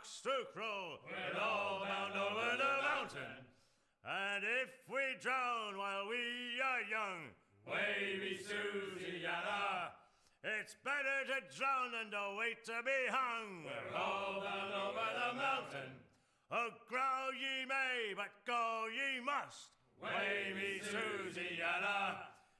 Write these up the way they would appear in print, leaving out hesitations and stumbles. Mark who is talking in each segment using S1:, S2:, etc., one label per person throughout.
S1: cocks to crow, we're all bound over the mountain. And if we drown while we are young, wavy Susiana, it's better to drown than to wait to be hung. We're all bound over the mountain. Oh, growl ye may, but go ye must. Wavy Susiana,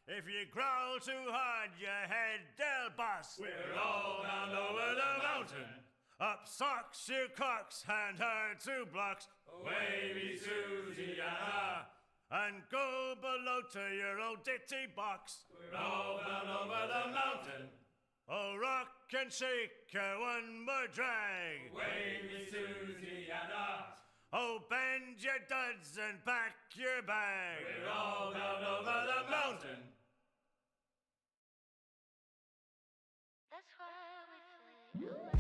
S1: if you growl too hard, your head they'll bust. We're all bound over the mountain. Up socks, you cocks, and her 2 blocks. Wavy Susiana, and go below to your old ditty box. We're all bound over the mountain. Oh, rock and shake one more drag. Wavy Susiana. Oh, bend your duds and pack your bag. We're all bound over the mountain.
S2: That's why we fade away.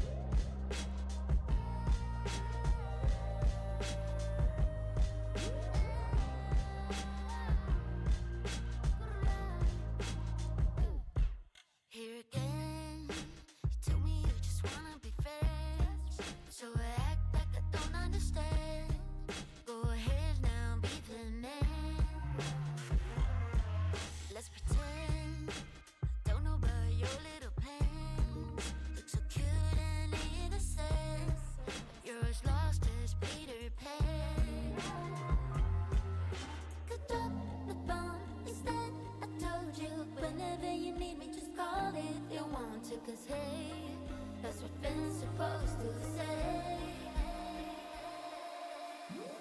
S2: Here again, you told me you just wanna be friends, so I act like I don't understand. Go ahead now, be the man. Let's pretend I don't know about your little plans. Look so cute and innocent, but you're as lost as Peter Pan. Could drop the bomb instead. I told you whenever you need me, just call if you want to. 'Cause hey, that's what friends supposed to say.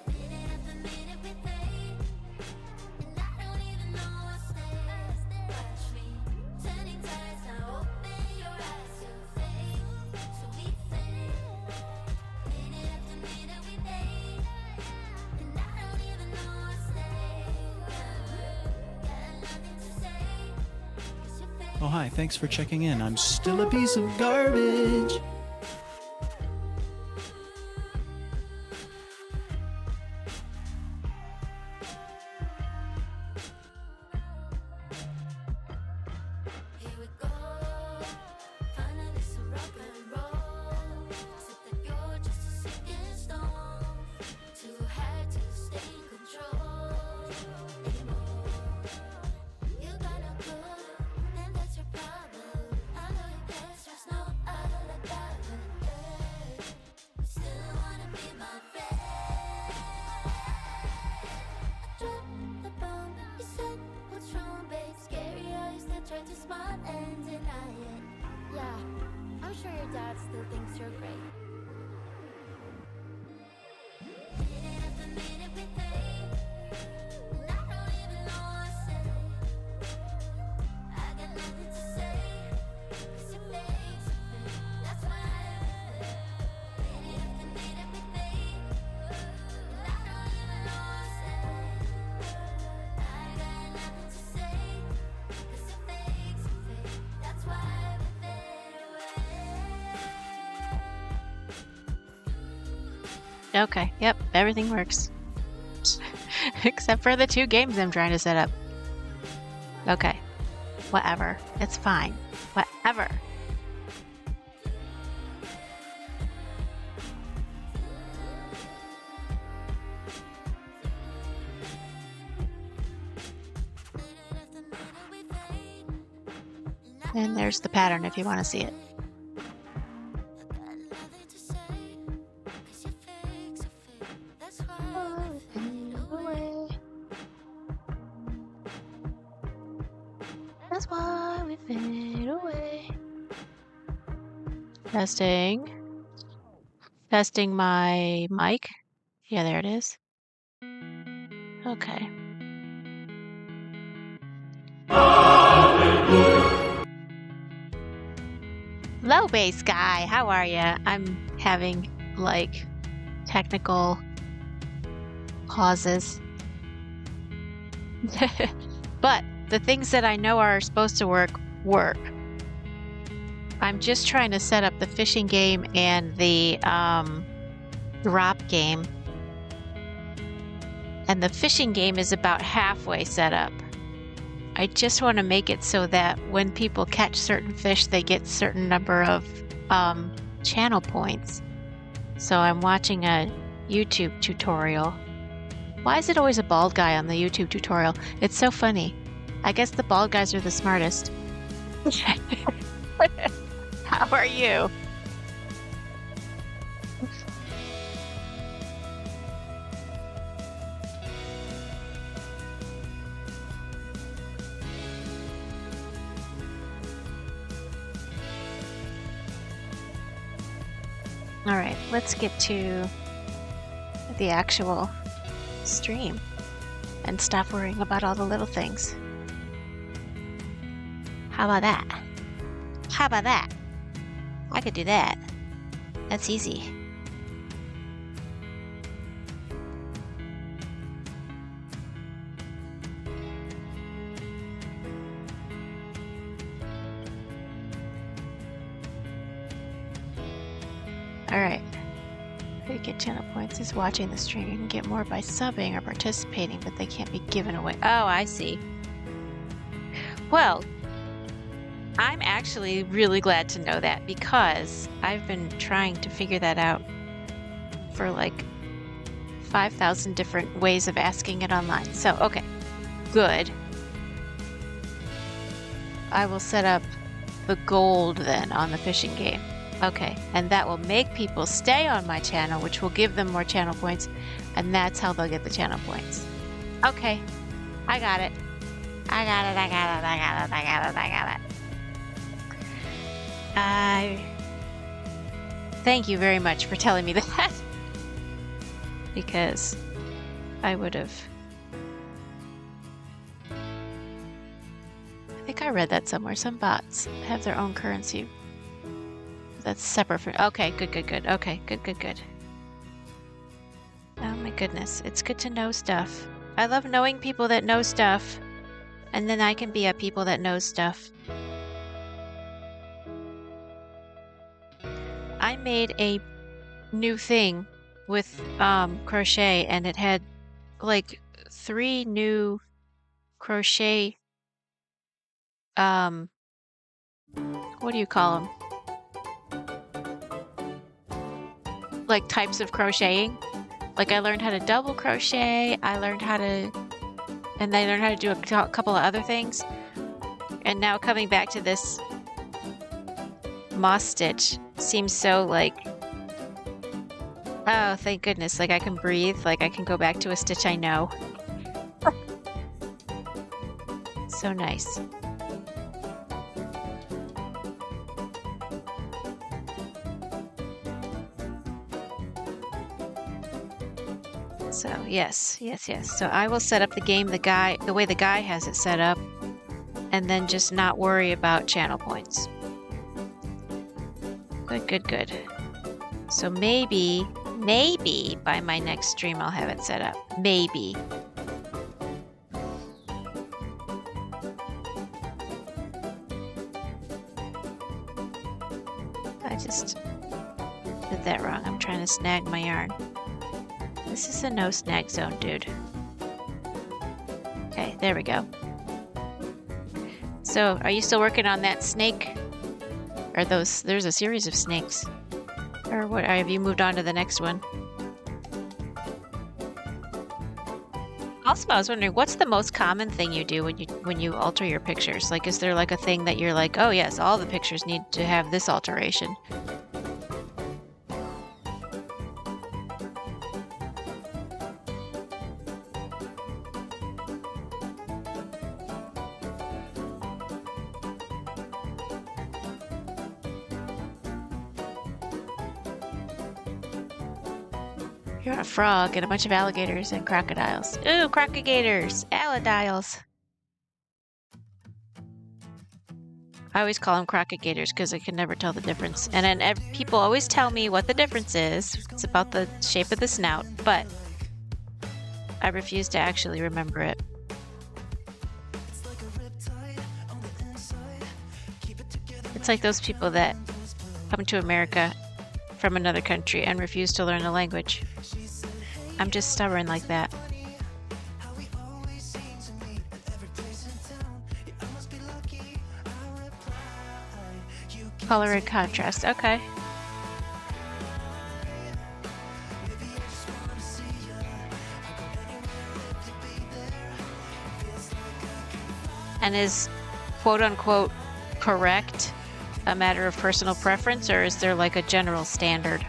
S2: Minute after minute we fade, and I don't even know I stay. Watch me turning tides, now open your eyes to fade. So we fade. Minute after minute we fade, and I don't even know I stay. Got nothing to say, 'cause you fade.
S3: Oh, hi, thanks for checking in. I'm still a piece of garbage.
S2: Here we go, finally some rock and roll. Except that you're just a sinking stone, too hard to stay in control anymore. You got no clue, and that's your problem. I know your best, just know all about it. You still wanna be my friend. I dropped the bomb, you said what's wrong, babe? Scary how you still try to smile and deny it. Yeah, I'm sure your dad still thinks you're great. Minute after minute we fade, and I don't even know what I say. I got nothing to say, 'cause your face, that's why I fade. Minute after minute we fade, and I don't even know what I say. I got nothing to say, 'cause your face, that's why we fade away.
S4: Okay, yep, everything works. Except for the 2 games I'm trying to set up. Okay, whatever. It's fine. Whatever. And there's the pattern if you want to see it. That's why we fade away. Testing. Testing my mic. Yeah, there it is. Okay. Hello, bass guy. How are ya? I'm having like technical pauses. But the things that I know are supposed to work. I'm just trying to set up the fishing game and the drop game. And the fishing game is about halfway set up. I just want to make it so that when people catch certain fish, they get certain number of channel points. So I'm watching a YouTube tutorial. Why is it always a bald guy on the YouTube tutorial? It's so funny. I guess the bald guys are the smartest. How are you? All right, let's get to the actual stream and stop worrying about all the little things. How about that? How about that? I could do that. That's easy. Alright. You get channel points is watching the stream. You can get more by subbing or participating, but they can't be given away. Oh, I see. Well, I'm actually really glad to know that because I've been trying to figure that out for like 5,000 different ways of asking it online. So, okay, good. I will set up the gold then on the fishing game. Okay, and that will make people stay on my channel, which will give them more channel points, and that's how they'll get the channel points. Okay, I got it. I got it, I got it, I got it, I got it, I got it. Thank you very much for telling me that. Because I would have... I think I read that somewhere. Some bots have their own currency. That's separate from... Okay, good, good, good. Okay, good, good, good. Oh my goodness. It's good to know stuff. I love knowing people that know stuff. And then I can be a people that knows stuff. I made a new thing with crochet, and it had like 3 new crochet what do you call them? Like types of crocheting. Like I learned how to double crochet, I learned how to, and I learned how to do a couple of other things. And now coming back to this moss stitch seems so like, oh, thank goodness, like I can breathe, like I can go back to a stitch I know. So nice. So yes, yes, yes. So I will set up the game the way the guy has it set up, and then just not worry about channel points. Good, good, good. So maybe by my next stream I'll have it set up. Maybe. I just did that wrong. I'm trying to snag my yarn. This is a no snag zone, dude. Okay, there we go. So, are you still working on that snake? Or there's a series of snakes. Or what, have you moved on to the next one? Also, I was wondering, what's the most common thing you do when you alter your pictures? Like, is there like a thing that you're like, oh yes, all the pictures need to have this alteration? You're a frog and a bunch of alligators and crocodiles. Ooh, crocodiles, allidiles. I always call them crocodiles because I can never tell the difference. And then people always tell me what the difference is. It's about the shape of the snout, but I refuse to actually remember it. It's like those people that come to America from another country and refuse to learn the language. I'm just stubborn like that. Color and contrast, okay. And is quote unquote correct a matter of personal preference, or is there like a general standard?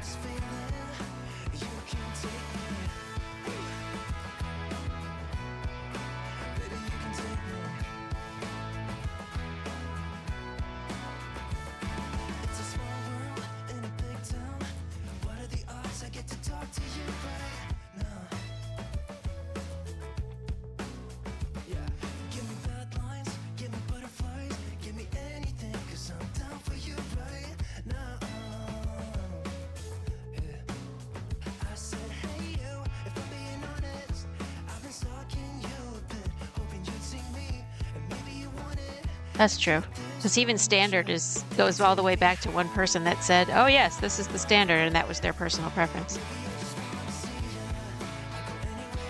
S4: That's true. Because even standard goes all the way back to one person that said, oh yes, this is the standard, and that was their personal preference.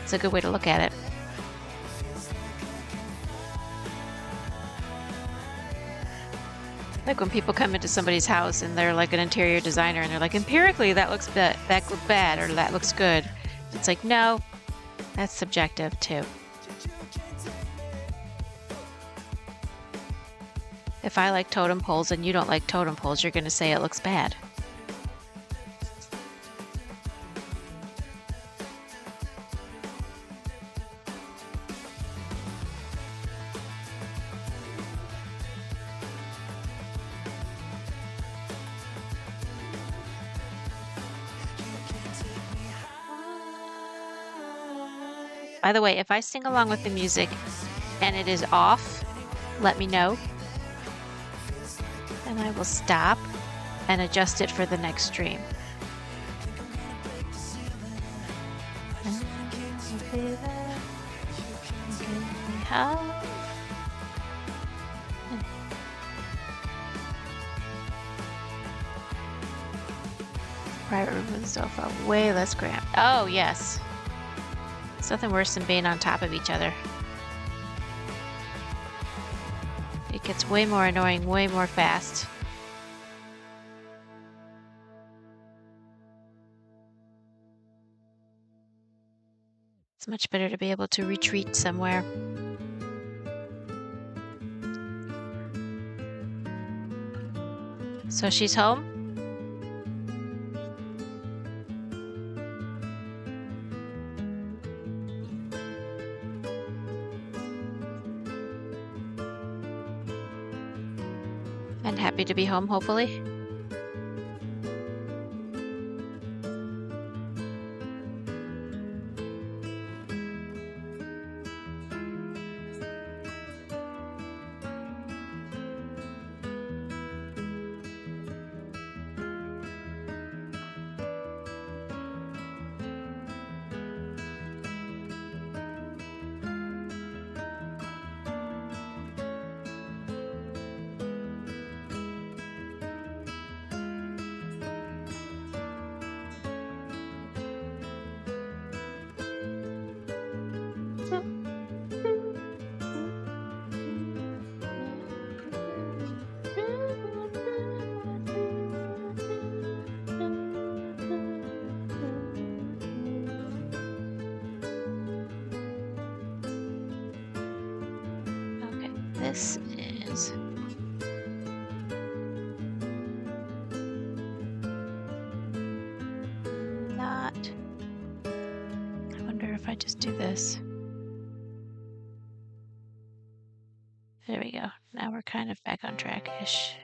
S4: It's a good way to look at it. Like when people come into somebody's house and they're like an interior designer and they're like, empirically that looks bad or that looks good. It's like, no, that's subjective too. If I like totem poles and you don't like totem poles, you're going to say it looks bad. By the way, if I sing along with the music and it is off, let me know. And I will stop and adjust it for the next stream. Private room with the sofa, way less cramped. Oh, yes. It's nothing worse than being on top of each other. It gets way more annoying, way more fast. It's much better to be able to retreat somewhere. So she's home? And happy to be home, hopefully. This is not. I wonder if I just do this. There we go. Now we're kind of back on track-ish.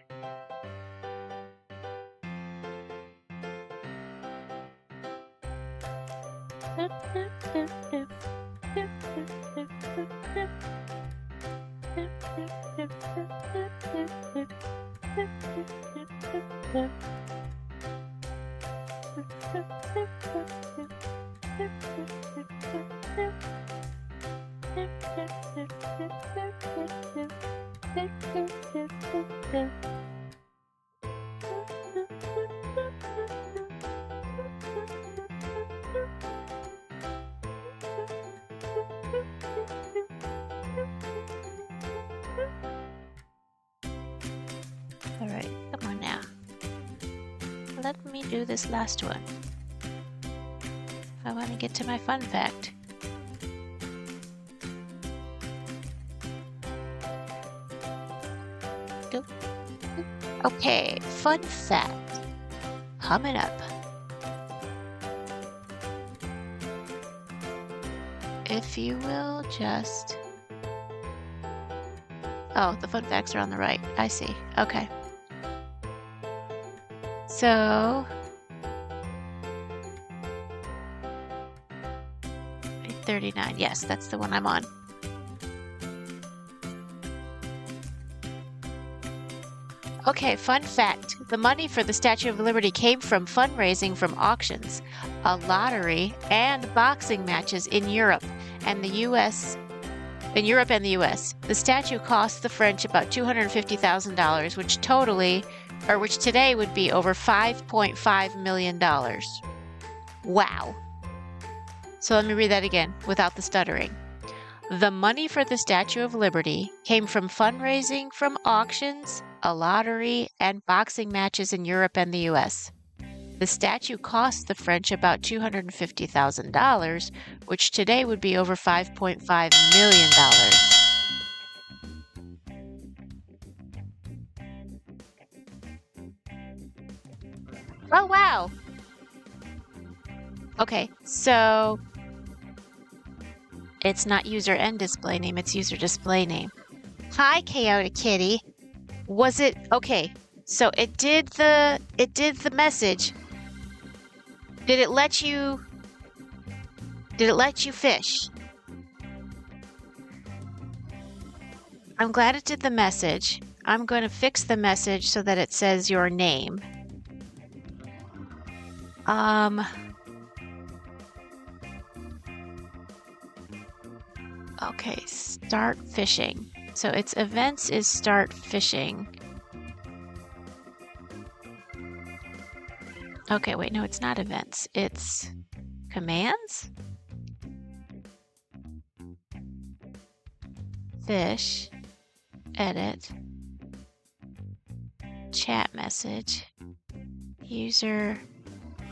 S4: Alright, come on now. Let me do this last one. I want to get to my fun fact. Go. Okay, fun fact coming up. If you will just... Oh, the fun facts are on the right. I see. Okay. So... 39. Yes, that's the one I'm on. Okay, fun fact. The money for the Statue of Liberty came from fundraising from auctions, a lottery, and boxing matches in Europe and the US. In Europe and the US. The statue cost the French about $250,000, which today would be over $5.5 million. Wow. So let me read that again without the stuttering. The money for the Statue of Liberty came from fundraising from auctions, a lottery, and boxing matches in Europe and the US. The statue cost the French about $250,000, which today would be over $5.5 million. Oh, wow. Okay, so it's not user end display name, it's user display name. Hi, Coyote Kitty. Was it okay? So it did the message. Did it let you fish? I'm glad it did the message. I'm going to fix the message so that it says your name. Okay, start fishing. So its events is start fishing. Okay, wait, no, it's not events. It's commands? Fish. Edit. Chat message. User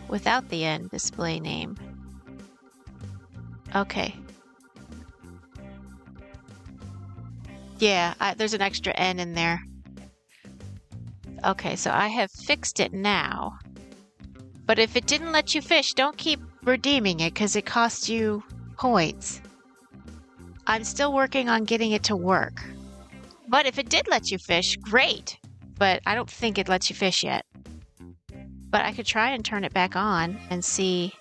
S4: without the end display name. Okay. Yeah, there's an extra N in there. Okay, so I have fixed it now. But if it didn't let you fish, don't keep redeeming it because it costs you points. I'm still working on getting it to work. But if it did let you fish, great. But I don't think it lets you fish yet. But I could try and turn it back on and see.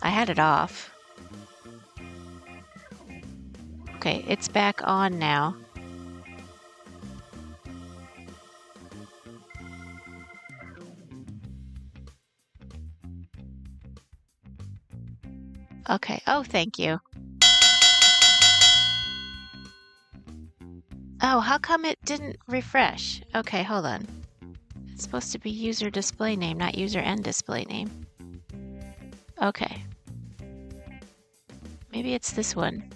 S4: I had it off. Okay, it's back on now. Okay, oh, thank you. Oh, how come it didn't refresh? Okay, hold on. It's supposed to be user display name, not user end display name. Okay. Maybe it's this one.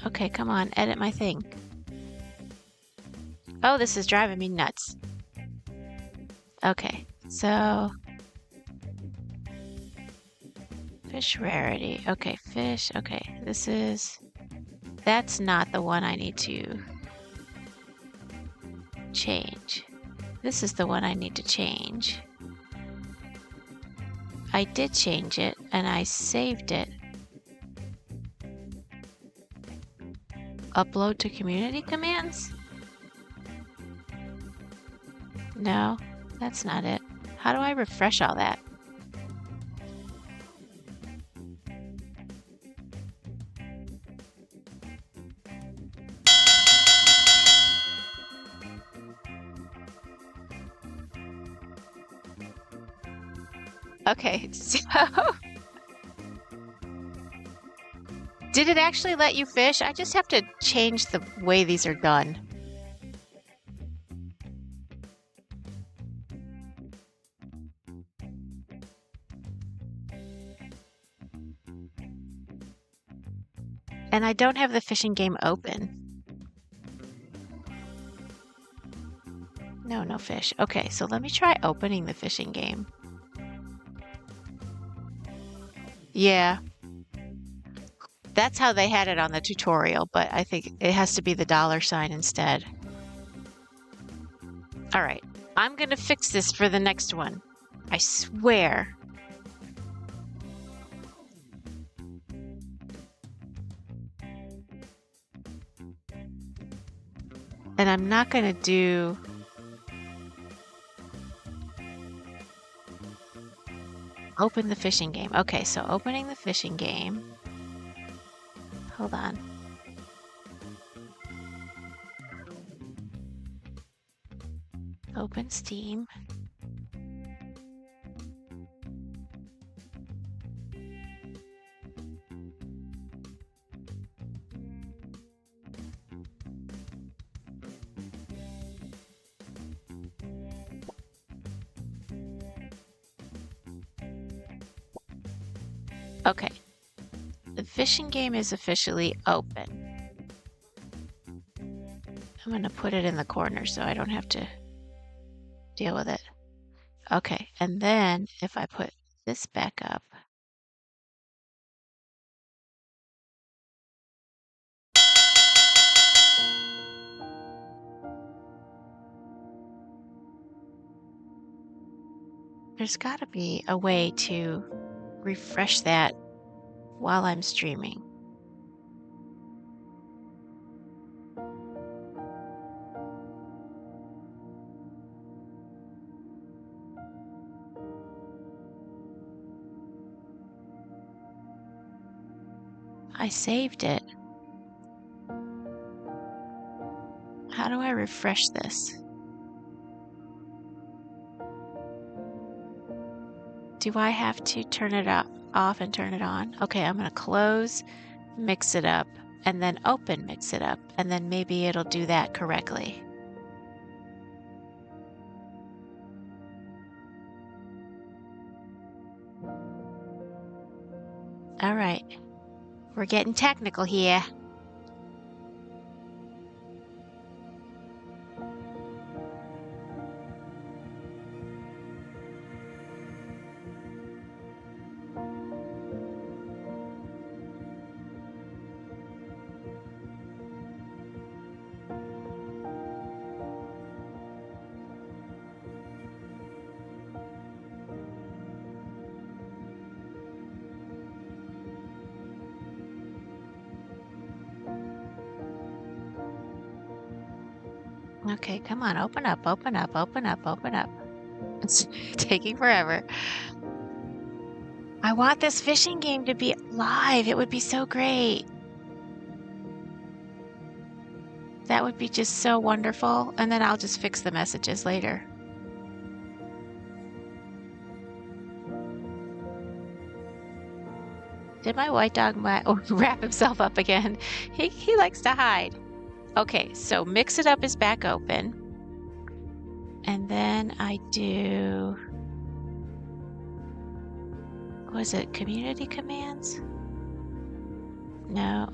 S4: Okay, come on, edit my thing. Oh, this is driving me nuts. Okay, so fish rarity. Okay, fish. Okay, that's not the one I need to change. This is the one I need to change. I did change it and I saved it. Upload to community commands? No, that's not it. How do I refresh all that? Okay, so did it actually let you fish? I just have to change the way these are done. And I don't have the fishing game open. No fish. Okay, so let me try opening the fishing game. Yeah. That's how they had it on the tutorial, but I think it has to be the $sign instead. All right. I'm going to fix this for the next one. I swear. And I'm not going to do... Open the fishing game. Okay, so opening the fishing game. Hold on. Open Steam. Okay. The fishing game is officially open. I'm going to put it in the corner so I don't have to deal with it. Okay, and then if I put this back up, there's got to be a way to refresh that while I'm streaming. I saved it. How do I refresh this? Do I have to turn it off and turn it on? Okay, I'm going to close, mix it up, and then open mix it up, and then maybe it'll do that correctly. All right, we're getting technical here. Okay, come on, open up, open up, open up, open up. It's taking forever. I want this fishing game to be live. It would be so great. That would be just so wonderful. And then I'll just fix the messages later. Did my white dog wrap himself up again? He likes to hide. Okay, so Mix It Up is back open. And then I do... Was it community commands? No.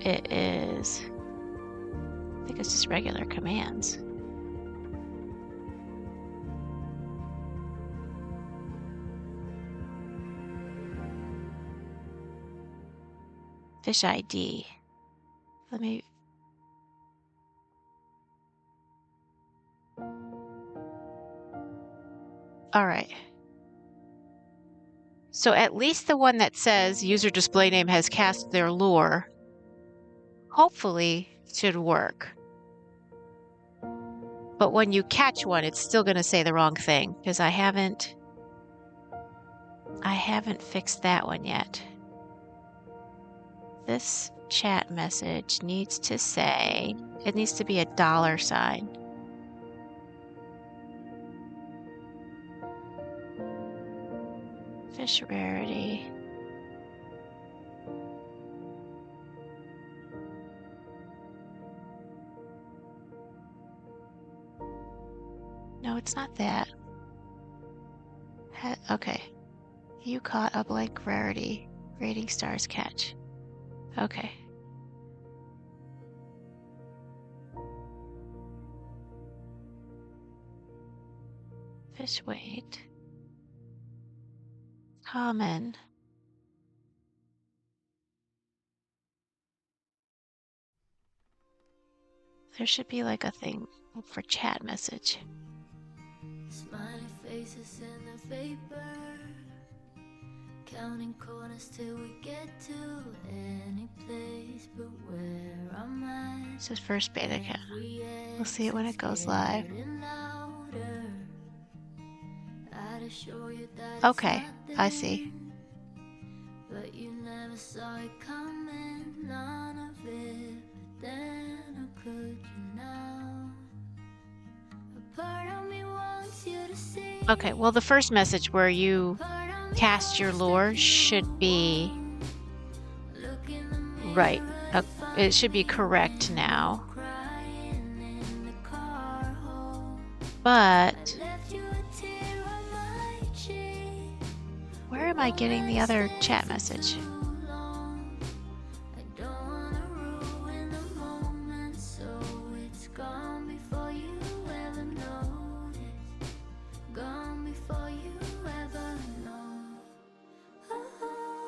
S4: It is... I think it's just regular commands. Fish ID. Let me... All right. So at least the one that says user display name has cast their lure, hopefully should work. But when you catch one, it's still going to say the wrong thing because I haven't fixed that one yet. This chat message needs to say, it needs to be a $sign. Fish rarity. No, it's not that. Okay. You caught a blank rarity. Rating stars catch. Okay. Fish weight. Common. There should be like a thing for chat message.
S2: Smiley faces in the vapor, counting corners till we get to any place but where I'm at.
S4: This is first beta count. We'll see it when it goes live. Okay, I see.
S2: But you never saw it coming, none of it. But then how could you now? A part of me wants you to see.
S4: Okay, well, the first message where you cast your lure should be right. It should be correct now. But where am I getting the other chat message?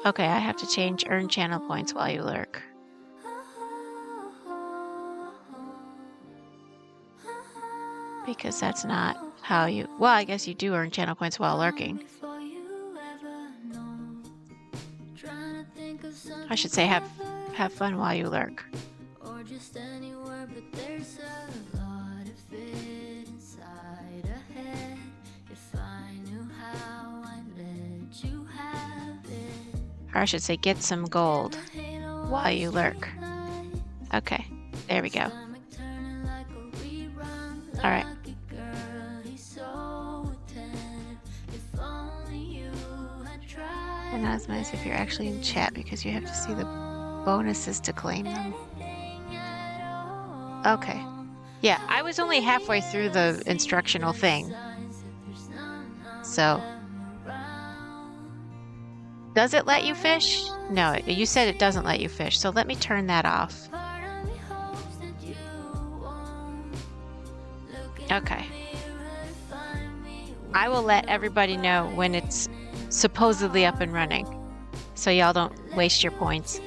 S4: Okay, I have to change earn channel points while you lurk. Because that's not how you... Well, I guess you do earn channel points while lurking. I should say have fun while you lurk.
S2: Or just anywhere, but there's a lot of it inside a head. If I knew how, I'd let you have it.
S4: Or I should say get some gold while you lurk. Okay, there we go. All right. And that's nice if you're actually in chat because you have to see the bonuses to claim them. Okay. Yeah, I was only halfway through the instructional thing. So. Does it let you fish? No, you said it doesn't let you fish. So let me turn that off. Okay. I will let everybody know when it's supposedly up and running, so y'all don't waste your points.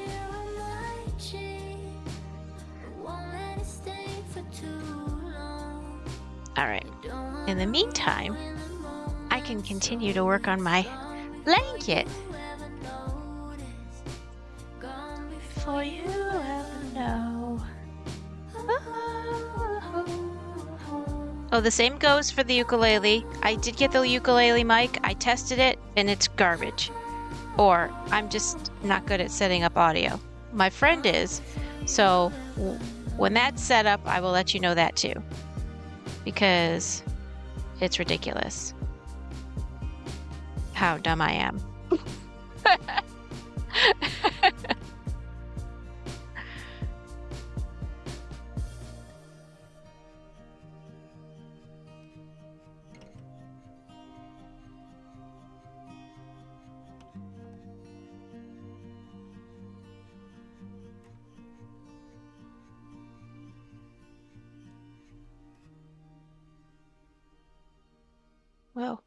S4: Alright. In the meantime, I can continue to work on my blanket. Before you ever know. Oh, the same goes for the ukulele. I did get the ukulele mic. I tested it, and it's garbage. Or I'm just not good at setting up audio. My friend is, so when that's set up, I will let you know that too. Because it's ridiculous how dumb I am. Whoa.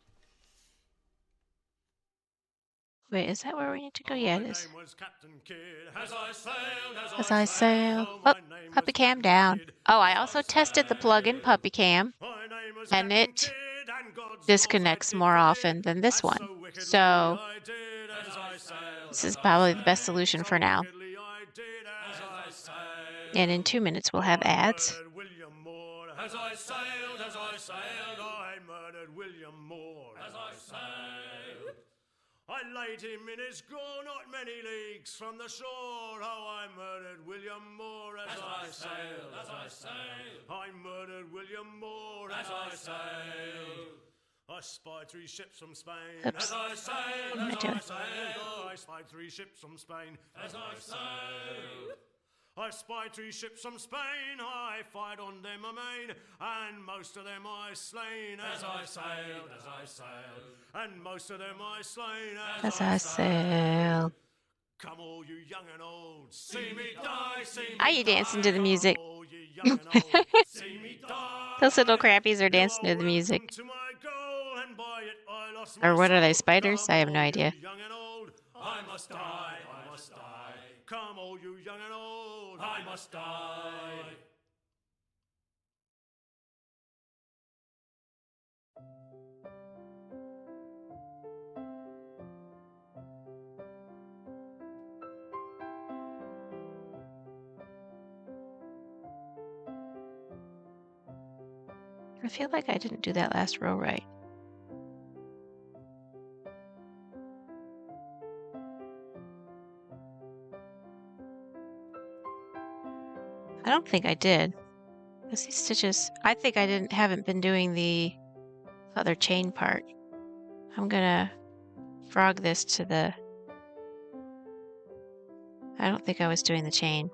S4: Wait, is that where we need to go? Yeah, it is. As I sail. Oh, Puppy Cam down. Oh, I also tested the plugin Puppy Cam, and it disconnects more often than this one. So this is probably the best solution for now. And in 2 minutes we'll have ads.
S1: As I sailed, I murdered William Moore. As I sailed, I laid him in his gore, not many leagues from the shore. Oh, I murdered William Moore. As I sailed, I murdered William Moore. As I sailed, I spied 3 ships from Spain.
S4: Oops.
S1: As I sailed, I spied 3 ships from Spain. As I sailed, I spied 3 ships from Spain, I fired on them amain, and most of them I slain. As I sailed, and most of them I slain.
S4: As I sail.
S1: Come all you young and old, see me die, see me
S4: Are you dancing to the music?
S1: All you young and old, see me die.
S4: Those little crappies are dancing to the music.
S1: To my goal, and lost
S4: Or
S1: my
S4: what are they,
S1: soul.
S4: spiders?
S1: Come,
S4: I have no
S1: all you
S4: idea.
S1: young and old, I must die, I must die. Come, all you young and old, I must die.
S4: I feel like I didn't do that last row right. I don't think I did. Because these stitches, I think I haven't been doing the other chain part. I'm gonna frog this to the, I don't think I was doing the chain.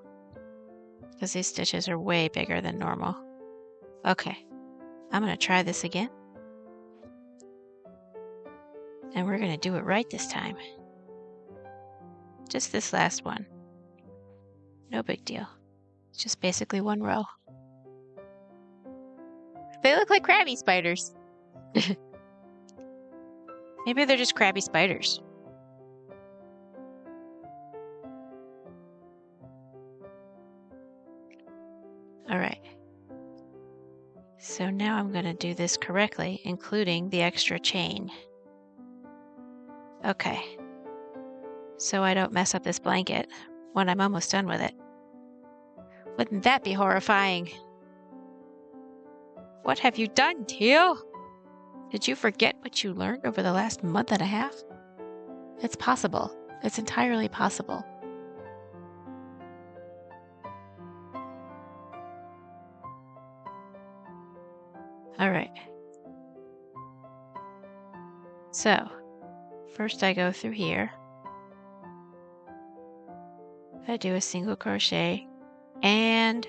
S4: Because these stitches are way bigger than normal. Okay, I'm gonna try this again. And we're gonna do it right this time. Just this last one. No big deal. It's just basically one row. They look like crabby spiders. Maybe they're just crabby spiders. All right. So now I'm going to do this correctly, including the extra chain. Okay. So I don't mess up this blanket when I'm almost done with it. Wouldn't that be horrifying? What have you done, Teal? Did you forget what you learned over the last month and a half? It's possible. It's entirely possible. All right. So, first I go through here. I do a single crochet and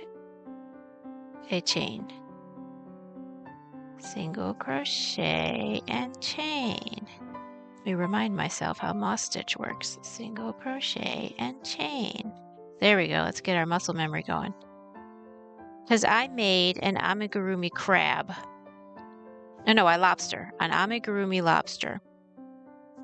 S4: a chain. Single crochet and chain. Let me remind myself how moss stitch works. Single crochet and chain. There we go. Let's get our muscle memory going. Because I made an amigurumi crab. No, a lobster. An amigurumi lobster.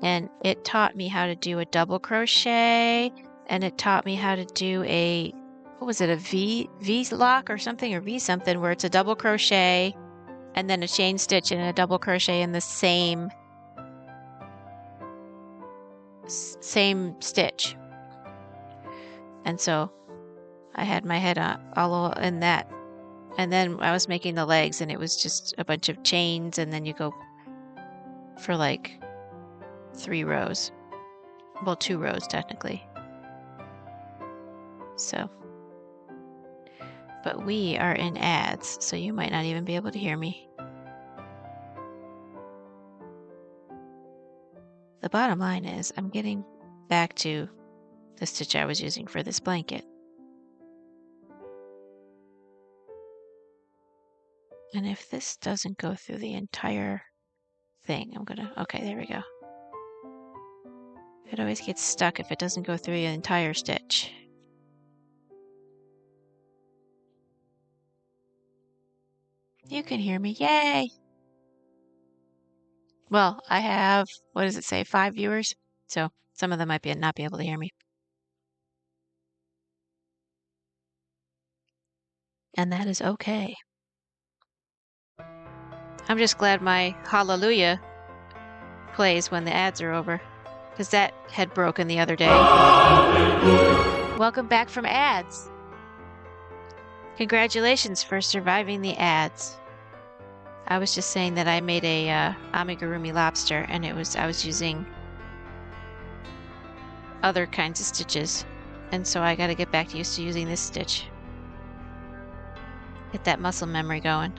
S4: And it taught me how to do a double crochet. And it taught me how to do a, what was it, a V lock or something, or V something, where it's a double crochet and then a chain stitch and a double crochet in the same stitch. And so I had my head all in that. And then I was making the legs, and it was just a bunch of chains, and then you go for like 3 rows. Well, 2 rows technically. So, but we are in ads, so you might not even be able to hear me. The bottom line is I'm getting back to the stitch I was using for this blanket. And if this doesn't go through the entire thing, okay, there we go. It always gets stuck if it doesn't go through the entire stitch. You can hear me, yay! Well, I have, what does it say, 5 viewers? So some of them might not be able to hear me. And that is okay. I'm just glad my hallelujah plays when the ads are over, because that had broken the other day. Welcome back from ads. Congratulations for surviving the ads. I was just saying that I made a amigurumi lobster, and I was using other kinds of stitches, and so I got to get back used to using this stitch. Get that muscle memory going.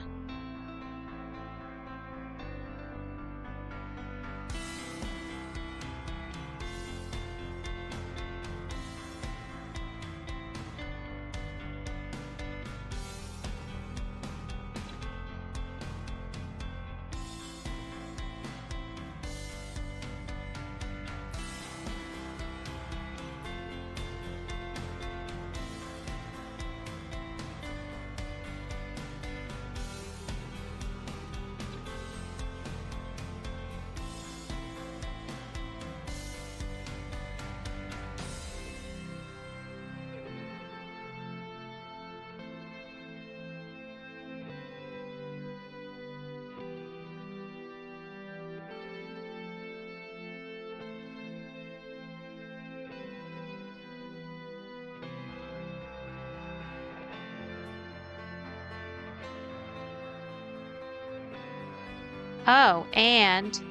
S4: Oh, and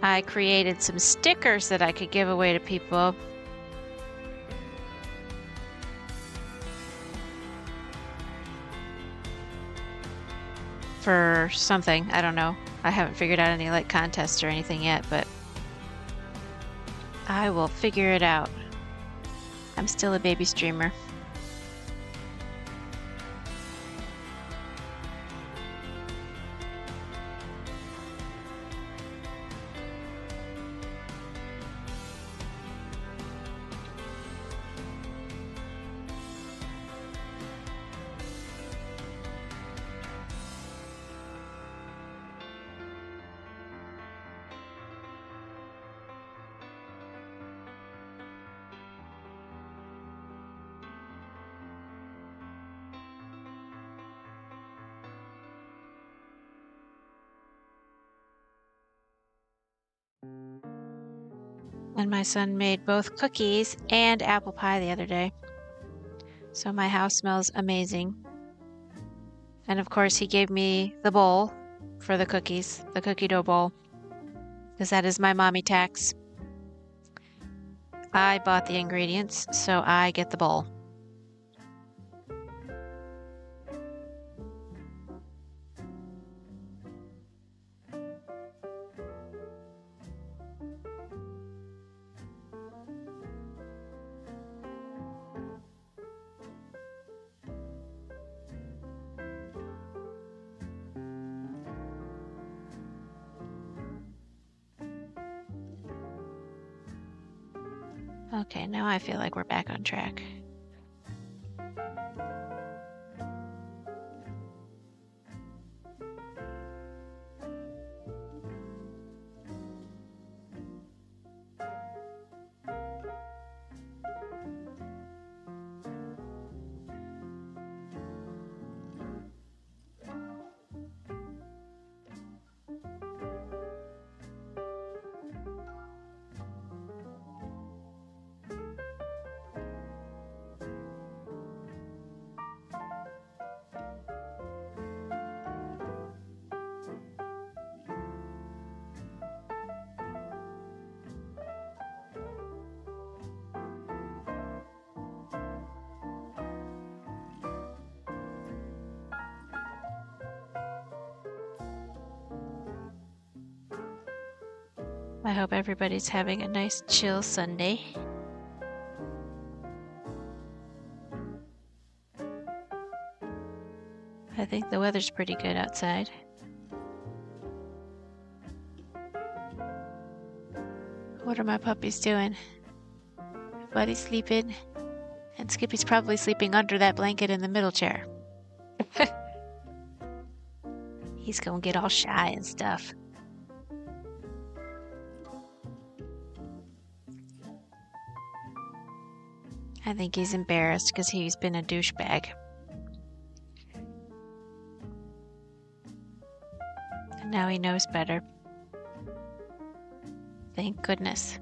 S4: I created some stickers that I could give away to people. For something, I don't know. I haven't figured out any like contests or anything yet, but I will figure it out. I'm still a baby streamer. And my son made both cookies and apple pie the other day. So my house smells amazing. And of course, he gave me the bowl for the cookies, the cookie dough bowl, because that is my mommy tax. I bought the ingredients, so I get the bowl. Okay, now I feel like we're back on track. I hope everybody's having a nice chill Sunday. I think the weather's pretty good outside. What are my puppies doing? Buddy's sleeping, and Skippy's probably sleeping under that blanket in the middle chair. He's gonna get all shy and stuff. I think he's embarrassed because he's been a douchebag. And now he knows better. Thank goodness.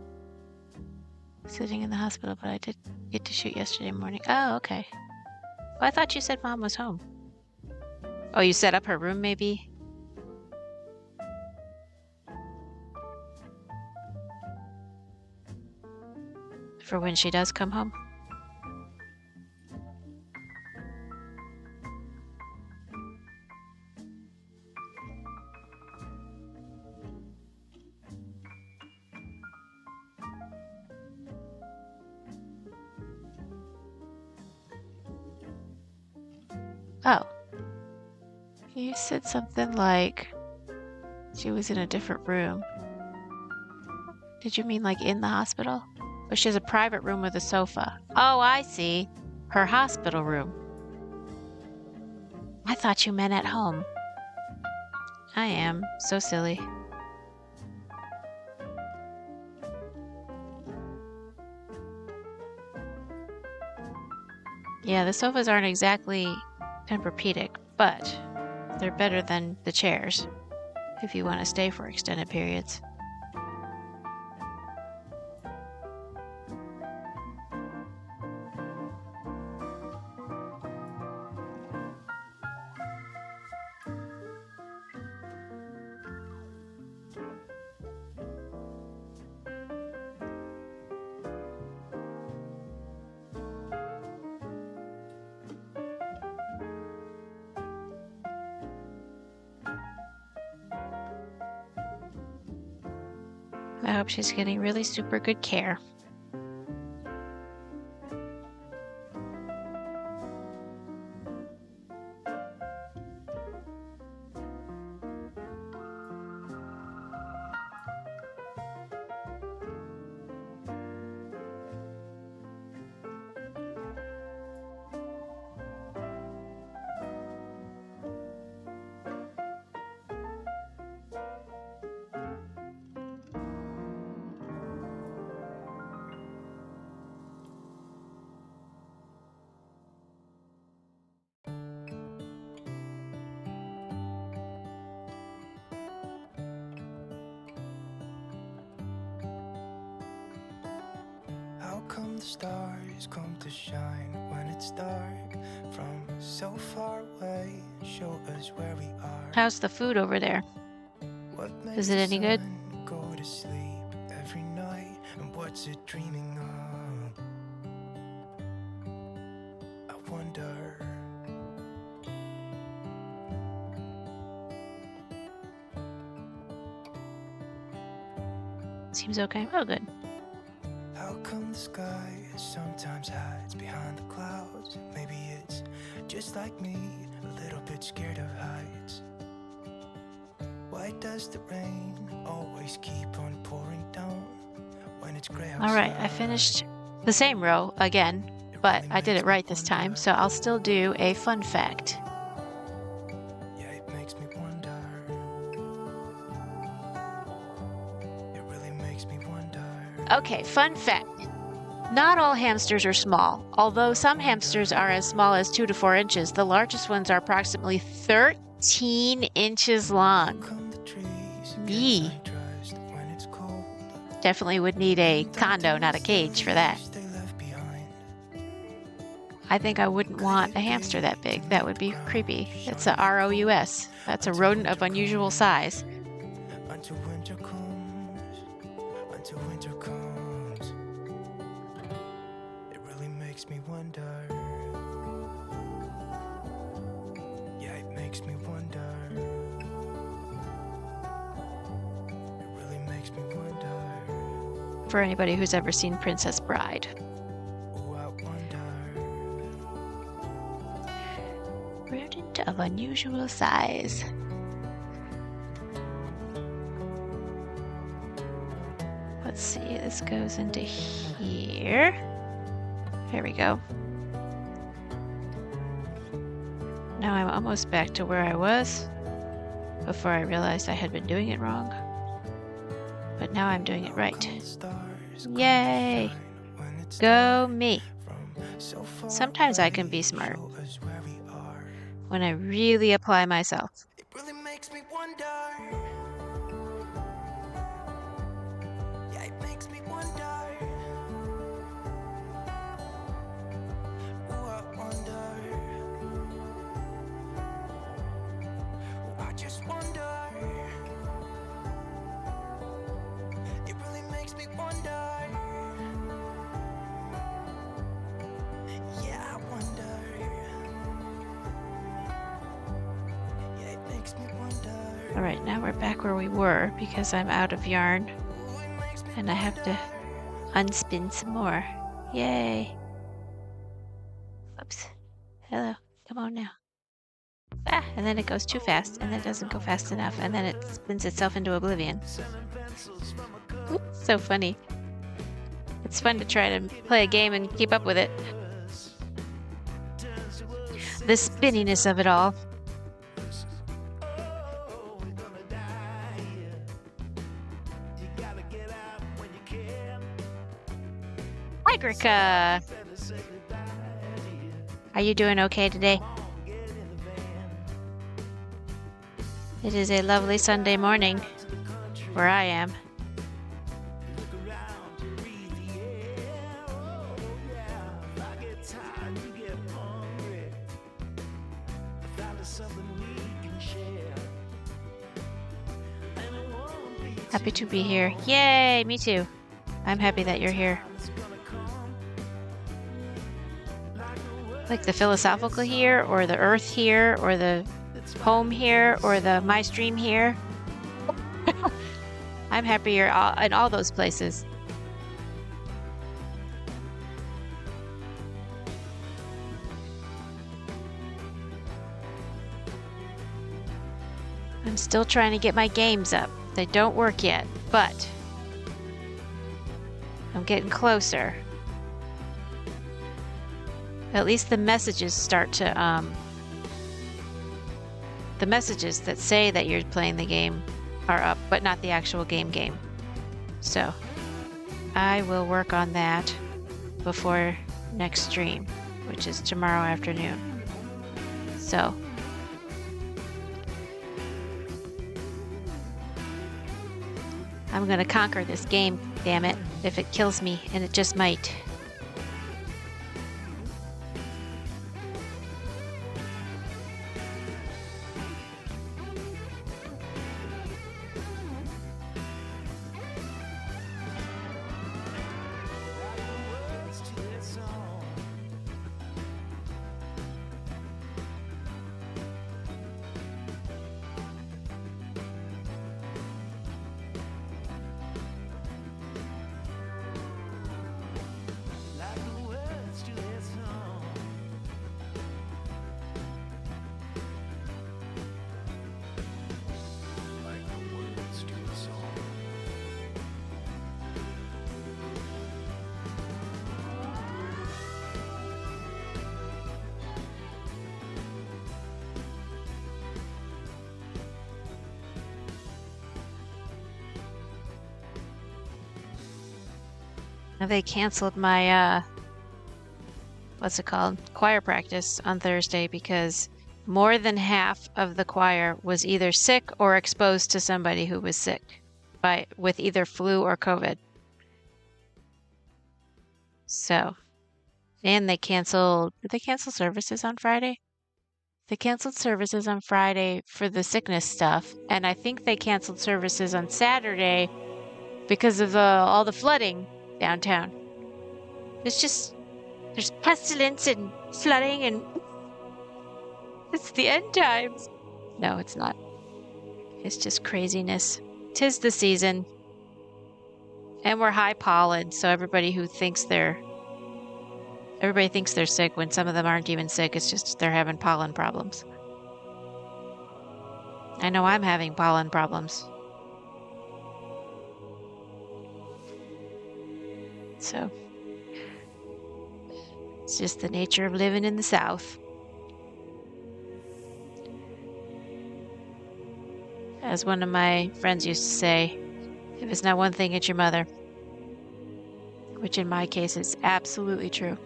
S4: Sitting in the hospital, but I did get to shoot yesterday morning. Oh, okay. Well, I thought you said Mom was home. Oh, you set up her room, maybe? For when she does come home? Oh. You said something like she was in a different room. Did you mean like in the hospital? Or she has a private room with a sofa? Oh, I see. Her hospital room. I thought you meant at home. I am. So silly. Yeah, the sofas aren't exactly Tempur-Pedic, but they're better than the chairs if you want to stay for extended periods. I hope she's getting really super good care.
S5: How come the stars come to shine when it's dark from so far away? Show us where we are.
S4: How's the food over there?
S5: What
S4: Is
S5: makes
S4: it
S5: the
S4: any good?
S5: sun go to sleep every night, and what's it dreaming of? I wonder.
S4: Seems okay. Oh, good.
S5: How come the sky sometimes hides behind the clouds? Maybe it's just like me, a little bit scared of heights. Why does the rain always keep on pouring down when it's gray outside?
S4: All right, I finished the same row again, but I did it right this time, so I'll still do a fun fact.
S5: Yeah, it makes me wonder. It really makes me wonder.
S4: Okay, fun fact. Not all hamsters are small. Although some hamsters are as small as 2 to 4 inches, the largest ones are approximately 13 inches long.
S5: Come the trees get
S4: Yee.
S5: undressed when it's cold.
S4: Definitely would need a condo, not a cage, for that.
S5: They left behind.
S4: I think I wouldn't want a hamster that big. That would be creepy. It's a ROUS. That's a rodent of unusual size.
S5: Until winter comes. Until winter comes. It really makes me wonder. Yeah, it makes me wonder. It really makes me wonder.
S4: For anybody who's ever seen Princess Bride.
S5: Oh, I wonder.
S4: Rodent of unusual size. Let's see, this goes into here. There we go. Now I'm almost back to where I was before I realized I had been doing it wrong. But now I'm doing it right.
S5: Come the stars come to
S4: Yay!
S5: shine when it's
S4: Go me!
S5: from so far
S4: Sometimes I can
S5: away.
S4: be smart
S5: Show us where we are.
S4: when I really apply myself.
S5: It really makes me wonder. Yeah, it makes me wonder. Ooh, I wonder. Ooh, I just wonder. It really makes me wonder. Yeah, I wonder. Yeah, it makes me wonder.
S4: All right, now we're back where we were because I'm out of yarn
S5: Ooh, it makes me
S4: and I have to unspin some more. Yay! Oops. Hello. Come on now. Ah, and then it goes too fast, and then it doesn't go fast enough, and then it spins itself into oblivion. Ooh, so funny. It's fun to try to play a game and keep up with it. The spinniness of it all. Hi, Grika. Are you doing okay today? It is a lovely Sunday morning where I am. Happy to be here. Yay, me too. I'm happy that you're here. Like the philosophical here, or the earth here, or the home here, or the my stream here. I'm happier in all those places. I'm still trying to get my games up. They don't work yet, but I'm getting closer. At least the messages start to, the messages that say that you're playing the game are up, but not the actual game. So I will work on that before next stream, which is tomorrow afternoon. So I'm gonna conquer this game, damn it, if it kills me, and it just might. Now they canceled my, what's it called? Choir practice on Thursday because more than half of the choir was either sick or exposed to somebody who was sick with either flu or COVID. So, and did they cancel services on Friday? They canceled services on Friday for the sickness stuff, and I think they canceled services on Saturday because of all the flooding downtown. There's pestilence and flooding, and it's the end times. No, it's not. It's just craziness. 'Tis the season. And we're high pollen, so everybody thinks they're sick when some of them aren't even sick. It's just they're having pollen problems. I know I'm having pollen problems. So it's just the nature of living in the South. As one of my friends used to say, if it's not one thing, it's your mother. Which in my case is absolutely true.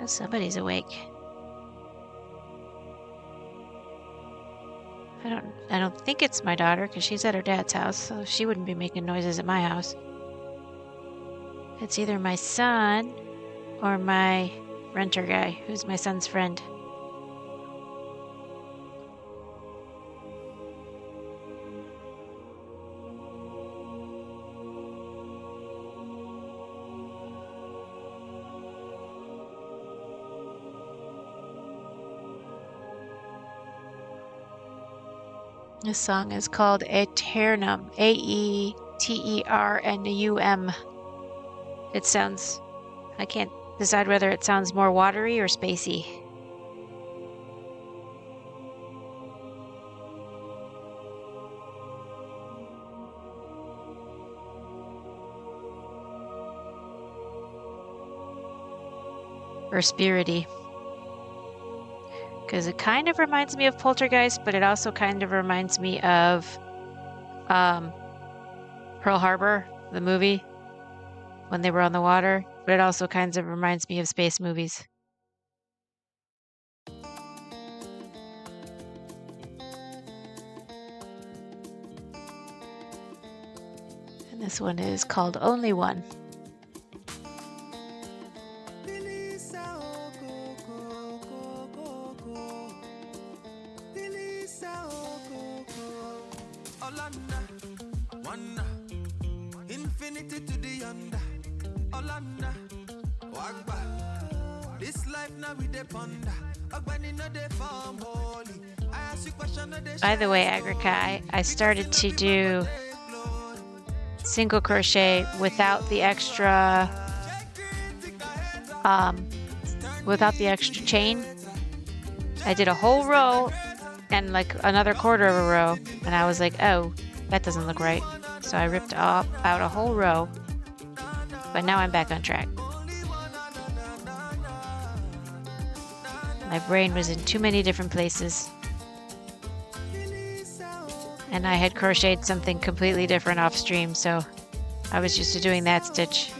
S4: Somebody's awake. I don't think it's my daughter because she's at her dad's house, so she wouldn't be making noises at my house. It's either my son or my renter guy, who's my son's friend. This song is called Aeternum, Aeternum. It sounds, I can't decide whether it sounds more watery or spacey. Or spirity. Because it kind of reminds me of Poltergeist, but it also kind of reminds me of Pearl Harbor, the movie, when they were on the water. But it also kind of reminds me of space movies. And this one is called Only One. By the way, Agrika, I started to do single crochet without the extra chain. I did a whole row and like another quarter of a row, and I was like, oh, that doesn't look right. So I ripped out a whole row, but now I'm back on track. My brain was in too many different places. And I had crocheted something completely different off stream, so I was used to doing that stitch.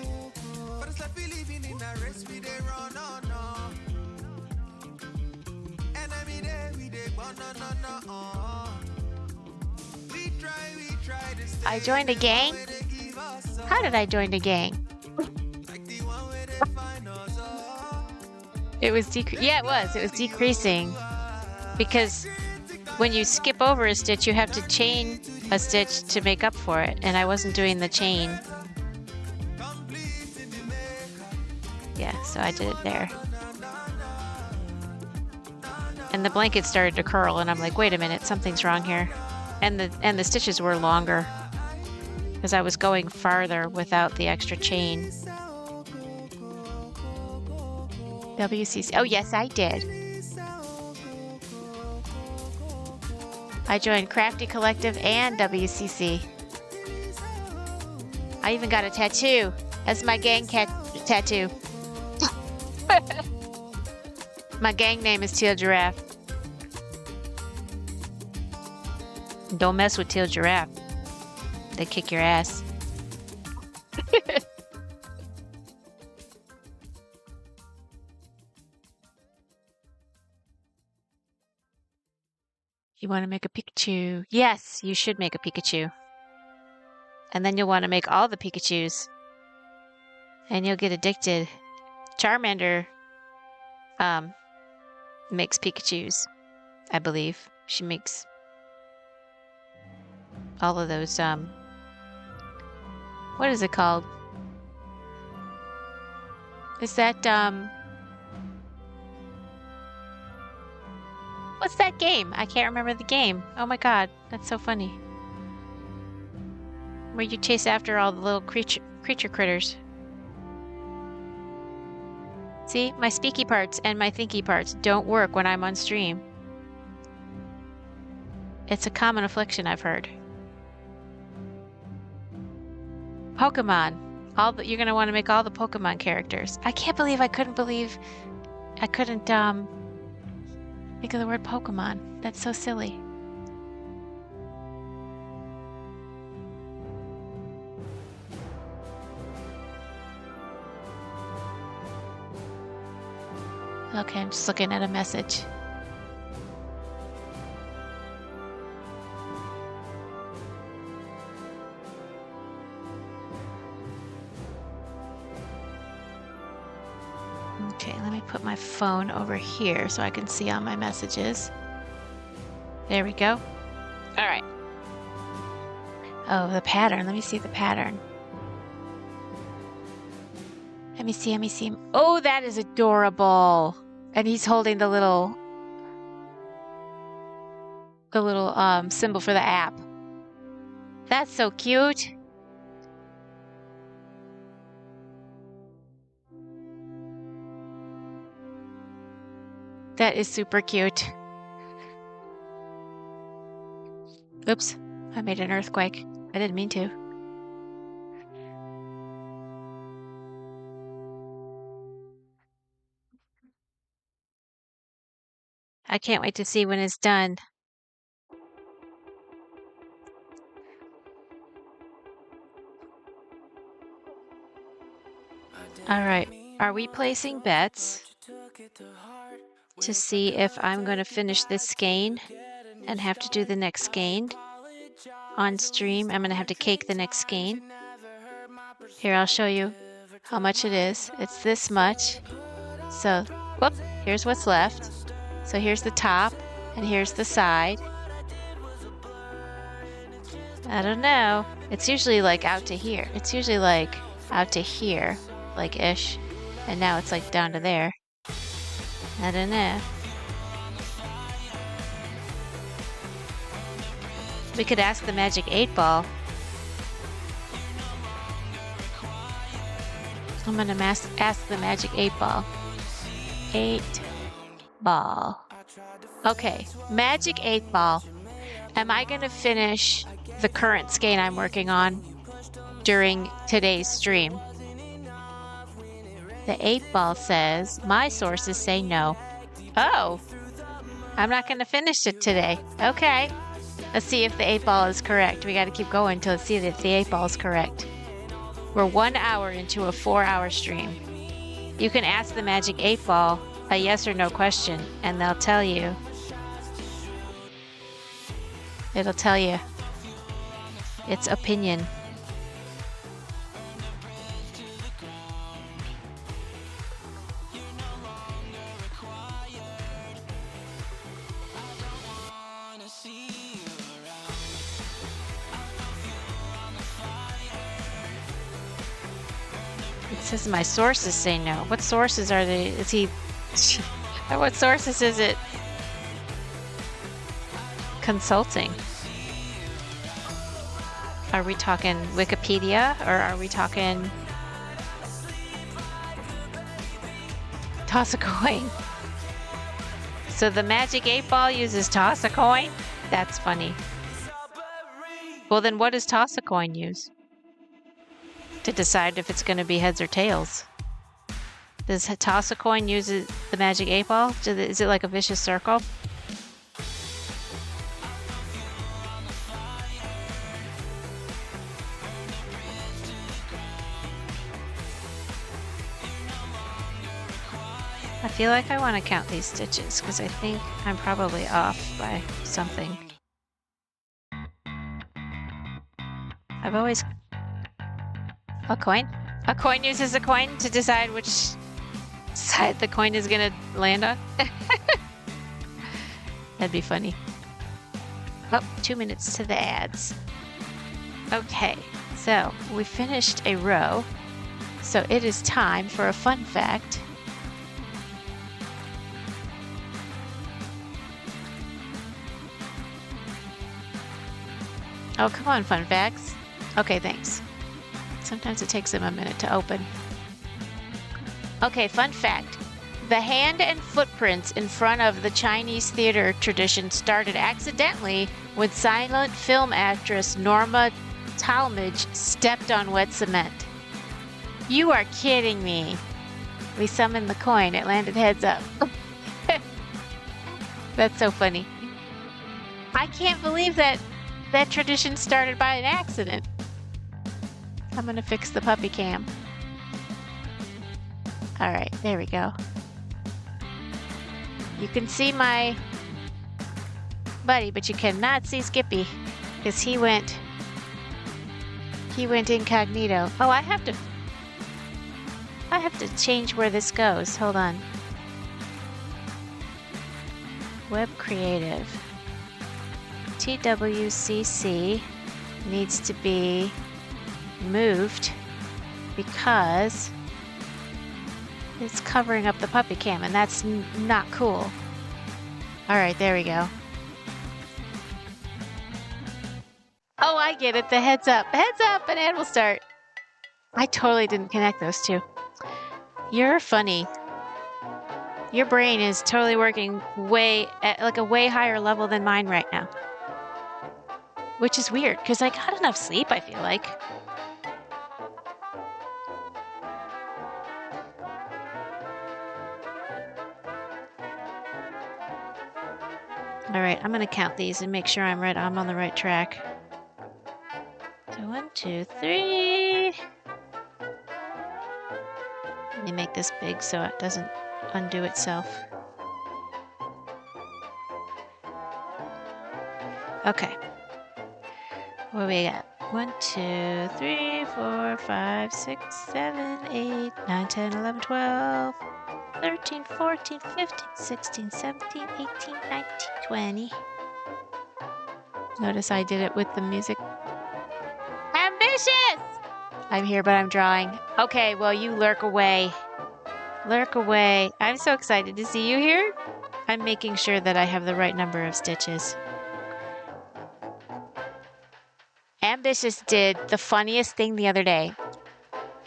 S4: I joined a gang? How did I join a gang? It was yeah, it was decreasing, because when you skip over a stitch, you have to chain a stitch to make up for it, and I wasn't doing the chain. Yeah, so I did it there. And the blanket started to curl, and I'm like, wait a minute, something's wrong here. And the stitches were longer, because I was going farther without the extra chain. WCC. Oh, yes, I did. I joined Crafty Collective and WCC. I even got a tattoo. That's my gang tattoo. My gang name is Teal Giraffe. Don't mess with Teal Giraffe. They kick your ass. You want to make a Pikachu? Yes, you should make a Pikachu. And then you'll want to make all the Pikachus. And you'll get addicted. Charmander makes Pikachus, I believe. She makes all of those, what is it called? Is that, what's that game? I can't remember the game. Oh my god, that's so funny. Where you chase after all the little creature critters. See, my speaky parts and my thinky parts don't work when I'm on stream. It's a common affliction, I've heard. Pokemon. You're gonna want to make all the Pokemon characters. I can't believe I couldn't think of the word Pokemon. That's so silly. Okay, I'm just looking at a message. Okay, let me put my phone over here so I can see all my messages. There we go. All right. Oh, the pattern. Let me see the pattern. Let me see. Oh, that is adorable. And he's holding the little symbol for the app. That's so cute. That is super cute. Oops, I made an earthquake. I didn't mean to. I can't wait to see when it's done. All right, are we placing bets to see if I'm going to finish this skein and have to do the next skein on stream? I'm going to have to cake the next skein. Here, I'll show you how much it is. It's this much. So, whoop, here's what's left. So here's the top, and here's the side. I don't know. It's usually like out to here. It's usually like out to here. like ish. And now it's like down to there. I don't know. We could ask the magic 8-ball. I'm gonna ask the magic 8-ball. 8-ball. Okay, magic 8-ball. Am I gonna finish the current skein I'm working on during today's stream? The 8-ball says, my sources say no. Oh, I'm not gonna finish it today. Okay. Let's see if the 8-ball is correct. We gotta keep going until see if the 8-ball is correct. We're 1 hour into a 4-hour stream. You can ask the magic 8-ball a yes or no question, and they'll tell you. It'll tell you its opinion. It says my sources say no. What sources are they? Is he? What sources is it consulting? Are we talking Wikipedia or are we talking toss a coin? So the magic 8-ball uses toss a coin? That's funny. Well, then what does toss a coin use to decide if it's going to be heads or tails? Does toss a coin use the magic 8-ball? Is it like a vicious circle? I feel like I want to count these stitches because I think I'm probably off by something. I've always... A coin? A coin uses a coin to decide which side the coin is gonna land on? That'd be funny. Oh, 2 minutes to the ads. Okay, so we finished a row. So it is time for a fun fact. Oh, come on, fun facts. Okay, thanks. Sometimes it takes them a minute to open. Okay, fun fact. The hand and footprints in front of the Chinese theater tradition started accidentally when silent film actress Norma Talmadge stepped on wet cement. You are kidding me. We summoned the coin. It landed heads up. That's so funny. I can't believe that tradition started by an accident. I'm gonna fix the puppy cam. All right, there we go. You can see my buddy, but you cannot see Skippy because he went incognito. Oh, I have to change where this goes. Hold on. Web Creative. TWCC needs to be moved because it's covering up the puppy cam and that's not cool. All right, there we go. Oh, I get it. The heads up and ad will start. I totally didn't connect those two. You're funny. Your brain is totally working at like a way higher level than mine right now. Which is weird, because I got enough sleep, I feel like. Alright, I'm going to count these and make sure I'm on the right track. So 1, 2, 3. Let me make this big so it doesn't undo itself. Okay. What do we got? 1, 2, 3, 4, 5, 6, 7, 8, 9, 10, 11, 12, 13, 14, 15, 16, 17, 18, 19, 20. Notice I did it with the music. Ambitious! I'm here, but I'm drawing. Okay, well, you lurk away. Lurk away. I'm so excited to see you here. I'm making sure that I have the right number of stitches. Ambitious did the funniest thing the other day.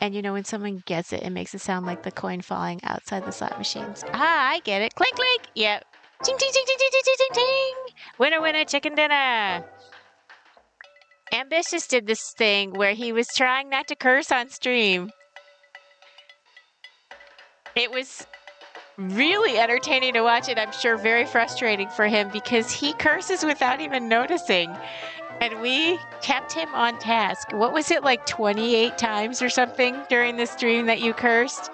S4: And you know, when someone gets it, it makes it sound like the coin falling outside the slot machines. Ah, I get it. Clink, clink. Yep. Ting, ting, ting, ting, ting, ting, ting, ting, ting. Winner, winner, chicken dinner. Ambitious did this thing where he was trying not to curse on stream. It was really entertaining to watch it. I'm sure very frustrating for him because he curses without even noticing. And we kept him on task. What was it, like 28 times or something during the stream that you cursed?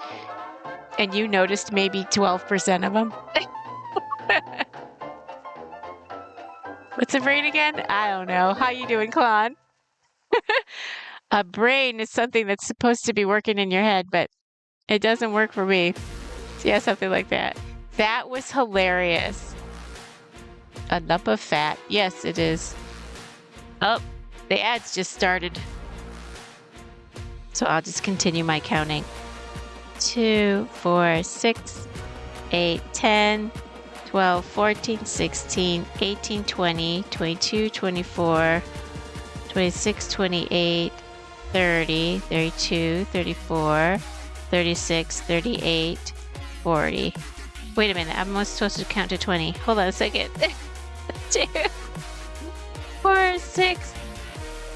S4: And you noticed maybe 12% of them? What's a brain again? I don't know. How you doing, Klon? A brain is something that's supposed to be working in your head, but it doesn't work for me. Yeah, something like that. That was hilarious. A lump of fat. Yes, it is. Oh, the ads just started. So I'll just continue my counting. 2, 4, 6, 8, 10, 12, 14, 16, 18, 20, 22, 24, 26, 28, 30, 32, 34, 36, 38, 40. Wait a minute, I'm supposed to count to 20. Hold on a second. 2, 4, 6,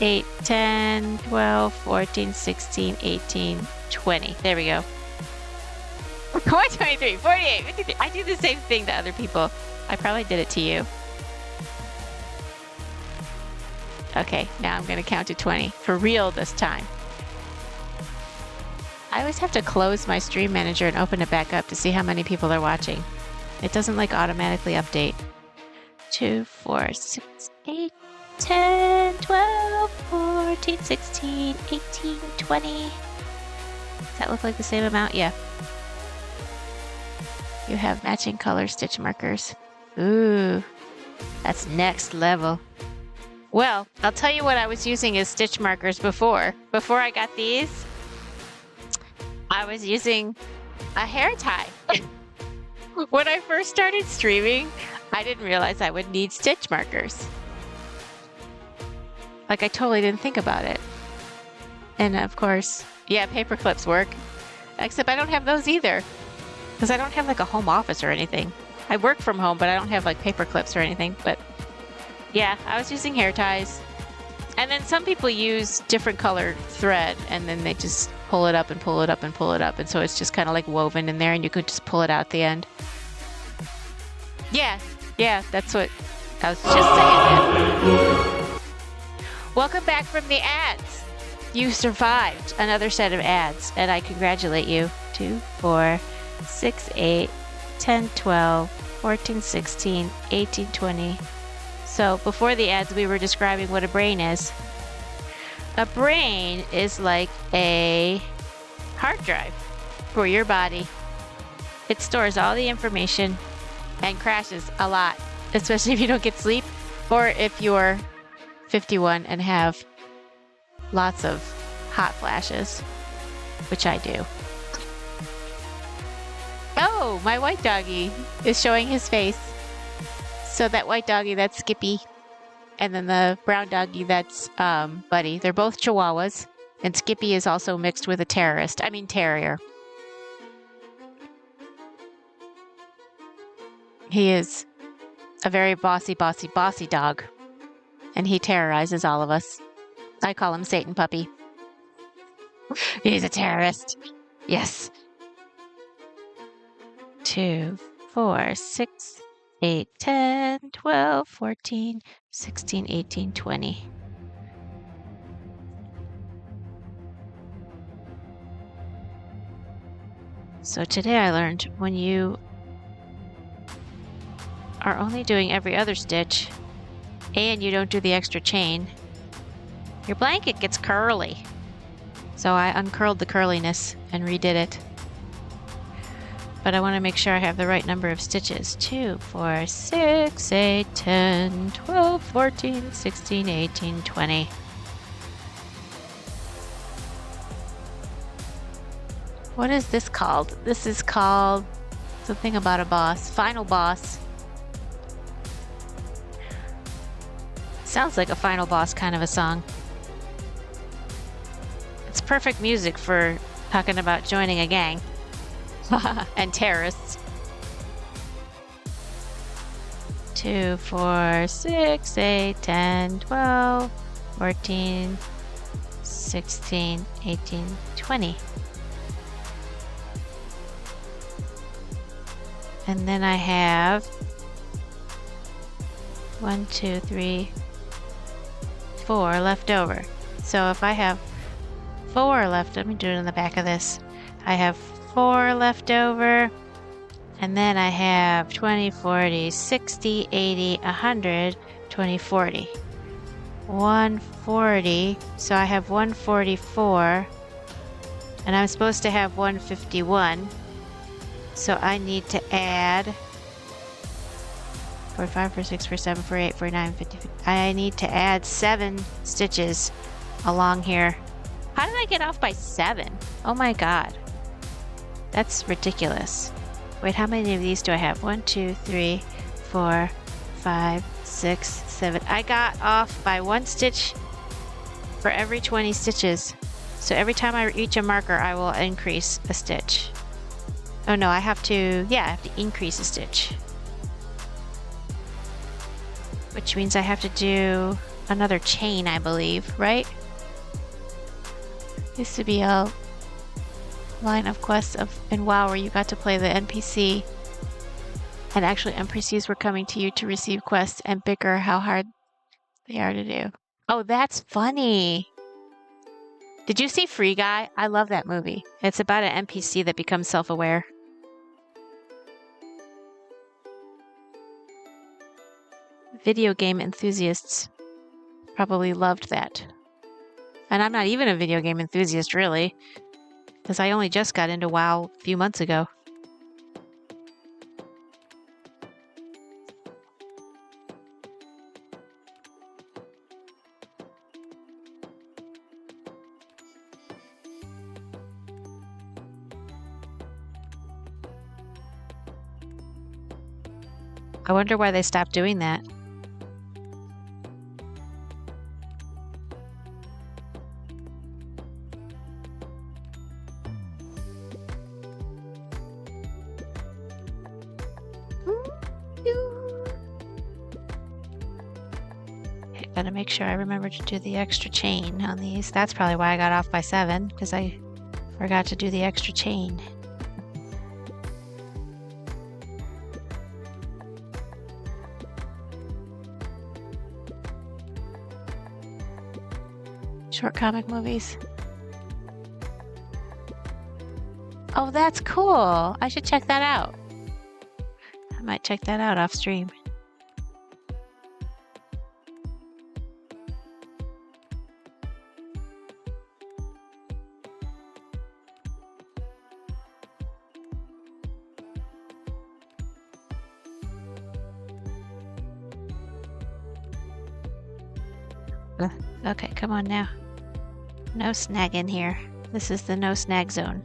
S4: 8, 10, 12, 14, 16, 18, 20. There we go. 23, 48, 53. I do the same thing to other people. I probably did it to you. Okay, now I'm going to count to 20. For real this time. I always have to close my stream manager and open it back up to see how many people are watching. It doesn't like automatically update. 2, 4, 6, 8, 10, 12, 14, 16, 18, 20. Does that look like the same amount? Yeah. You have matching color stitch markers. Ooh, that's next level. Well, I'll tell you what I was using as stitch markers before. Before I got these, I was using a hair tie. When I first started streaming, I didn't realize I would need stitch markers. Like, I totally didn't think about it. And of course, yeah, paper clips work. Except I don't have those either. Because I don't have like a home office or anything. I work from home, but I don't have like paper clips or anything. But yeah, I was using hair ties. And then some people use different colored thread and then they just pull it up and pull it up and pull it up. And so it's just kind of like woven in there and you could just pull it out at the end. Yeah, that's what I was just saying. Welcome back from the ads. You survived another set of ads and I congratulate you. 2, 4, 6, 8, 10, 12, 14, 16, 18, 20. So before the ads, we were describing what a brain is. A brain is like a hard drive for your body. It stores all the information and crashes a lot, especially if you don't get sleep or if you're 51 and have lots of hot flashes, which I do. Oh, my white doggy is showing his face. So that white doggy, that's Skippy. And then the brown doggy, that's Buddy. They're both Chihuahuas. And Skippy is also mixed with a terrier. He is a very bossy dog. And he terrorizes all of us. I call him Satan Puppy. He's a terrorist. Yes. 2, 4, 6, 8, 10, 12, 14, 16, 18, 20. So today I learned when you are only doing every other stitch and you don't do the extra chain, your blanket gets curly. So I uncurled the curliness and redid it. But I want to make sure I have the right number of stitches. 2, 4, 6, 8, 10, 12, 14, 16, 18, 20. What is this called? This is called something about a boss. Final boss. Sounds like a final boss kind of a song. It's perfect music for talking about joining a gang. And terrorists. 2, 4, 6, 8, 10, 12, 14, 16, 18, 20. And then I have 1, 2, 3, 4 left over. So if I have 4 left, let me do it in the back of this. I have 4 left over, and then I have 20, 40, 60, 80, 100, 20, 40. 140, so I have 144, and I'm supposed to have 151. So I need to add 45, 46, 47, 48, 49, 50, 50. I need to add 7 stitches along here. How did I get off by 7? Oh my god. That's ridiculous. Wait, how many of these do I have? 1, 2, 3, 4, 5, 6, 7. I got off by 1 stitch for every 20 stitches. So every time I reach a marker, I will increase a stitch. Oh no, I have to increase a stitch. Which means I have to do another chain, I believe, right? Used to be a line of quests in WoW where you got to play the NPC, and actually NPCs were coming to you to receive quests and bicker how hard they are to do. Oh, that's funny. Did you see Free Guy? I love that movie. It's about an NPC that becomes self-aware. Video game enthusiasts probably loved that. And I'm not even a video game enthusiast, really, because I only just got into WoW a few months ago. I wonder why they stopped doing that. Gotta make sure I remember to do the extra chain on these. That's probably why I got off by 7, because I forgot to do the extra chain. Short comic movies. Oh, that's cool. I should check that out. I might check that out off stream. Okay, come on now. No snag in here. This is the no snag zone.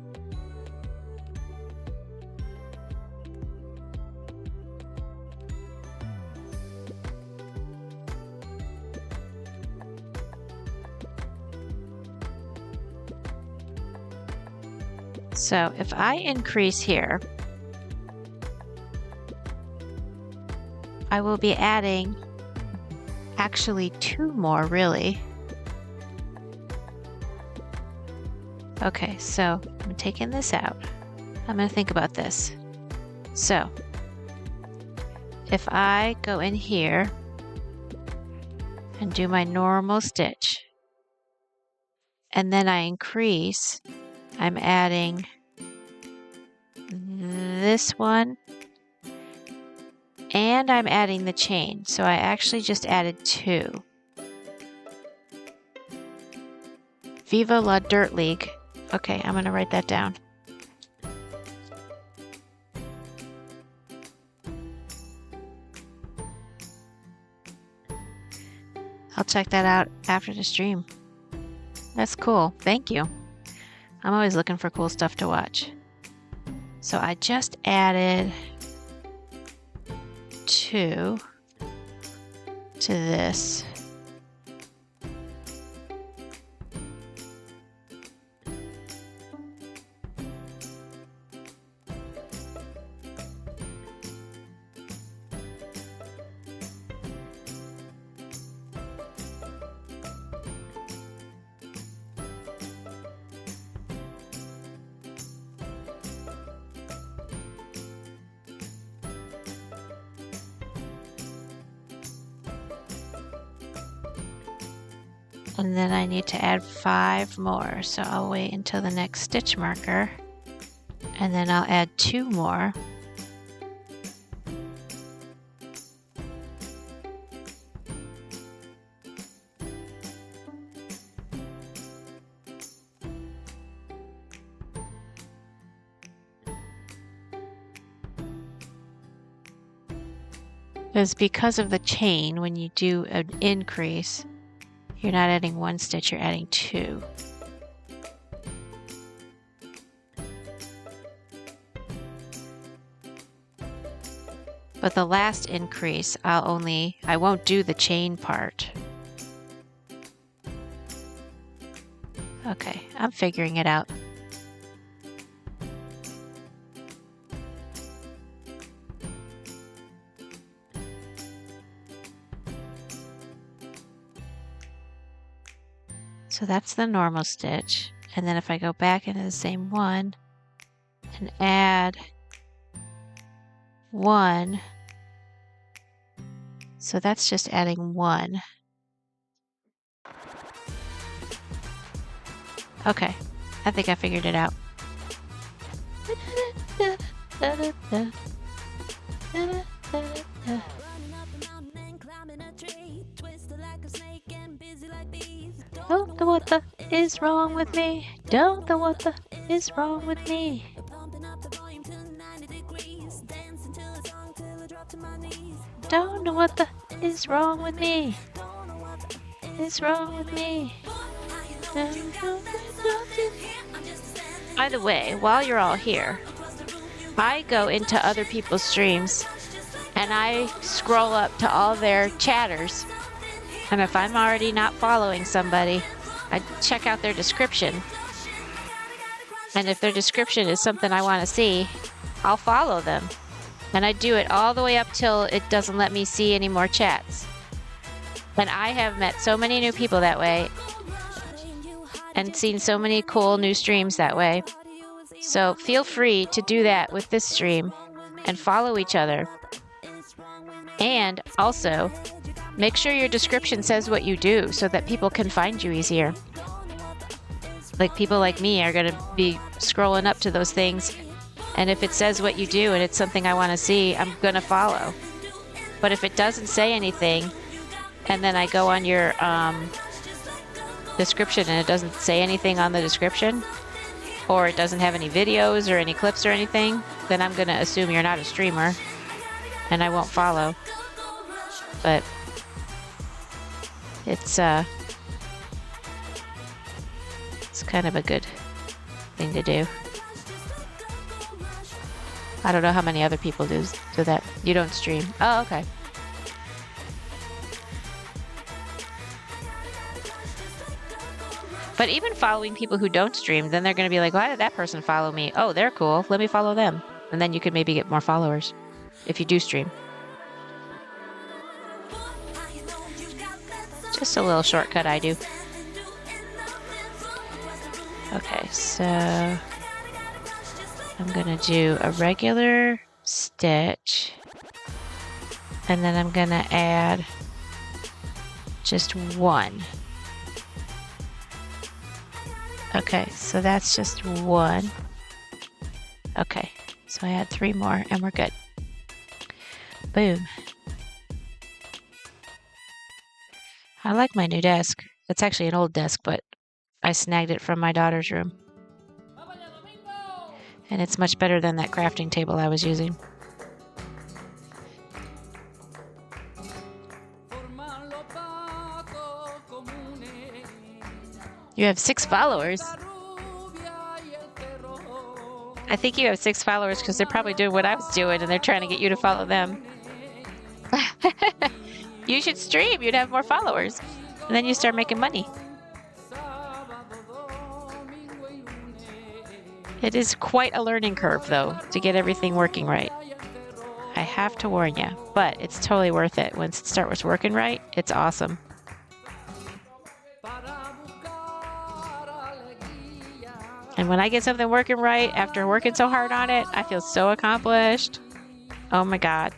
S4: So if I increase here, I will be adding actually 2 more, really. Okay, so I'm taking this out. I'm going to think about this. So if I go in here and do my normal stitch, and then I increase, I'm adding this one, and I'm adding the chain. So I actually just added 2. Viva la Dirt League. Okay, I'm going to write that down. I'll check that out after the stream. That's cool. Thank you. I'm always looking for cool stuff to watch. So I just added 2 to this. And then I need to add 5 more, so I'll wait until the next stitch marker, and then I'll add 2 more. It's because of the chain, when you do an increase, you're not adding 1 stitch, you're adding 2. But the last increase, I won't do the chain part. Okay, I'm figuring it out. So that's the normal stitch. And then if I go back into the same one and add 1, so that's just adding 1. Okay, I think I figured it out. Don't know what the is wrong with me. Don't know what the is wrong with me. Don't know what the is wrong with me. Is wrong with me. By the way, while you're all here, I go into other people's streams and I scroll up to all their chatters. And if I'm already not following somebody, I check out their description. And if their description is something I want to see, I'll follow them. And I do it all the way up till it doesn't let me see any more chats. And I have met so many new people that way and seen so many cool new streams that way. So feel free to do that with this stream and follow each other. And also, make sure your description says what you do so that people can find you easier. Like people like me are going to be scrolling up to those things, and if it says what you do and it's something I want to see, I'm going to follow. But if it doesn't say anything, and then I go on your description and it doesn't say anything on the description, or it doesn't have any videos or any clips or anything, then I'm going to assume you're not a streamer, and I won't follow. But it's kind of a good thing to do. I don't know how many other people do that. You don't stream. Oh, okay. But even following people who don't stream, then they're going to be like, why did that person follow me? Oh, they're cool. Let me follow them. And then you could maybe get more followers if you do stream. Just a little shortcut I do. Okay, so I'm going to do a regular stitch. And then I'm going to add just 1. Okay, so that's just 1. Okay, so I add 3 more and we're good. Boom. I like my new desk. It's actually an old desk, but I snagged it from my daughter's room. And it's much better than that crafting table I was using. You have 6 followers. I think you have 6 followers because they're probably doing what I was doing and they're trying to get you to follow them. You should stream. You'd have more followers. And then you start making money. It is quite a learning curve, though, to get everything working right. I have to warn you, but it's totally worth it. Once it starts working right, it's awesome. And when I get something working right after working so hard on it, I feel so accomplished. Oh my God.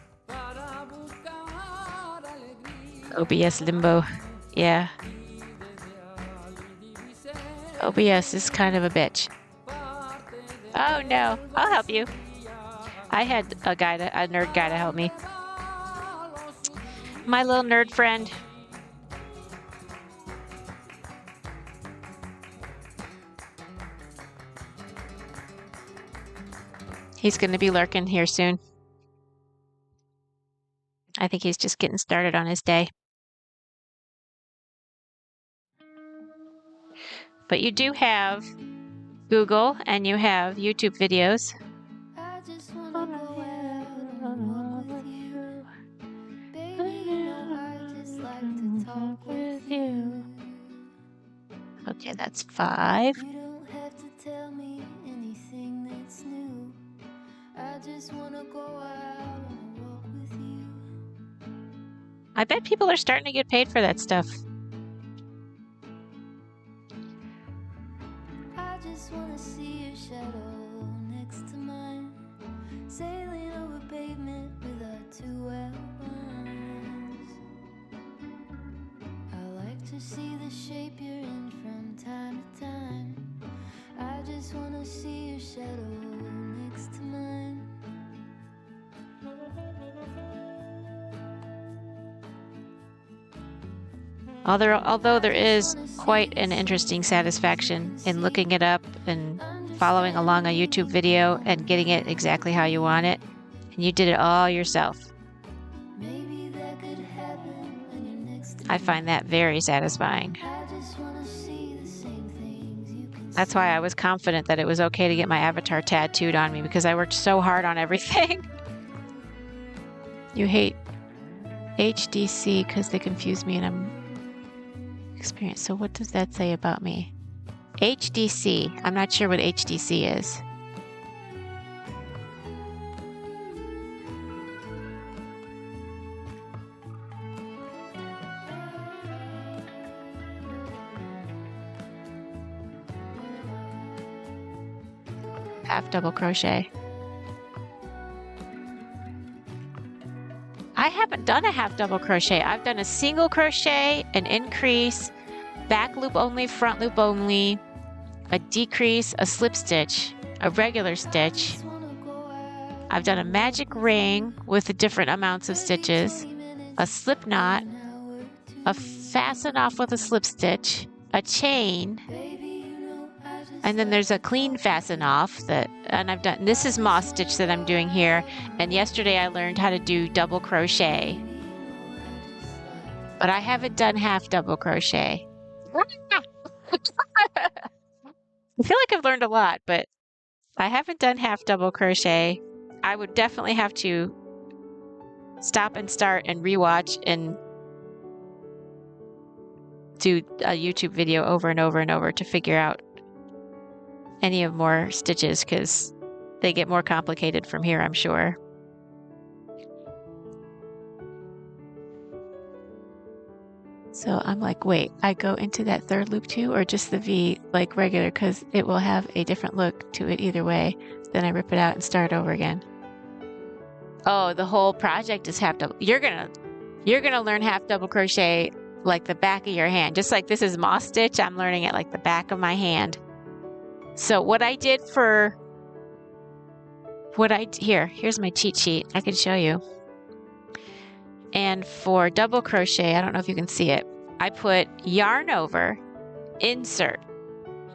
S4: OBS limbo. Yeah. OBS is kind of a bitch. Oh no, I'll help you. I had a nerd guy to help me. My little nerd friend. He's going to be lurking here soon. I think he's just getting started on his day. But you do have Google and you have YouTube videos.
S2: I just wanna go out and walk with you. Baby, you know I just like to talk with you.
S4: Okay, that's 5.
S2: You don't have to tell me anything that's new. I just wanna go out and walk with you.
S4: I bet people are starting to get paid for that stuff.
S2: I just wanna see your shadow next to mine, sailing over pavement with our 2 elbows. I like to see the shape you're in from time to time. I just wanna see your shadow next to mine.
S4: Although there is quite an interesting satisfaction in looking it up and following along a YouTube video and getting it exactly how you want it. And you did it all yourself.
S2: Maybe that could happen when you're next to
S4: I
S2: me.
S4: find that very satisfying.
S2: I just wanna see the same things you can
S4: That's
S2: see.
S4: why I was confident that it was okay to get my avatar tattooed on me because I worked so hard on everything. You hate HDC because they confuse me and I'm experienced. So what does that say about me? HDC. I'm not sure what HDC is. Half double crochet. I haven't done a half double crochet. I've done a single crochet, an increase, back loop only, front loop only, a decrease, a slip stitch, a regular stitch. I've done a magic ring with the different amounts of stitches, a slip knot, a fasten off with a slip stitch, a chain, and then there's a clean fasten off and I've done, this is moss stitch that I'm doing here. And yesterday I learned how to do double crochet, but I haven't done half double crochet. I feel like I've learned a lot, but I haven't done half double crochet. I would definitely have to stop and start and rewatch and do a YouTube video over and over and over to figure out any of more stitches because they get more complicated from here, I'm sure. So I'm like, wait, I go into that third loop too, or just the V like regular, because it will have a different look to it either way. Then I rip it out and start over again. Oh, the whole project is half double. You're gonna learn half double crochet like the back of your hand. Just like this is moss stitch, I'm learning it like the back of my hand. So what I did for here's my cheat sheet. I can show you. And for double crochet, I don't know if you can see it. I put yarn over, insert,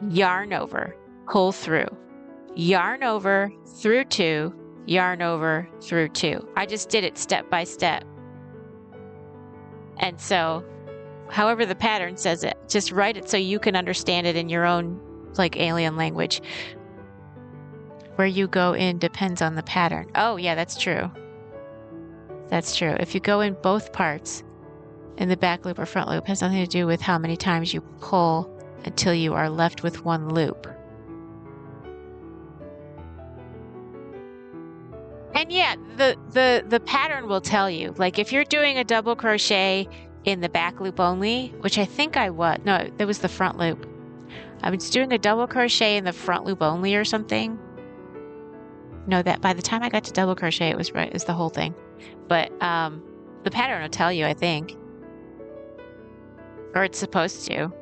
S4: yarn over, pull through, yarn over through 2, yarn over through 2. I just did it step by step. And so, however the pattern says it, just write it so you can understand it in your own like alien language. where you go in depends on the pattern. Oh, yeah, that's true. That's true. If you go in both parts, in the back loop or front loop, has nothing to do with how many times you pull until you are left with one loop. And yeah, the pattern will tell you. Like if you're doing a double crochet in the back loop only, which I think I was. No, that was the front loop. I was doing a double crochet in the front loop only or something. No, that by the time I got to double crochet, it was right. It was the whole thing. But the pattern will tell you, I think. Or it's supposed to.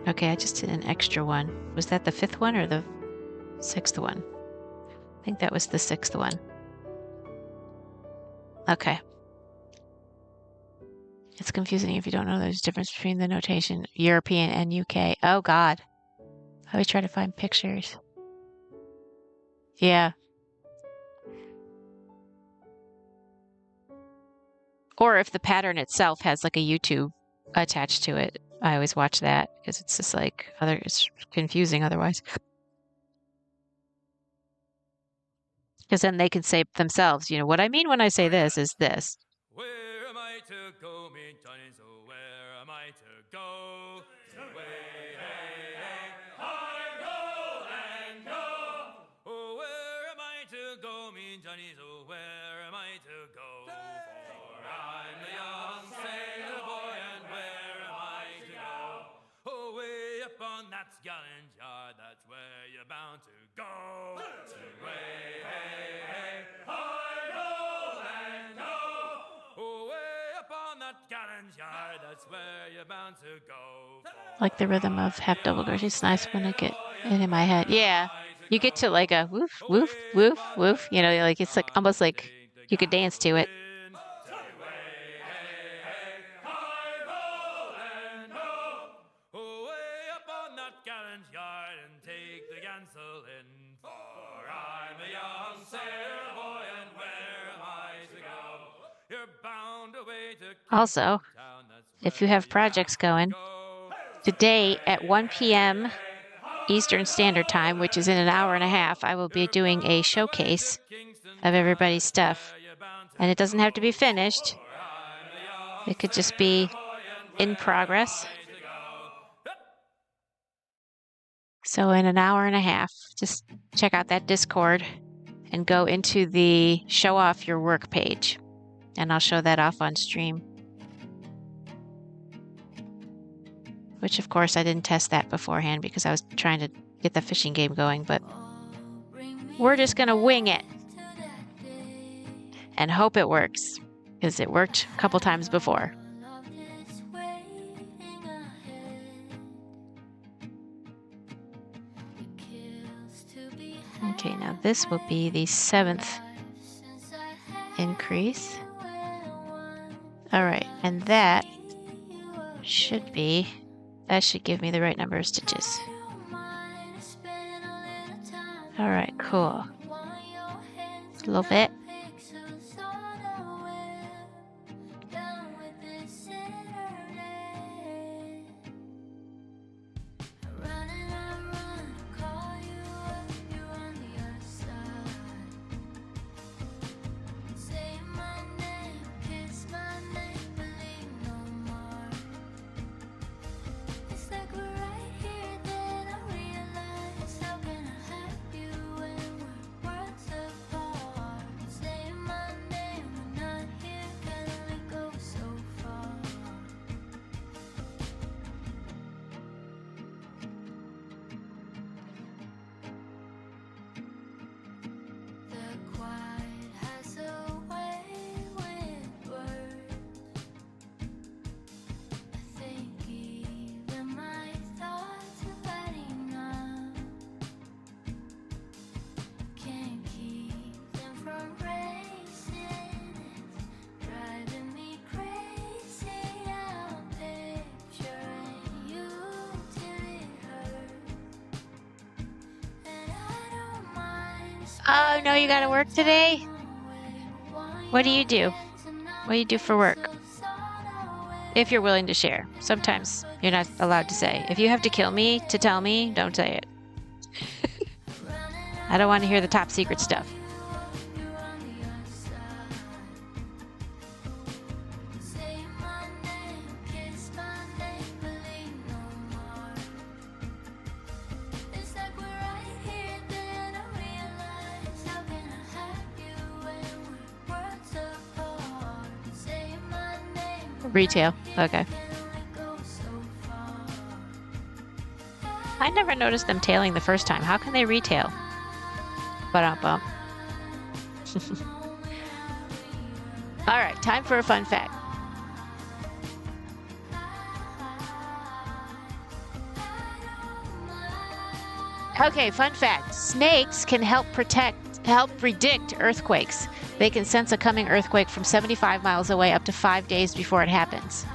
S4: Okay, I just did an extra one. Was that the 5th one or the 6th one? I think that was the 6th one. Okay. It's confusing if you don't know there's a difference between the notation European and UK. Oh, God. I always try to find pictures. Yeah. Or if the pattern itself has like a YouTube attached to it. I always watch that because it's just like it's confusing otherwise. Because then they can say themselves, you know, what I mean when I say this is this.
S1: Where am I to go, me Johnny? So where am I to go? Way, hey, hey, I go and go. Oh, where am I to go, me Johnny? So where am I to go? For I'm a young sailor boy, and where am I to go? Oh, way up on that gallant yard, that's where you're bound to go. Way, hey, hey, I go and go. Oh, way up on that gallant yard, that's where you're bound to go.
S4: Like the rhythm of half double crochet. It's nice when I get it in my head. Yeah. You get to like a woof, woof, woof, woof. You know, like it's like almost like you could dance to it. Also, if you have projects going, today at 1 p.m. Eastern Standard Time, which is in an hour and a half, I will be doing a showcase of everybody's stuff. And it doesn't have to be finished. It could just be in progress. So in an hour and a half, just check out that Discord and go into the show off your work page. And I'll show that off on stream. Which, of course, I didn't test that beforehand because I was trying to get the fishing game going, but we're just going to wing it and hope it works because it worked a couple times before. Okay, now this will be the 7th increase. All right, and that should give me the right number of stitches. All right, cool. A little bit. Oh, no, you gotta work today? What do you do? What do you do for work? If you're willing to share. Sometimes you're not allowed to say. If you have to kill me to tell me, don't say it. I don't want to hear the top secret stuff. Retail. Okay. I never noticed them tailing the first time. How can they retail? Ba-dum-bum. All right, time for a fun fact. Okay, fun fact. Snakes can help predict earthquakes. They can sense a coming earthquake from 75 miles away up to 5 days before it happens.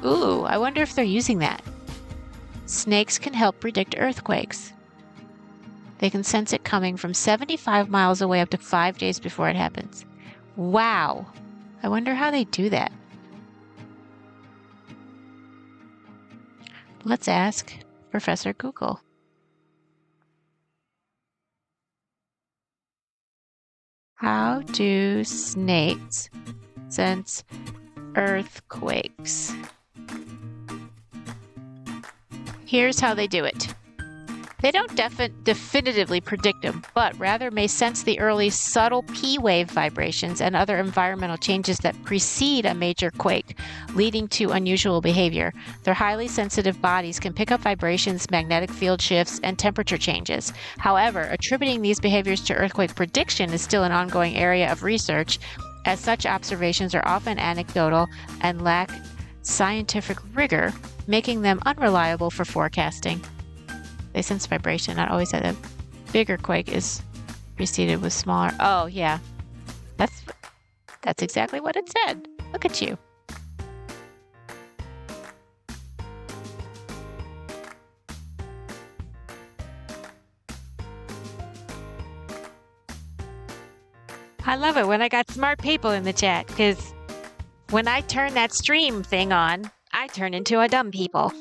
S4: Ooh, I wonder if they're using that. Snakes can help predict earthquakes. They can sense it coming from 75 miles away up to 5 days before it happens. Wow. I wonder how they do that. Let's ask Professor Google. How do snakes sense earthquakes? Here's how they do it. They don't definitively predict them, but rather may sense the early subtle P-wave vibrations and other environmental changes that precede a major quake, leading to unusual behavior. Their highly sensitive bodies can pick up vibrations, magnetic field shifts, and temperature changes. However, attributing these behaviors to earthquake prediction is still an ongoing area of research, as such observations are often anecdotal and lack scientific rigor, making them unreliable for forecasting. They sense vibration. Not always that a bigger quake is preceded with smaller. Oh, yeah. That's exactly what it said. Look at you. I love it when I got smart people in the chat, because when I turn that stream thing on, I turn into a dumb people.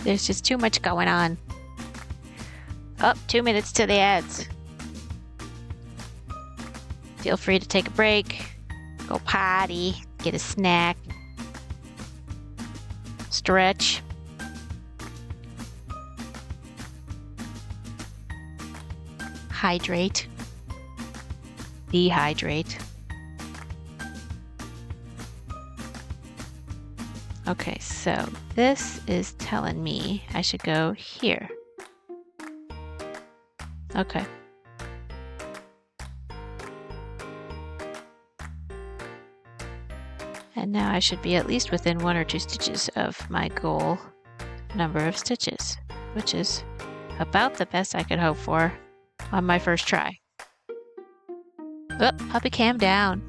S4: There's just too much going on. Oh, 2 minutes to the ads. Feel free to take a break, go potty, get a snack, stretch. Hydrate. Dehydrate. Okay, so this is telling me I should go here. Okay. And now I should be at least within 1 or 2 stitches of my goal number of stitches, which is about the best I could hope for on my first try. Oh, puppy cam down.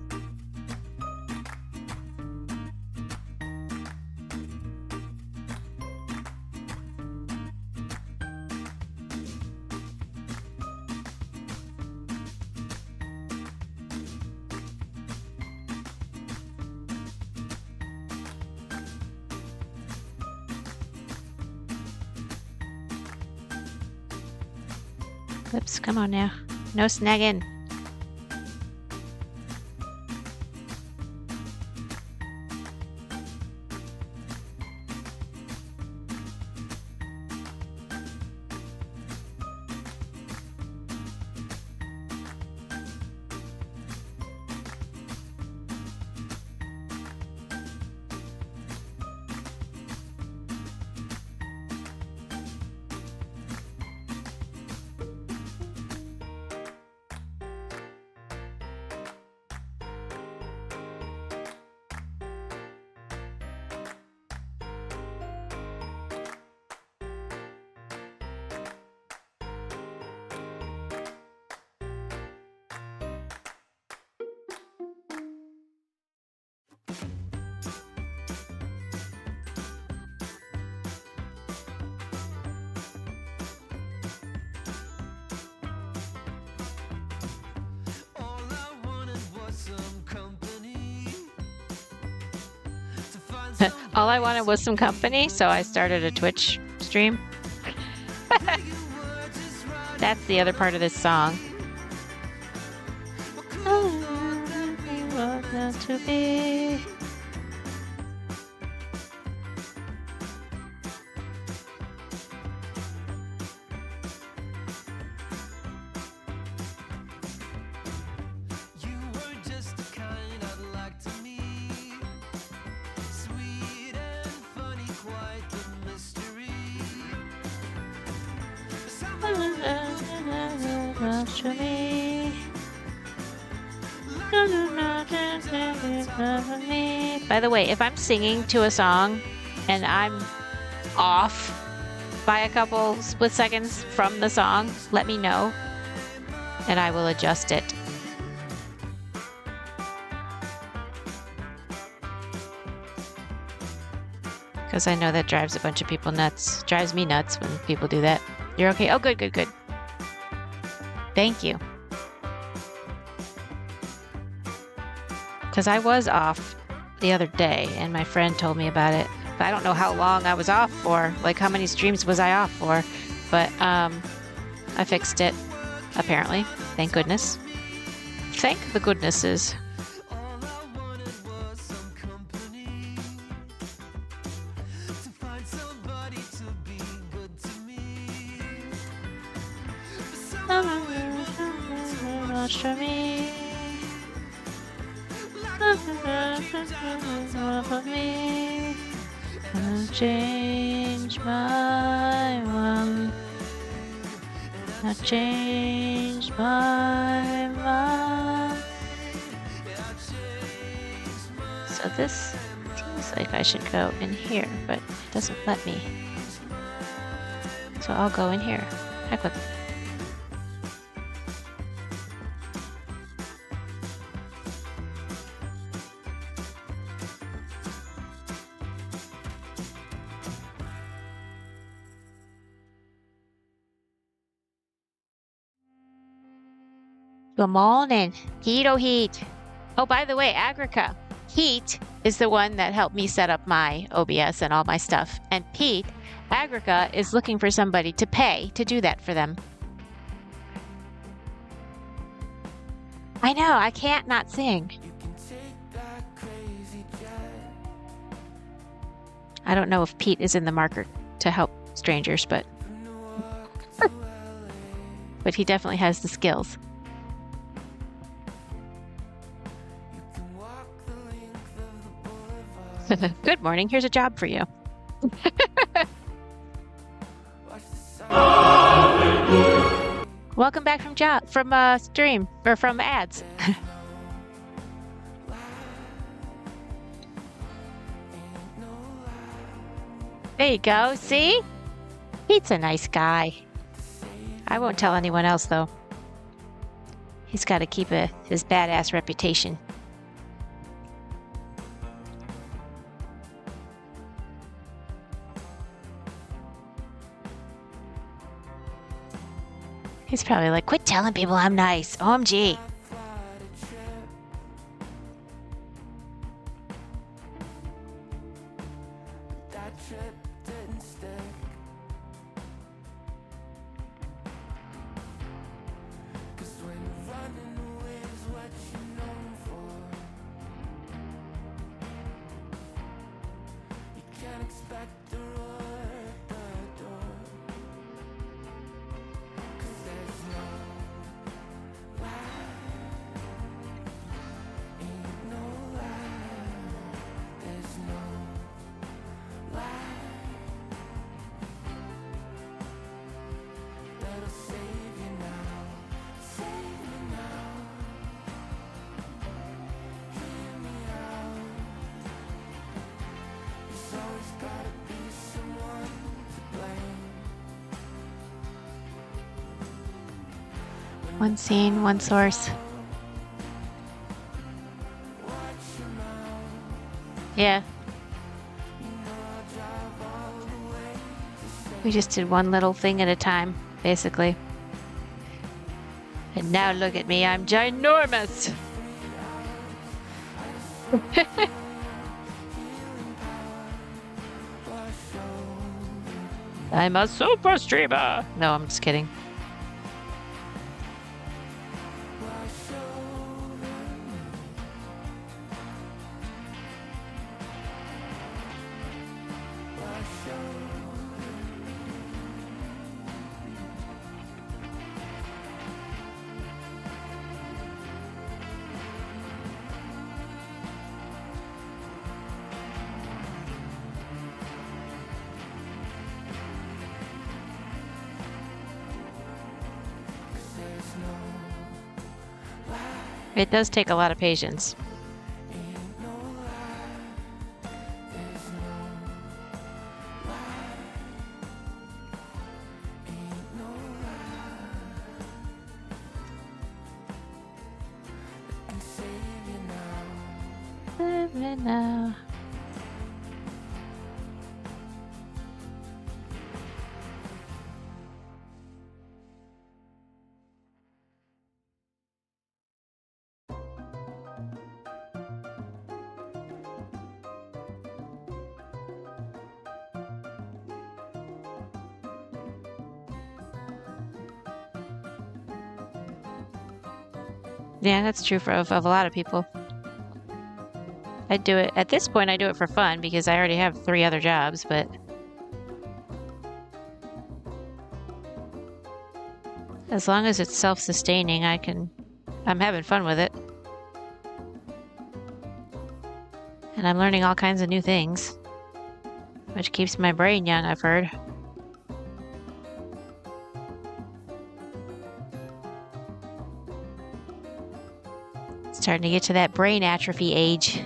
S4: Oops, come on now. No snagging. All I wanted was some company, so I started a Twitch stream. That's the other part of this song. To be.
S5: You were just the kind I'd like to meet. Sweet and funny, quite the mystery.
S4: To me. By the way, if I'm singing to a song and I'm off by a couple split seconds from the song, let me know and I will adjust it. Because I know that drives a bunch of people nuts. Drives me nuts when people do that. You're okay? Oh, good, good, good. Thank you. Because I was off the other day and my friend told me about it. But I don't know how long I was off for. Like, how many streams was I off for? But I fixed it, apparently. Thank goodness. Thank the goodnesses.
S5: All I wanted was some company. To find somebody to be good to me.
S4: Much for me. For me. I'll change my one. I'll change my mind. So this seems like I should go in here, but it doesn't let me. So I'll go in here. Heck with it. Good morning. Heat, oh heat. Oh, by the way, Agrica, Heat is the one that helped me set up my OBS and all my stuff. And Pete, Agrica, is looking for somebody to pay to do that for them. I know, I can't not sing. I don't know if Pete is in the market to help strangers, but but he definitely has the skills. Good morning. Here's a job for you. Welcome back from stream or from ads. There you go. See? Pete's a nice guy. I won't tell anyone else though. He's got to keep his badass reputation. He's probably like, quit telling people I'm nice. OMG. One scene, one source. Yeah. We just did one little thing at a time, basically. And now look at me, I'm ginormous! I'm a super streamer. No, I'm just kidding. It does take a lot of patience. Save me now. Yeah, that's true of a lot of people. I do it at this point. I do it for fun because I already have 3 other jobs, but as long as it's self-sustaining, I'm having fun with it. And I'm learning all kinds of new things, which keeps my brain young, I've heard. Starting to get to that brain atrophy age.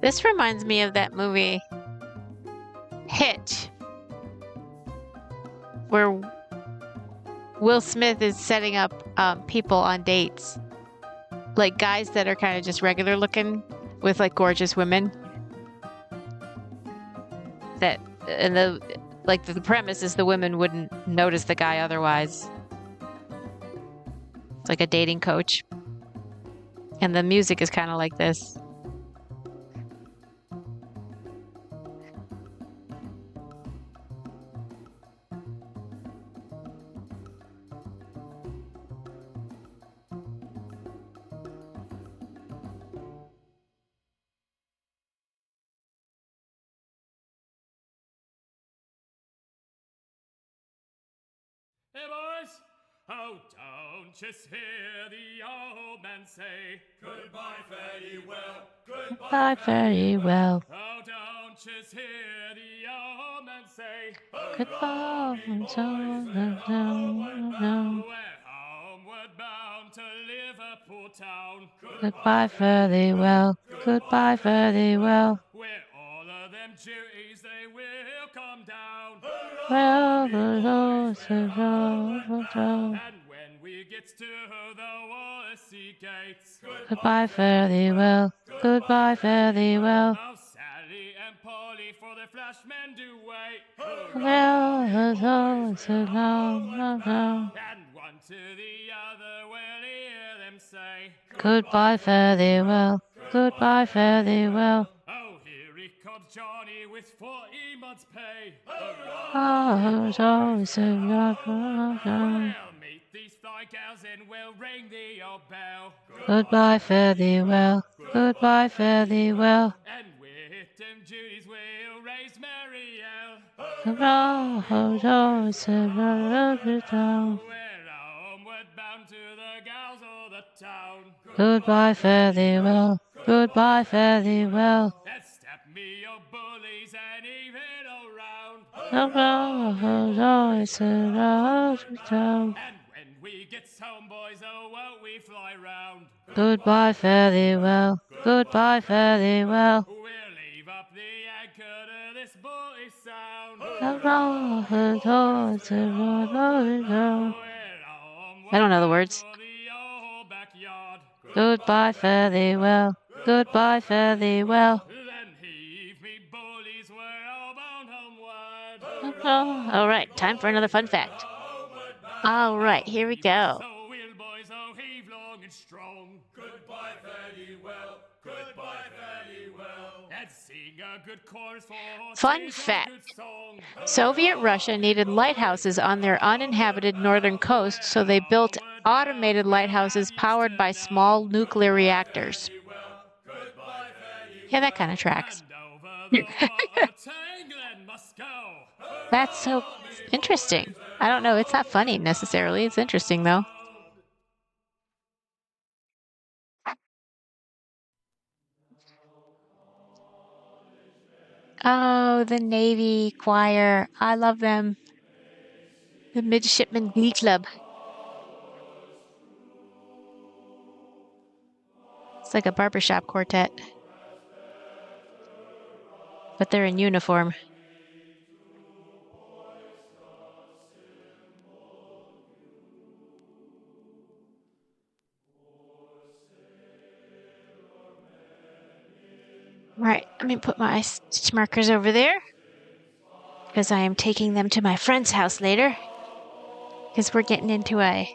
S4: This reminds me of that movie, Hitch, where Will Smith is setting up people on dates, like guys that are kind of just regular looking with like gorgeous women. The premise is the women wouldn't notice the guy otherwise. It's like a dating coach, and the music is kind of like this.
S1: Hey boys! Oh, don't just hear the old man say goodbye, fare ye well,
S4: Goodbye, very well.
S1: Oh, don't just hear the old man say
S4: Goodbye,
S1: we're homeward bound to Liverpool town.
S4: goodbye, very well. Goodbye, very well.
S1: Where all of them duties they will come down.
S4: Well, the Lord said,
S1: And when we get to the Wallasey gates,
S4: goodbye, very well. Goodbye, very well.
S1: oh, Sally and Polly for the flashmen do wait.
S4: Well, the Lord said, no.
S1: And one to the other will hear them say,
S4: Goodbye, very well. Goodbye, very well.
S1: oh, here he comes Johnny with 40 months' pay.
S4: Oh, Lord said, no.
S1: We'll meet these fly gals and we'll ring the old bell.
S4: Goodbye, very well. Goodbye, very well.
S1: And with them duties we'll raise merry
S4: Hurrah, hurrah, hurrah.
S1: We're homeward bound to the gals of the town.
S4: Goodbye, fare thee well. Goodbye, fare thee well.
S1: Let's step me your bullies and even around.
S4: Hurrah, hurrah, hurrah.
S1: And when we get home, boys, oh, won't we fly round?
S4: Goodbye, fare thee well. Goodbye, fare thee well.
S1: We'll leave up the anchor to this bully sound.
S4: Hurrah, hurrah, hurrah. I don't know the words.
S1: To the old backyard.
S4: Goodbye, fare thee well. Goodbye, fare thee well.
S1: Then heave me bullies, we're all bound homeward.
S4: All right, time for another fun fact. All right, here we go.
S1: So we'll, boys, oh, heave long and strong. Goodbye, fare thee well. Goodbye, fare thee well. And sing a good chorus for
S4: Fun
S1: tis a
S4: fact.
S1: good song.
S4: Soviet Russia needed lighthouses on their uninhabited northern coast, so they built automated lighthouses powered by small nuclear reactors. Yeah, that kind of tracks.
S1: And over the water, England must go.
S4: That's so interesting. I don't know, it's not funny necessarily. It's interesting, though. Oh, the Navy choir. I love them. The Midshipman Glee Club. It's like a barbershop quartet. But they're in uniform. Right, let me put my stitch markers over there because I am taking them to my friend's house later because we're getting into a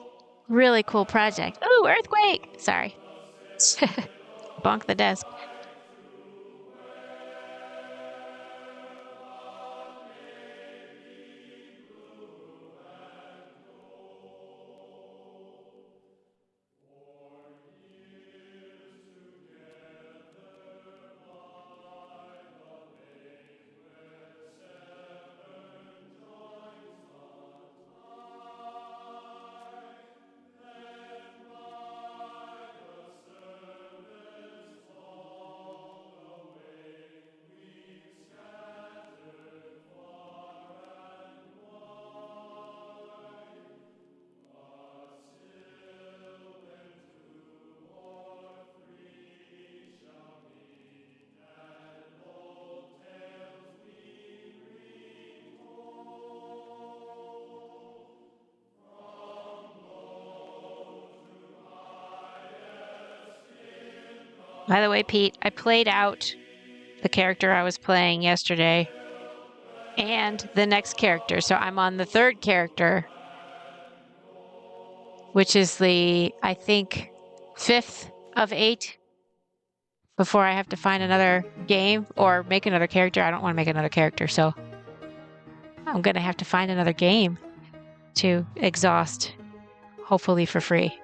S4: really cool project. Ooh, earthquake! Sorry. Bonk the desk. By the way, Pete, I played out the character I was playing yesterday and the next character. So I'm on the third character, which is the, I think, 5th of 8 before I have to find another game or make another character. I don't want to make another character, so I'm going to have to find another game to exhaust, hopefully for free.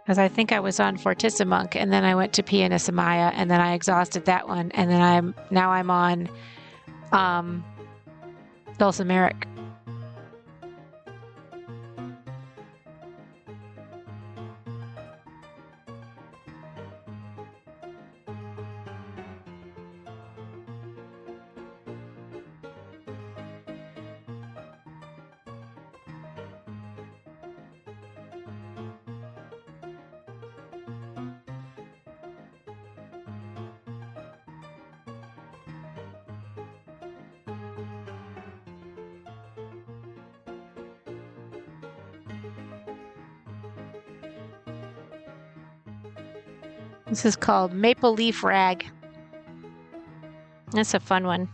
S4: Because I think I was on Fortissimunk, and then I went to Pianissimaya, and then I exhausted that one, and then I'm on Dulcimeric. This is called Maple Leaf Rag. That's a fun one.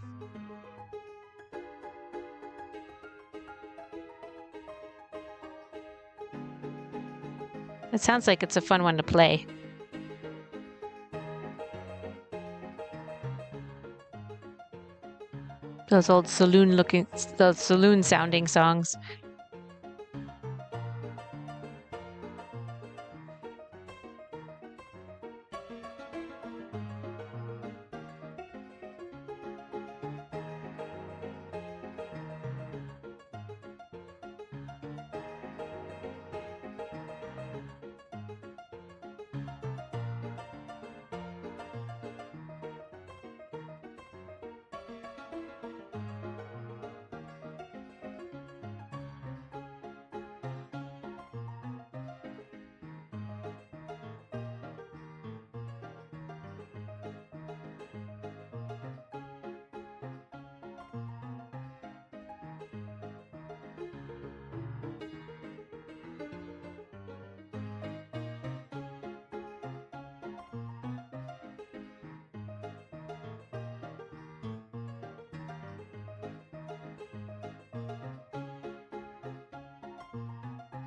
S4: It sounds like it's a fun one to play. Those old those saloon sounding songs.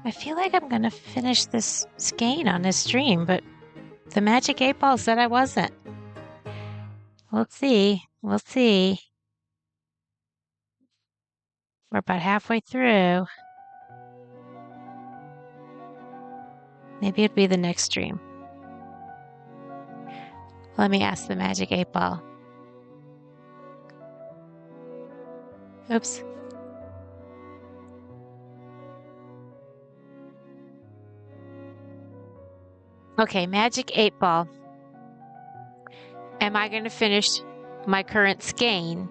S4: I feel like I'm gonna finish this skein on this stream, but the Magic 8 Ball said I wasn't. We'll see. We'll see. We're about halfway through. Maybe it'd be the next stream. Let me ask the Magic 8 Ball. Oops. Okay, Magic 8 Ball. Am I going to finish my current skein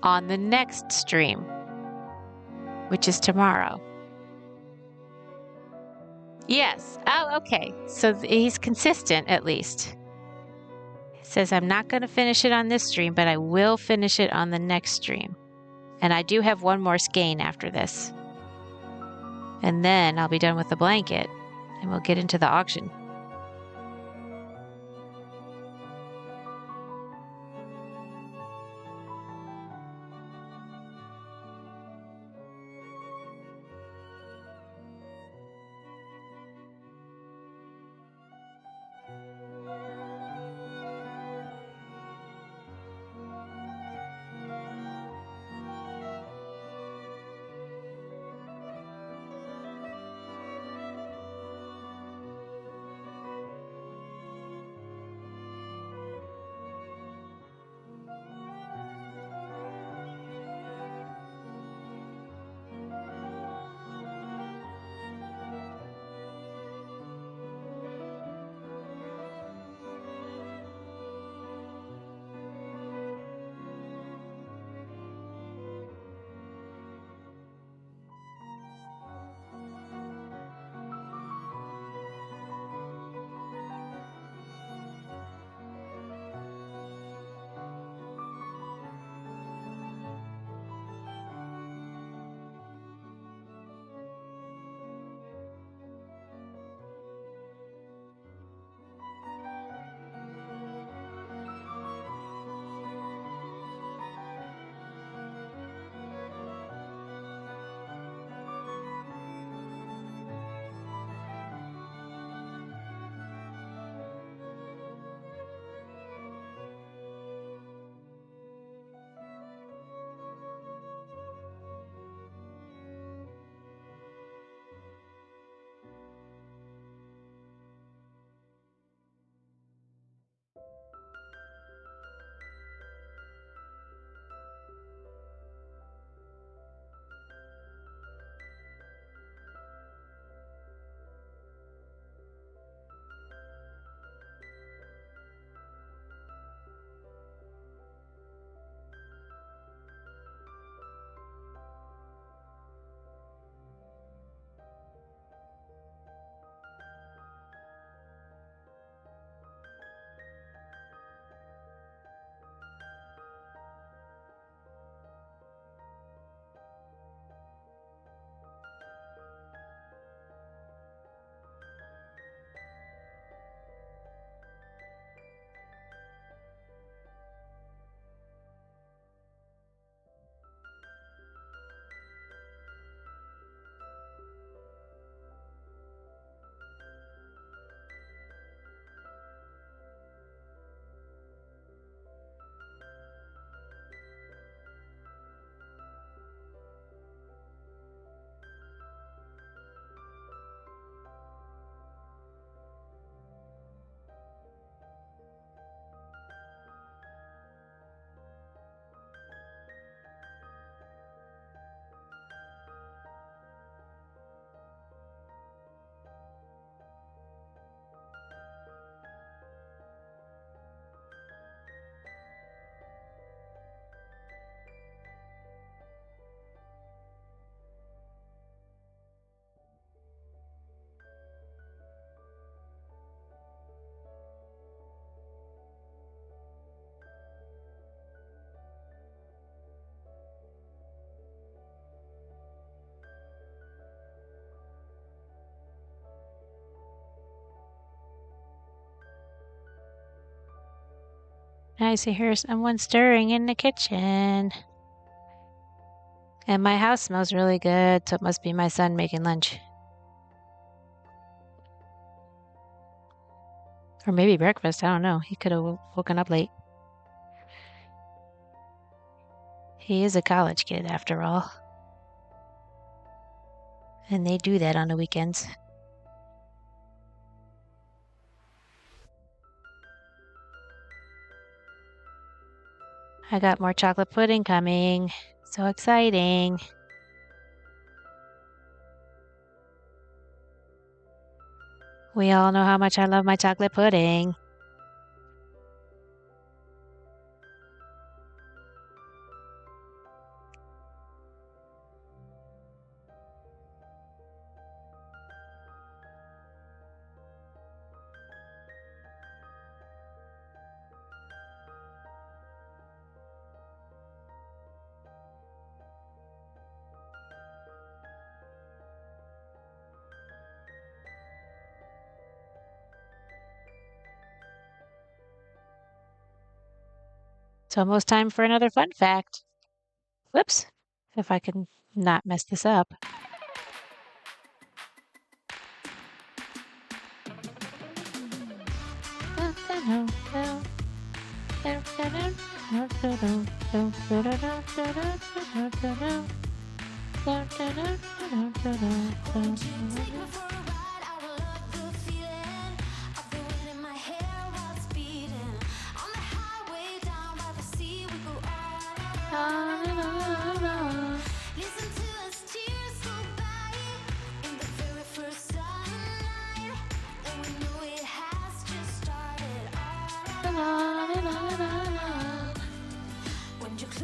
S4: on the next stream, which is tomorrow? Yes. Oh, okay. So he's consistent at least. He says, I'm not going to finish it on this stream, but I will finish it on the next stream. And I do have one more skein after this. And then I'll be done with the blanket and we'll get into the auction. I see hear someone stirring in the kitchen. And my house smells really good, so it must be my son making lunch. Or maybe breakfast, I don't know. He could have woken up late. He is a college kid, after all. And they do that on the weekends. I got more chocolate pudding coming. So exciting. We all know how much I love my chocolate pudding. It's almost time for another fun fact. Whoops, if I can not mess this up.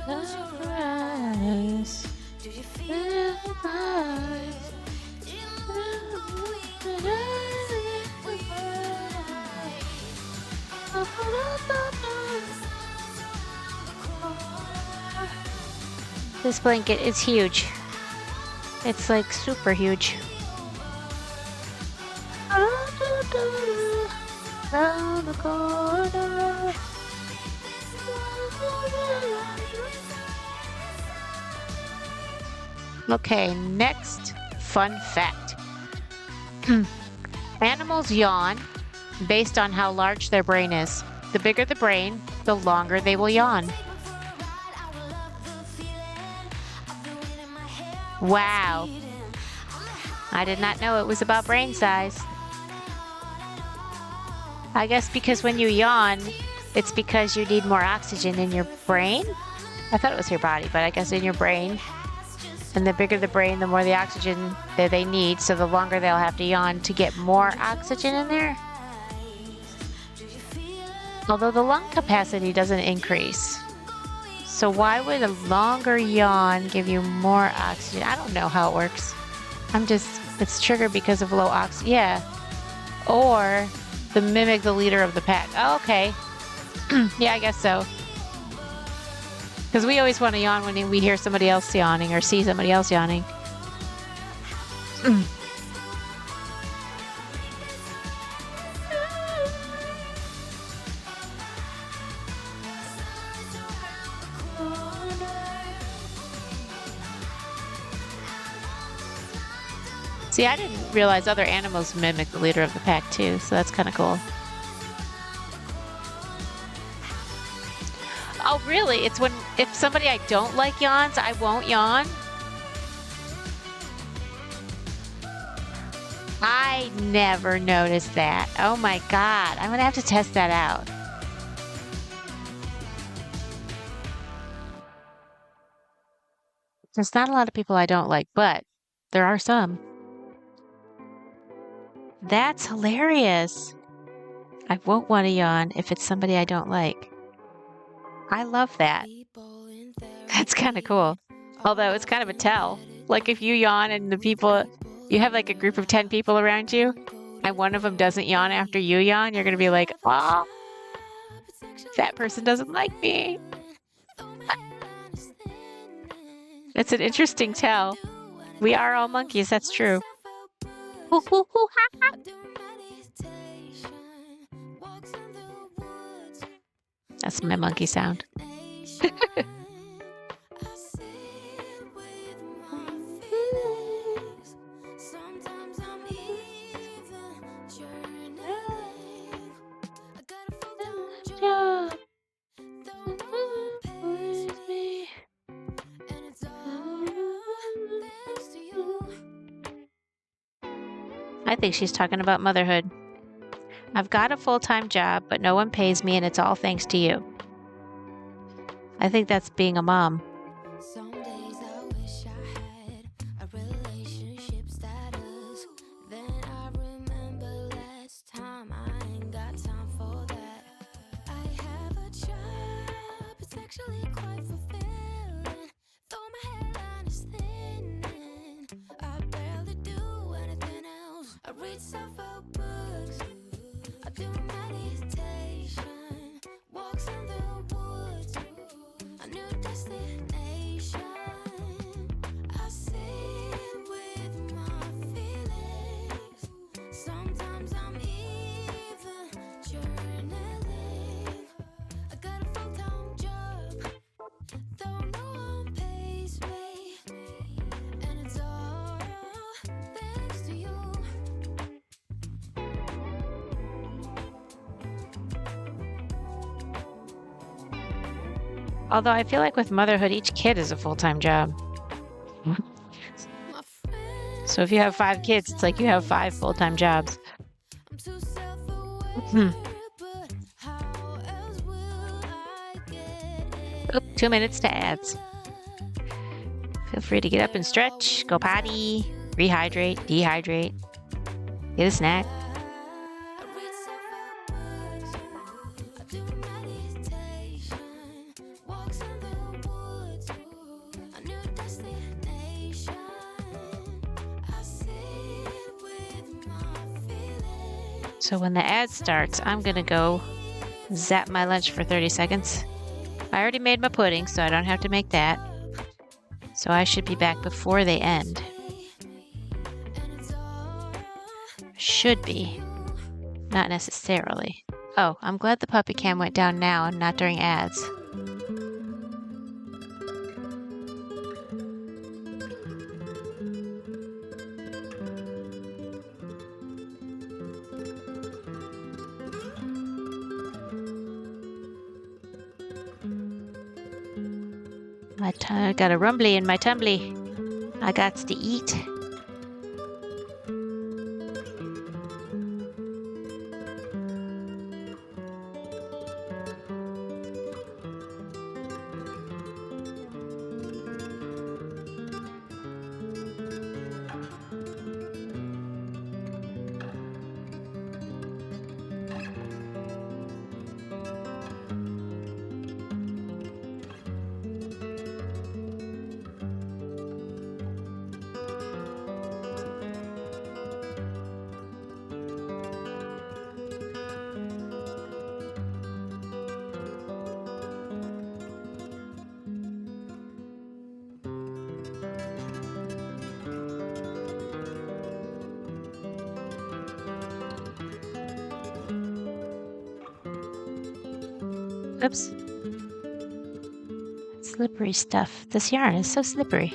S2: Close your eyes. Do you feel the vibes? Do you know
S4: This blanket is huge. It's like super huge. Round the corner. Okay, next fun fact. Animals yawn based on how large their brain is. The bigger the brain, the longer they will yawn. Wow. I did not know it was about brain size. I guess because when you yawn, it's because you need more oxygen in your brain? I thought it was your body, but I guess in your brain. And the bigger the brain, the more the oxygen that they need, so the longer they'll have to yawn to get more oxygen in there. Although the lung capacity doesn't increase. So why would a longer yawn give you more oxygen? I don't know how it works. It's triggered because of low oxygen. Yeah. Or to mimic the leader of the pack. Oh, okay. Yeah, I guess so. Because we always want to yawn when we hear somebody else yawning or see somebody else yawning. See, I didn't realize other animals mimic the leader of the pack too, so that's kind of cool. Oh, really? It's if somebody I don't like yawns, I won't yawn? I never noticed that. Oh my God. I'm gonna have to test that out. There's not a lot of people I don't like, but there are some. That's hilarious. I won't want to yawn if it's somebody I don't like. I love that. That's kind of cool. Although it's kind of a tell. Like if you yawn and you have like a group of 10 people around you, and one of them doesn't yawn after you yawn, you're going to be like, oh, that person doesn't like me. It's an interesting tell. We are all monkeys, that's true. That's my monkey sound.
S2: Sometimes I'm even journaling. I got a full-time job, though no one pays me, and it's all thanks to you.
S4: I think she's talking about motherhood. I've got a full-time job, but no one pays me, and it's all thanks to you. I think that's being a mom.
S2: Some days I wish I had a relationship status. Then I remember last time I ain't got time for that. I have a job, it's actually quite fulfilling. Though my hairline is thinning, I barely do anything else. I read self-help books, I do meditation, walks in the woods, a new destination. I sit with my feelings. Sometimes I'm even journaling. I got a full-time job, though no one pays me, and it's all thanks to you.
S4: Although I feel like with motherhood, each kid is a full-time job.
S2: My friends,
S4: So if you have 5 kids, it's like you have 5 full-time jobs.
S2: I'm too self-aware, but how else will I get
S4: Oop, 2 minutes to ads. Feel free to get up and stretch, go potty, rehydrate, dehydrate, get a snack.
S2: I read self-help books, I do meditation, walks in the woods, a new destination. I sit with my feelings.
S4: So when the ad starts, I'm gonna go zap my lunch for 30 seconds. I already made my pudding, so I don't have to make that. So I should be back before they end. Should be. Not necessarily. Oh, I'm glad the puppy cam went down now and not during ads. I got a rumbly in my tumbly. I got to eat. Oops. Slippery stuff. This yarn is so slippery.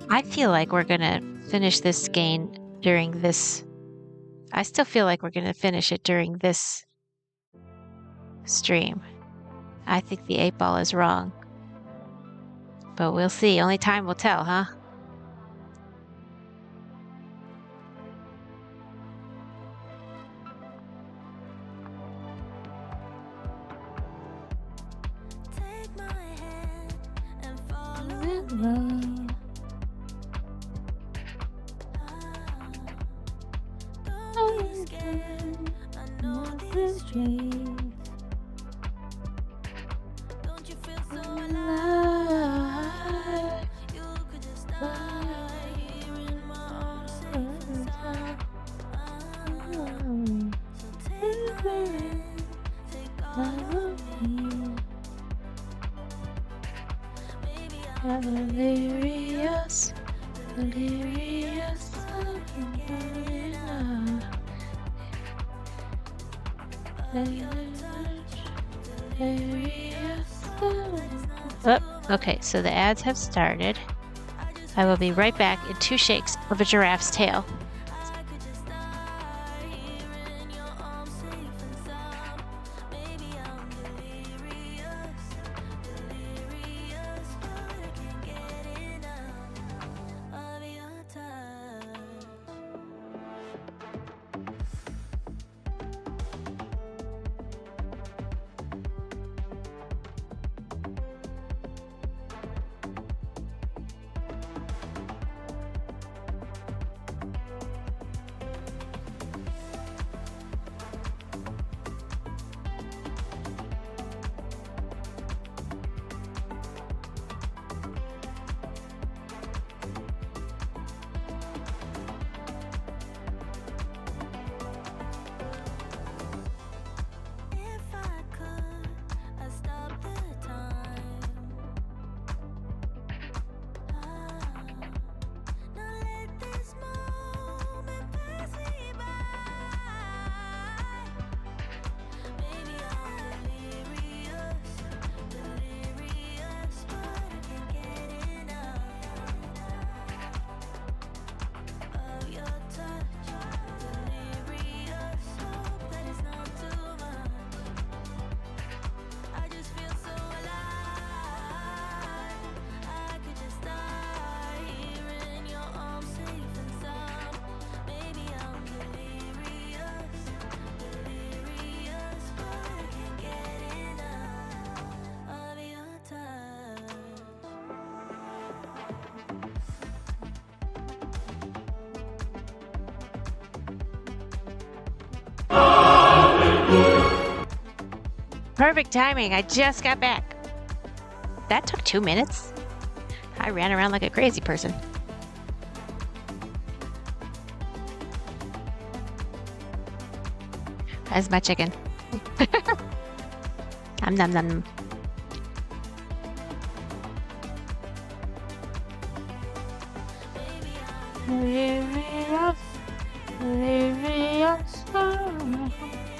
S4: I feel like we're gonna finish this skein during this. I still feel like we're gonna finish it during this stream. I think the 8-ball is wrong. But we'll see. Only time will tell, huh?
S2: Take my hand and follow me. Don't be scared. I know these streets. Don't you feel so alive? You could just die here in my arms, safe and sound. So take my hand, take all of me. Maybe I'm
S4: Delirious, delirious. Oh, okay, so the ads have started. I will be right back in 2 shakes of a giraffe's tail.
S2: If I could, I'd stop the time. Now let this moment pass me by. Maybe I'm delirious, but I can't get enough of your touch. Delirious, hope that it's not too much. I just feel so alive. I could just die here in your arms, safe and sound. Maybe I'm delirious, but I can't get enough of your touch.
S4: Perfect timing. I just got back. That took 2 minutes. I ran around like a crazy person. That's my chicken. Nom nom.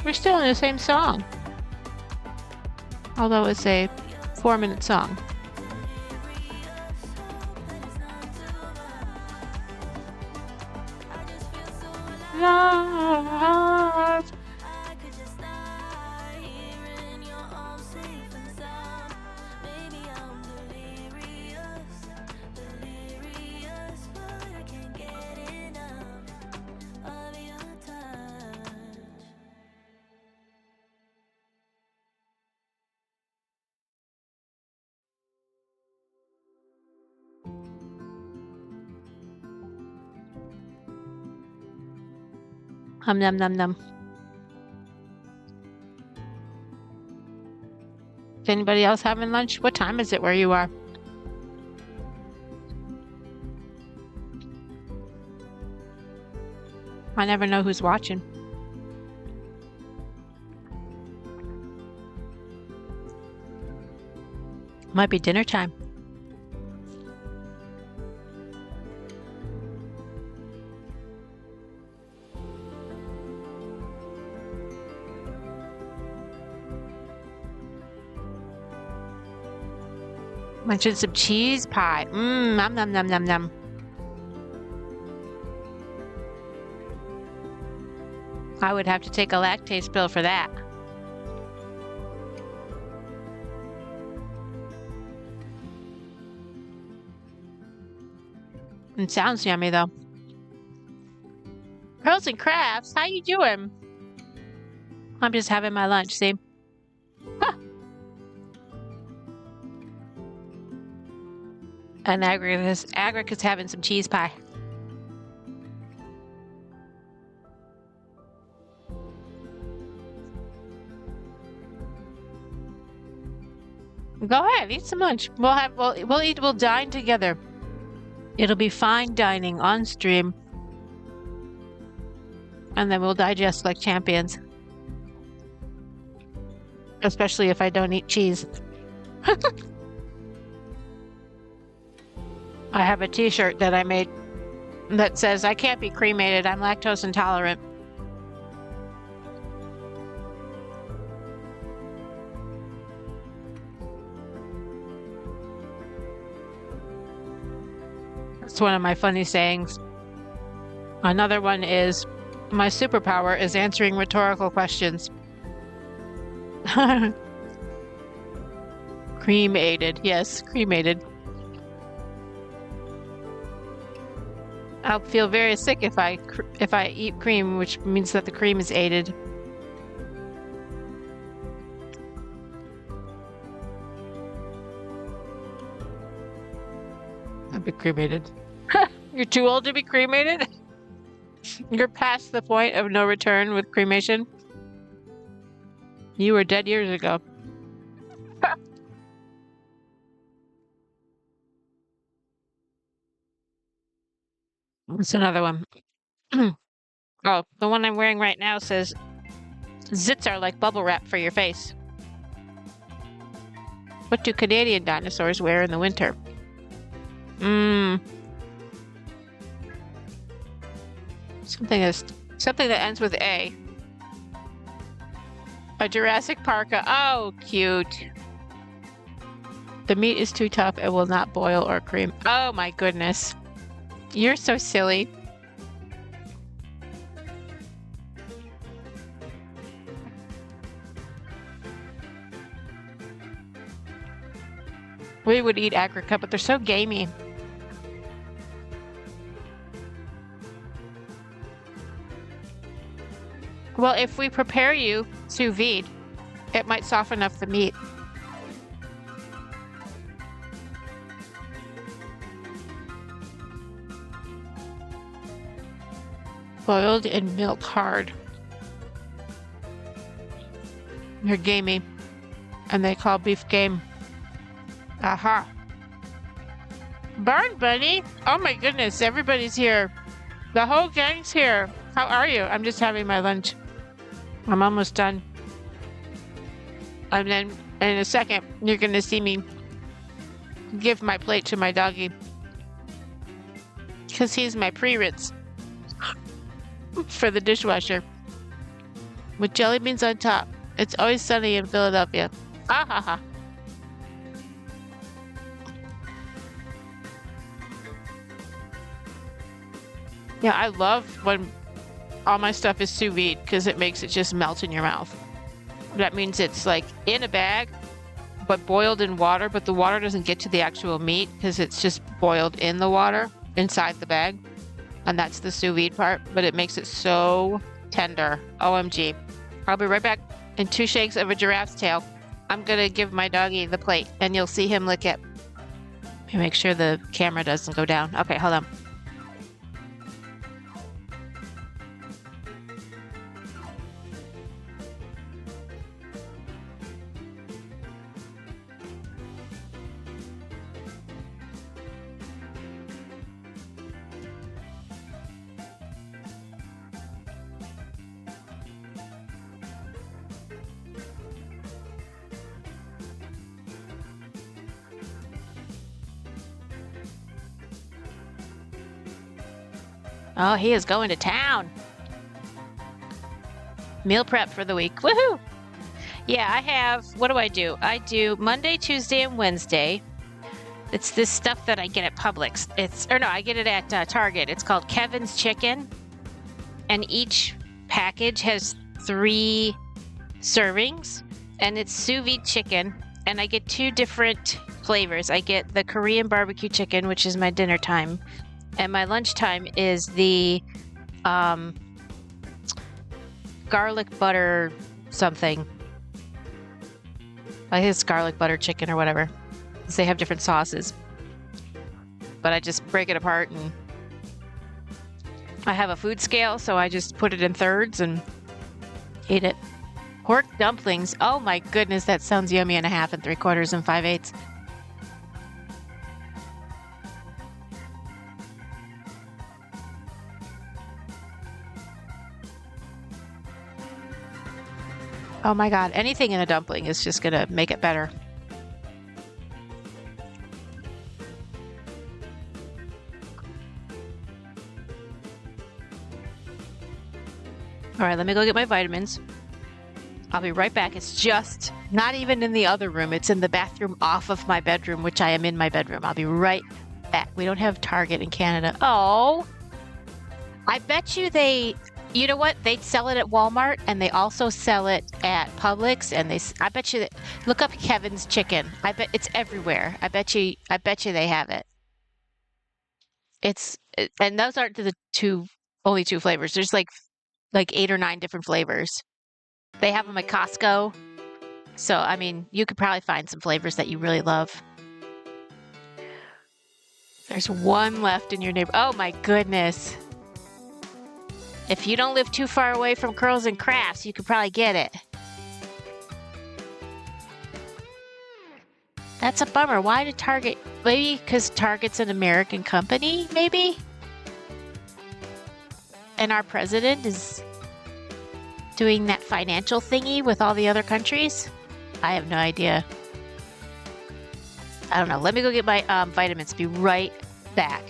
S4: We're still in the same song. Although it's a 4-minute song. Love.
S2: I could just die here in your arms, safe and sound. Maybe I'm delirious, but I can't get enough of your touch.
S4: Nom nom nom. Is anybody else having lunch? What time is it where you are? I never know who's watching. Might be dinner time. Mentioned some cheese pie. Nom nom nom nom nom. I would have to take a lactase pill for that. It sounds yummy though. Pearls and Crafts, how you doing? I'm just having my lunch, see? Huh. And Agric is having some cheese pie. Go ahead, eat some lunch. We'll dine together. It'll be fine dining on stream. And then we'll digest like champions. Especially if I don't eat cheese. I have a t-shirt that I made that says, I can't be cremated. I'm lactose intolerant. It's one of my funny sayings. Another one is, my superpower is answering rhetorical questions. Cremated. Yes, cremated. I'll feel very sick if I eat cream, which means that the cream is aided. I'll be cremated. You're too old to be cremated? You're past the point of no return with cremation? You were dead years ago. What's another one? Oh, the one I'm wearing right now says, zits are like bubble wrap for your face. What do Canadian dinosaurs wear in the winter? Something that ends with A. A Jurassic parka. Oh, cute. The meat is too tough. It will not boil or cream. Oh my goodness. You're so silly. We would eat aggregate, but they're so gamey. Well, if we prepare you sous vide, it might soften up the meat. Boiled in milk hard. They're gamey, and they call beef game. Aha. Barn Bunny? Oh my goodness, everybody's here. The whole gang's here. How are you? I'm just having my lunch. I'm almost done. And then in a second, you're going to see me give my plate to my doggy. Because he's my pre-ritz for the dishwasher. With jelly beans on top. It's always sunny in Philadelphia. Ah ha ha. Yeah, I love when all my stuff is sous vide because it makes it just melt in your mouth. That means it's like in a bag, but boiled in water, but the water doesn't get to the actual meat because it's just boiled in the water inside the bag. And that's the sous vide part, but it makes it so tender. OMG. I'll be right back in 2 shakes of a giraffe's tail. I'm going to give my doggy the plate and you'll see him lick it. Let me make sure the camera doesn't go down. Okay, hold on. Oh, he is going to town. Meal prep for the week. Woohoo! Yeah, I have, what do? I do Monday, Tuesday, and Wednesday. It's this stuff that I get at Publix. I get it at Target. It's called Kevin's Chicken. And each package has 3 servings. And it's sous vide chicken. And I get 2 different flavors. I get the Korean barbecue chicken, which is my dinner time. And my lunchtime is the garlic butter something. I think it's garlic butter chicken or whatever. They have different sauces. But I just break it apart and I have a food scale, so I just put it in thirds and eat it. Pork dumplings. Oh my goodness, that sounds yummy in 1/2 3/4 and 5/8. Oh my god, anything in a dumpling is just gonna make it better. All right, let me go get my vitamins. I'll be right back. It's just not even in the other room. It's in the bathroom off of my bedroom, which I am in my bedroom. I'll be right back. We don't have Target in Canada. Oh, I bet you you know what? They sell it at Walmart and they also sell it at Publix. And I bet you look up Kevin's Chicken. I bet it's everywhere. I bet you they have it. And those aren't the only two flavors. There's like 8 or 9 different flavors. They have them at Costco. So, I mean, you could probably find some flavors that you really love. There's one left in your neighborhood. Oh my goodness. If you don't live too far away from Curls and Crafts, you could probably get it. That's a bummer. Why did Target? Maybe because Target's an American company, maybe? And our president is doing that financial thingy with all the other countries? I have no idea. I don't know. Let me go get my vitamins. Be right back.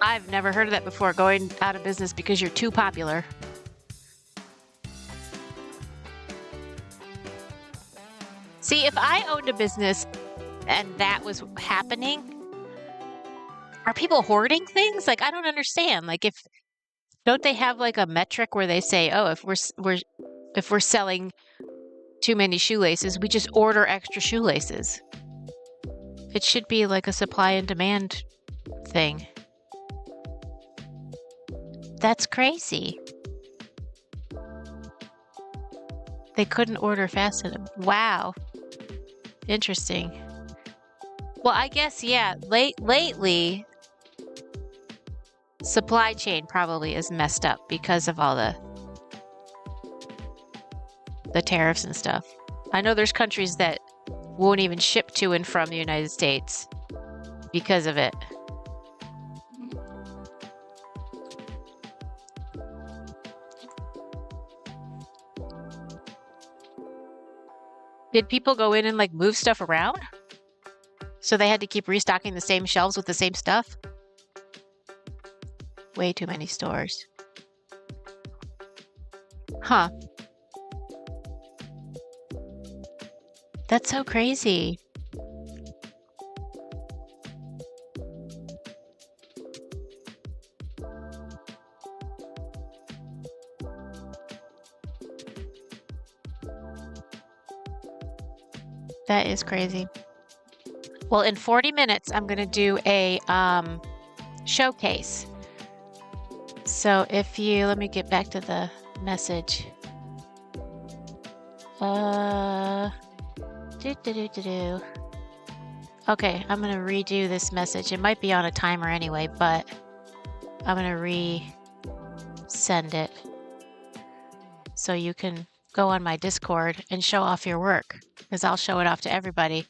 S4: I've never heard of that before, going out of business because you're too popular. See, if I owned a business and that was happening, are people hoarding things? Like, I don't understand. Like, don't they have like a metric where they say, oh, if we're selling too many shoelaces, we just order extra shoelaces. It should be like a supply and demand thing. That's crazy. They couldn't order fast enough. Wow. Interesting. Well, I guess, yeah, lately, supply chain probably is messed up because of all the tariffs and stuff. I know there's countries that won't even ship to and from the United States because of it. Did people go in and like move stuff around? So they had to keep restocking the same shelves with the same stuff? Way too many stores. Huh. That's so crazy. That is crazy. Well, in 40 minutes, I'm going to do a showcase. So if you, let me get back to the message. Okay, I'm going to redo this message. It might be on a timer anyway, but I'm going to re-send it so you can go on my Discord and show off your work, because I'll show it off to everybody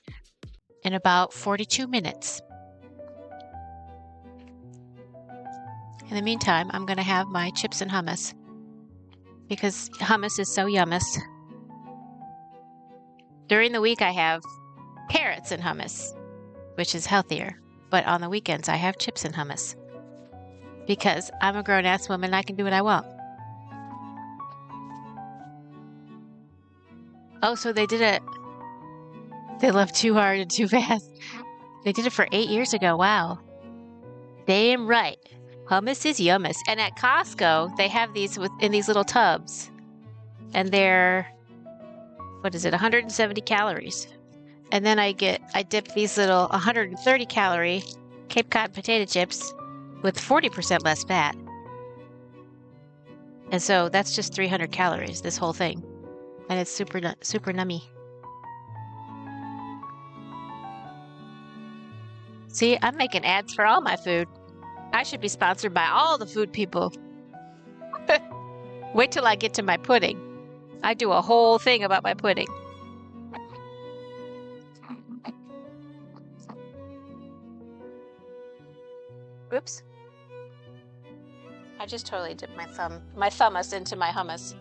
S4: in about 42 minutes. In the meantime, I'm going to have my chips and hummus, because hummus is so yummus. During the week, I have carrots and hummus, which is healthier. But on the weekends, I have chips and hummus, because I'm a grown-ass woman and I can do what I want. Oh, so they did it. They left too hard and too fast. They did it for 8 years ago. Wow. Damn right. Hummus is yummus. And at Costco, they have these in these little tubs. And they're, 170 calories. And then I dip these little 130 calorie Cape Cod potato chips with 40% less fat. And so that's just 300 calories, this whole thing. And it's super nummy. See, I'm making ads for all my food. I should be sponsored by all the food people. Wait till I get to my pudding. I do a whole thing about my pudding. Oops. I just totally dipped my thummus into my hummus.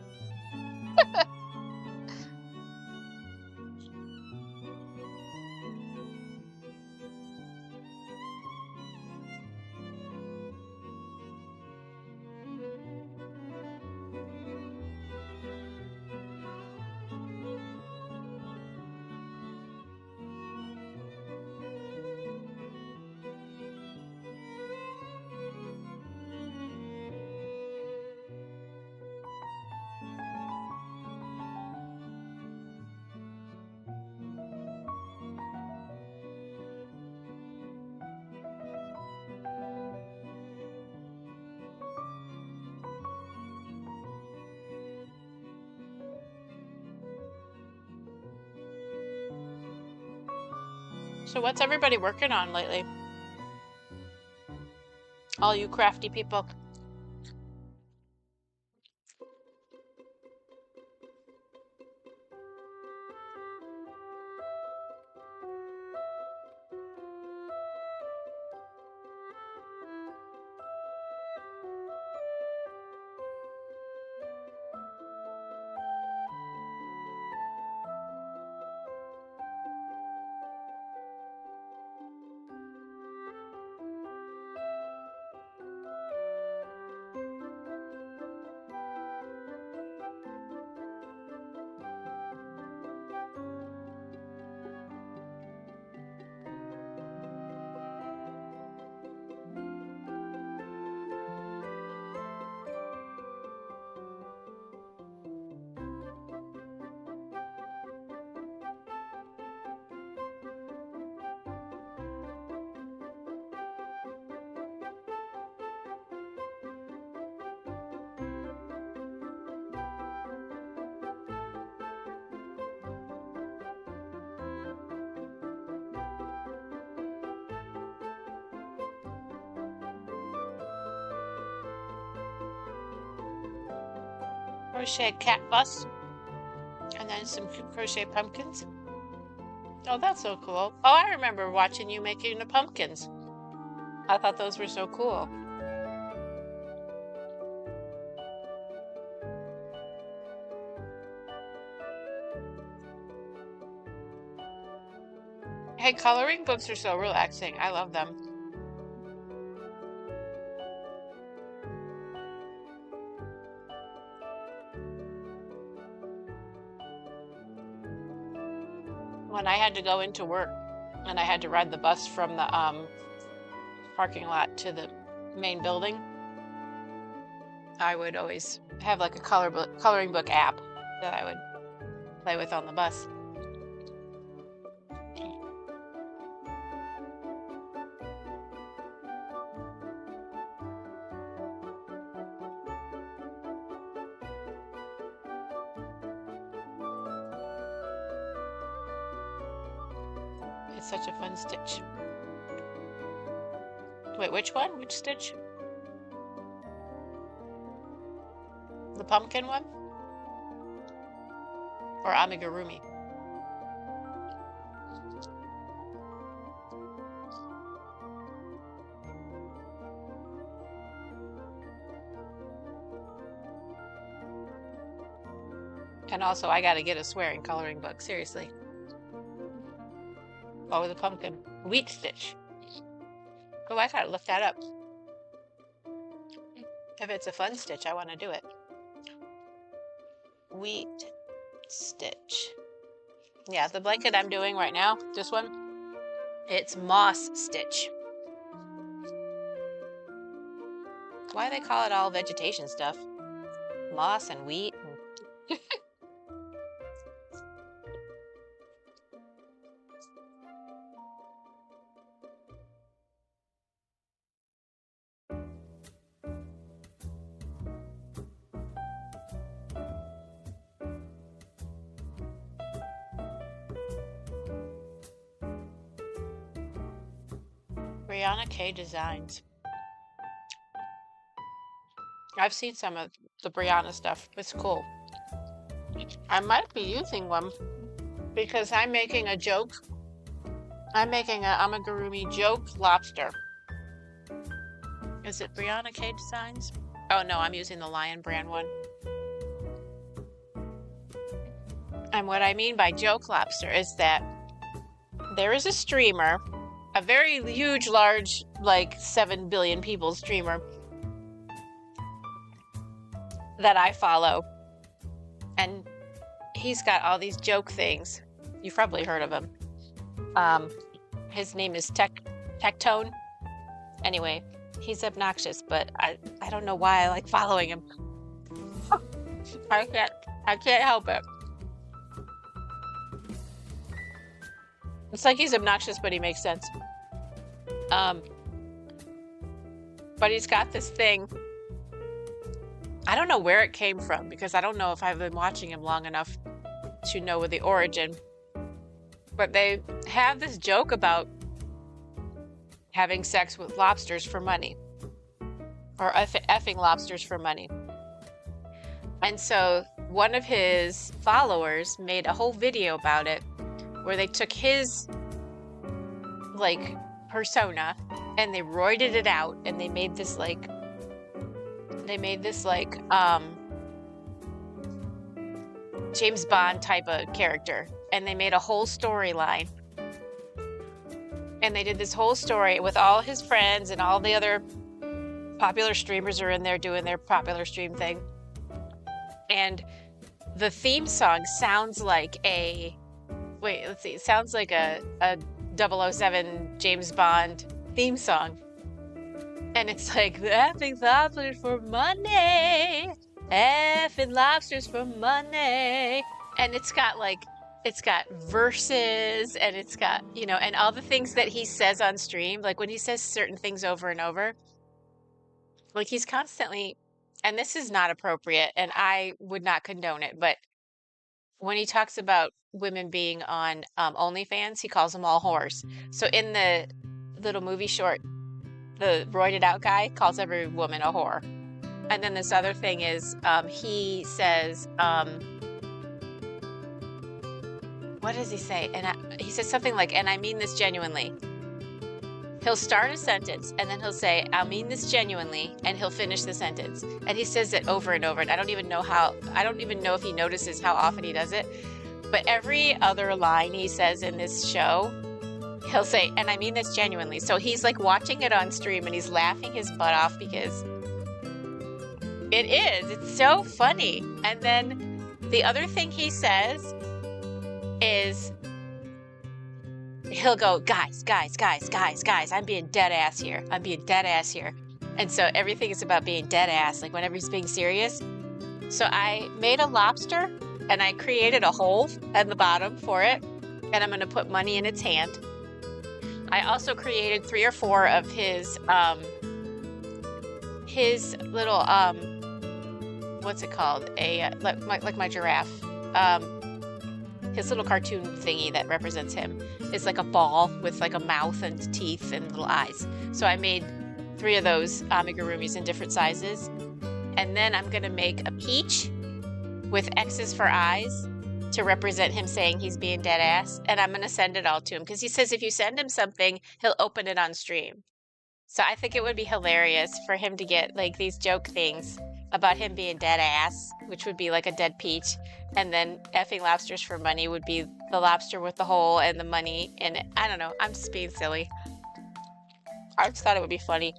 S4: So what's everybody working on lately? All you crafty people. Crochet cat bus. And then some crochet pumpkins. Oh, that's so cool. Oh, I remember watching you making the pumpkins. I thought those were so cool. Hey, coloring books are so relaxing. I love them. When I had to go into work and I had to ride the bus from the parking lot to the main building, I would always have like a coloring book app that I would play with on the bus. It's such a fun stitch. Wait, which one? Which stitch? The pumpkin one? Or amigurumi? And also, I gotta get a swearing coloring book, seriously. Oh, the pumpkin. Wheat stitch. Oh, I gotta look that up. If it's a fun stitch, I want to do it. Wheat stitch. Yeah, the blanket I'm doing right now, this one, it's moss stitch. Why do they call it all vegetation stuff? Moss and wheat. Brianna K Designs. I've seen some of the Brianna stuff. It's cool. I might be using one because I'm making a joke. I'm making a amigurumi joke lobster. Is it Brianna K Designs? Oh no, I'm using the Lion brand one. And what I mean by joke lobster is that there is a streamer, a very huge, large, like 7 billion people streamer that I follow. And he's got all these joke things. You've probably heard of him. His name is Tectone. Anyway, he's obnoxious, but I don't know why I like following him. I can't help it. It's like he's obnoxious, but he makes sense. But he's got this thing. I don't know where it came from because I don't know if I've been watching him long enough to know the origin. But they have this joke about having sex with lobsters for money. Or effing lobsters for money. And so one of his followers made a whole video about it where they took his like persona and they roided it out and they made this like James Bond type of character, and they made a whole storyline, and they did this whole story with all his friends and all the other popular streamers are in there doing their popular stream thing, and the theme song sounds like a sounds like a 007 James Bond theme song. And it's like, effing lobsters for money, effing lobsters for money. And it's got verses, and it's got, and all the things that he says on stream, like when he says certain things over and over, like he's constantly, and this is not appropriate, and I would not condone it, but when he talks about women being on OnlyFans, he calls them all whores. So in the little movie short, the roided out guy calls every woman a whore. And then this other thing is, he says, what does he say? He says something like, and I mean this genuinely. He'll start a sentence and then he'll say, I mean this genuinely, and he'll finish the sentence. And he says it over and over. And I don't even know if he notices how often he does it. But every other line he says in this show, he'll say, and I mean this genuinely. So he's like watching it on stream and he's laughing his butt off because it's so funny. And then the other thing he says is he'll go, guys, I'm being dead ass here. And so everything is about being dead ass, like whenever he's being serious. So I made a lobster and I created a hole at the bottom for it. And I'm going to put money in its hand. I also created 3 or 4 of his little, what's it called? Like my giraffe. His little cartoon thingy that represents him is like a ball with like a mouth and teeth and little eyes. So I made 3 of those amigurumis in different sizes. And then I'm going to make a peach with X's for eyes to represent him saying he's being dead ass. And I'm going to send it all to him because he says if you send him something, he'll open it on stream. So I think it would be hilarious for him to get like these joke things about him being dead ass, which would be like a dead peach. And then effing lobsters for money would be the lobster with the hole and the money in it. I don't know. I'm just being silly. I just thought it would be funny.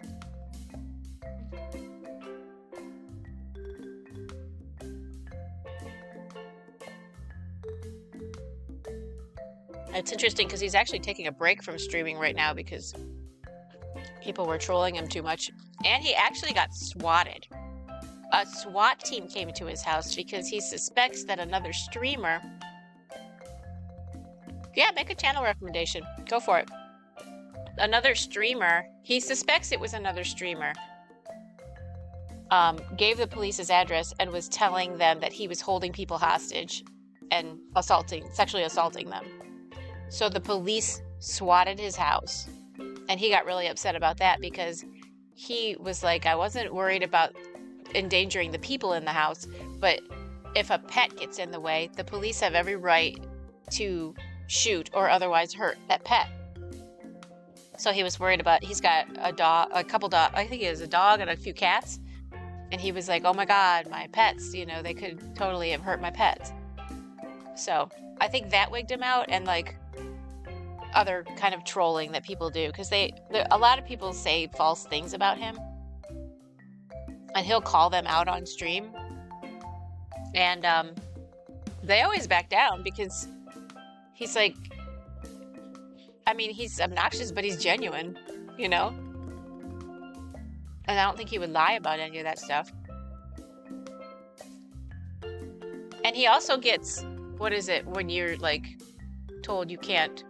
S4: It's interesting because he's actually taking a break from streaming right now because people were trolling him too much. And he actually got swatted. A SWAT team came to his house because he suspects that another streamer... Yeah, make a channel recommendation. Go for it. Another streamer, he suspects it was another streamer, gave the police his address and was telling them that he was holding people hostage and sexually assaulting them. So the police swatted his house, and he got really upset about that because he was like, I wasn't worried about endangering the people in the house. But if a pet gets in the way, the police have every right to shoot or otherwise hurt that pet. So he was worried about, he's got a couple dogs, I think he has a dog and a few cats. And he was like, oh my God, my pets, you know, they could totally have hurt my pets. So I think that wigged him out, and like other kind of trolling that people do, because a lot of people say false things about him, and he'll call them out on stream, and they always back down because he's like, I mean, he's obnoxious, but he's genuine, you know? And I don't think he would lie about any of that stuff. And he also gets, what is it, when you're like told you can't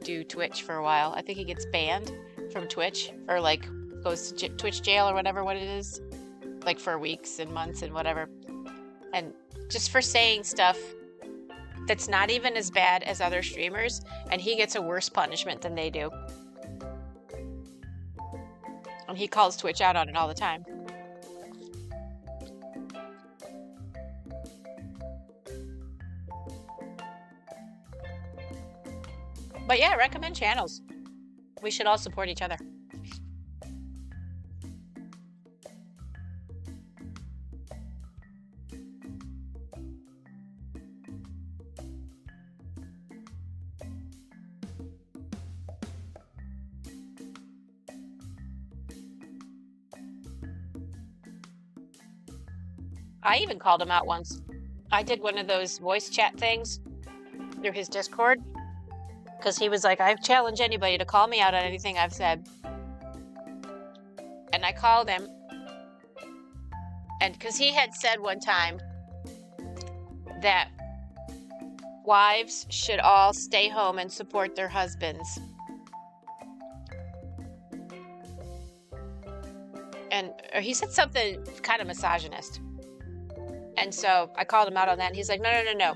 S4: do Twitch for a while? I think he gets banned from Twitch, or like goes to Twitch jail or whatever, what it is, like for weeks and months and whatever. And just for saying stuff that's not even as bad as other streamers, and he gets a worse punishment than they do. And he calls Twitch out on it all the time. But yeah, recommend channels. We should all support each other. I even called him out once. I did one of those voice chat things through his Discord, because he was like, I challenge anybody to call me out on anything I've said. And I called him, and because he had said one time that wives should all stay home and support their husbands. And or he said something kind of misogynist. And so I called him out on that, and he's like, no.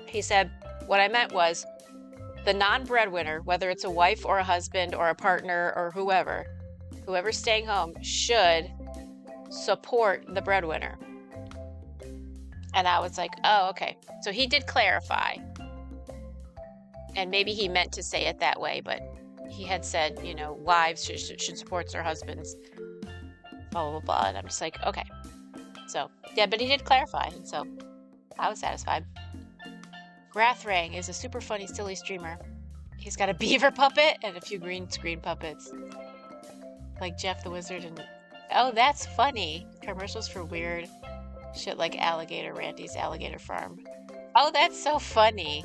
S4: He said, what I meant was, the non-breadwinner, whether it's a wife or a husband or a partner or whoever's staying home, should support the breadwinner. And I was like, oh, okay. So he did clarify. And maybe he meant to say it that way, but he had said, you know, wives should support their husbands, blah, blah, blah. And I'm just like, okay. So, yeah, but he did clarify, and so I was satisfied. Rathrang is a super funny, silly streamer. He's got a beaver puppet and a few green screen puppets. Like Jeff the Wizard and... Oh, that's funny. Commercials for weird shit like Alligator Randy's Alligator Farm. Oh, that's so funny.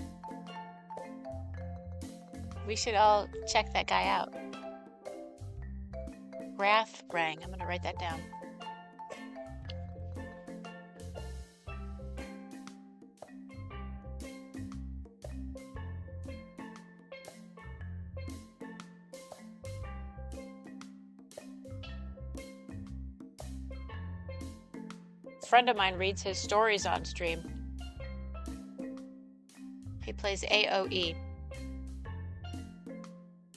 S4: We should all check that guy out. Rathrang. I'm going to write that down. Friend of mine reads his stories on stream. He plays AOE.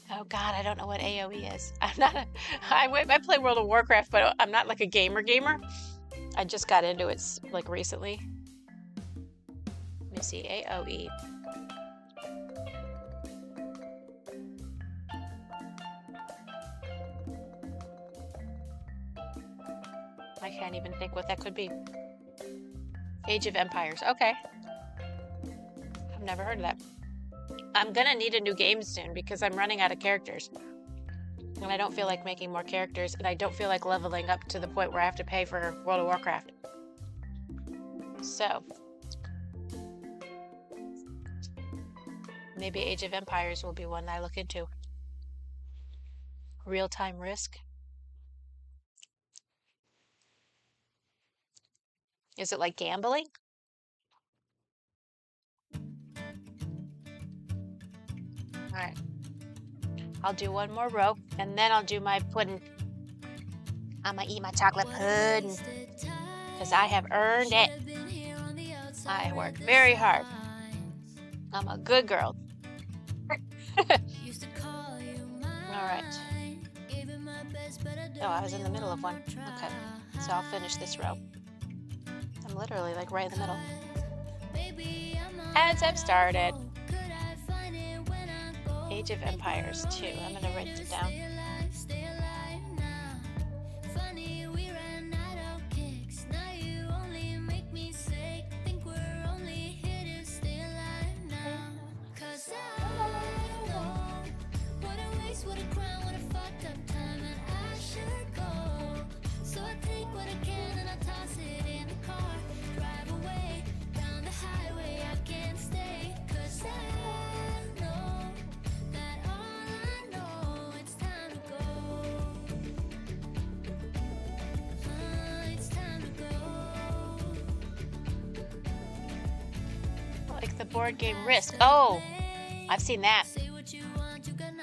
S4: Oh God, I don't know what AOE is. I play World of Warcraft, but I'm not like a gamer. I just got into it like recently. Let me see, AOE. I can't even think what that could be. Age of Empires. Okay. I've never heard of that. I'm gonna need a new game soon because I'm running out of characters. And I don't feel like making more characters, and I don't feel like leveling up to the point where I have to pay for World of Warcraft. So, maybe Age of Empires will be one that I look into. Real-time Risk. Is it like gambling? All right. I'll do one more row, and then I'll do my pudding. I'm gonna eat my chocolate pudding because I have earned it. I worked very hard. I'm a good girl. All right. Oh, I was in the middle of one. Okay. So I'll finish this row. I'm literally like right in the middle. Ads have started. Age of Empires 2. I'm gonna write it down. Like the board game Risk. Oh, I've seen that.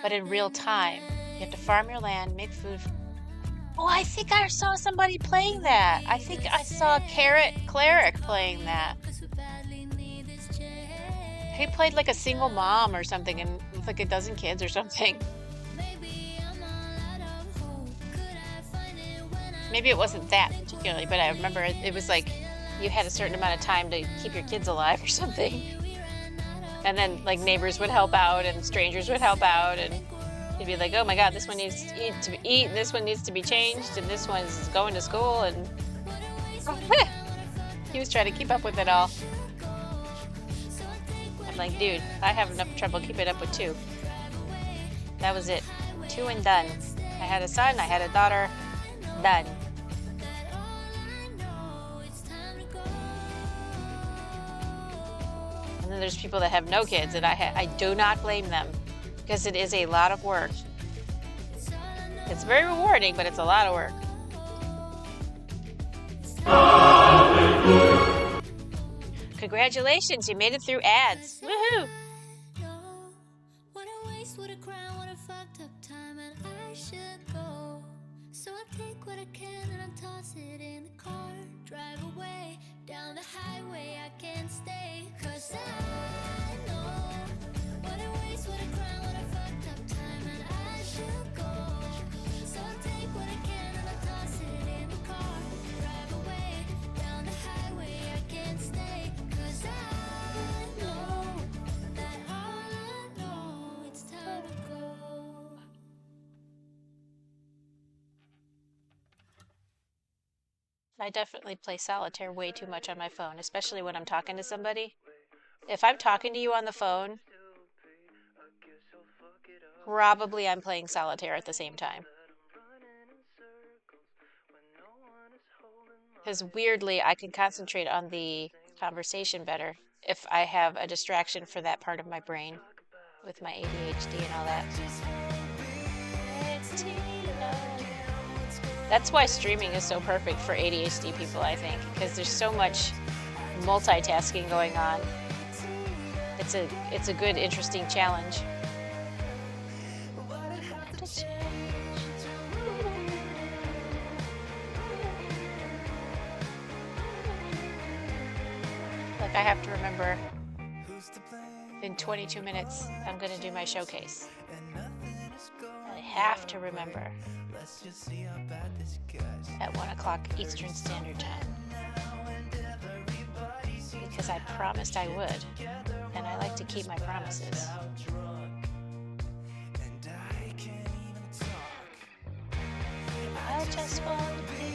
S4: But in real time. You have to farm your land, make food. Oh, I think I saw somebody playing that. I think I saw Carrot Cleric playing that. He played like a single mom or something and with like a dozen kids or something. Maybe it wasn't that particularly, but I remember it was like you had a certain amount of time to keep your kids alive or something. And then like neighbors would help out and strangers would help out and you'd be like, oh my god, this one needs to eat, and this one needs to be changed, and this one's going to school, and he was trying to keep up with it all. I'm like, dude, I have enough trouble keeping up with 2. That was it. 2 and done. I had a son, I had a daughter, done. And then there's people that have no kids, and I do not blame them because it is a lot of work. It's very rewarding, but it's a lot of work. Congratulations, you made it through ads. Woohoo!
S2: So I take what I can and I toss it in the car. Drive away down the highway, I can't stay. 'Cause I know what a waste, what a crime, what a fucked up time, and I should go. So I take what I can and I toss it in the car. Drive away down the highway, I can't stay. 'Cause I know that all I know, it's time to go.
S4: I definitely play solitaire way too much on my phone, especially when I'm talking to somebody. If I'm talking to you on the phone, probably I'm playing solitaire at the same time. Because weirdly, I can concentrate on the conversation better if I have a distraction for that part of my brain with my ADHD and all that. That's why streaming is so perfect for ADHD people, I think, because there's so much multitasking going on. It's a good, interesting challenge. Like I have to remember in 22 minutes, I'm going to do my showcase. I have to remember at 1 o'clock Eastern Standard Time. Because I promised I would. And I like to keep my promises. I just want to be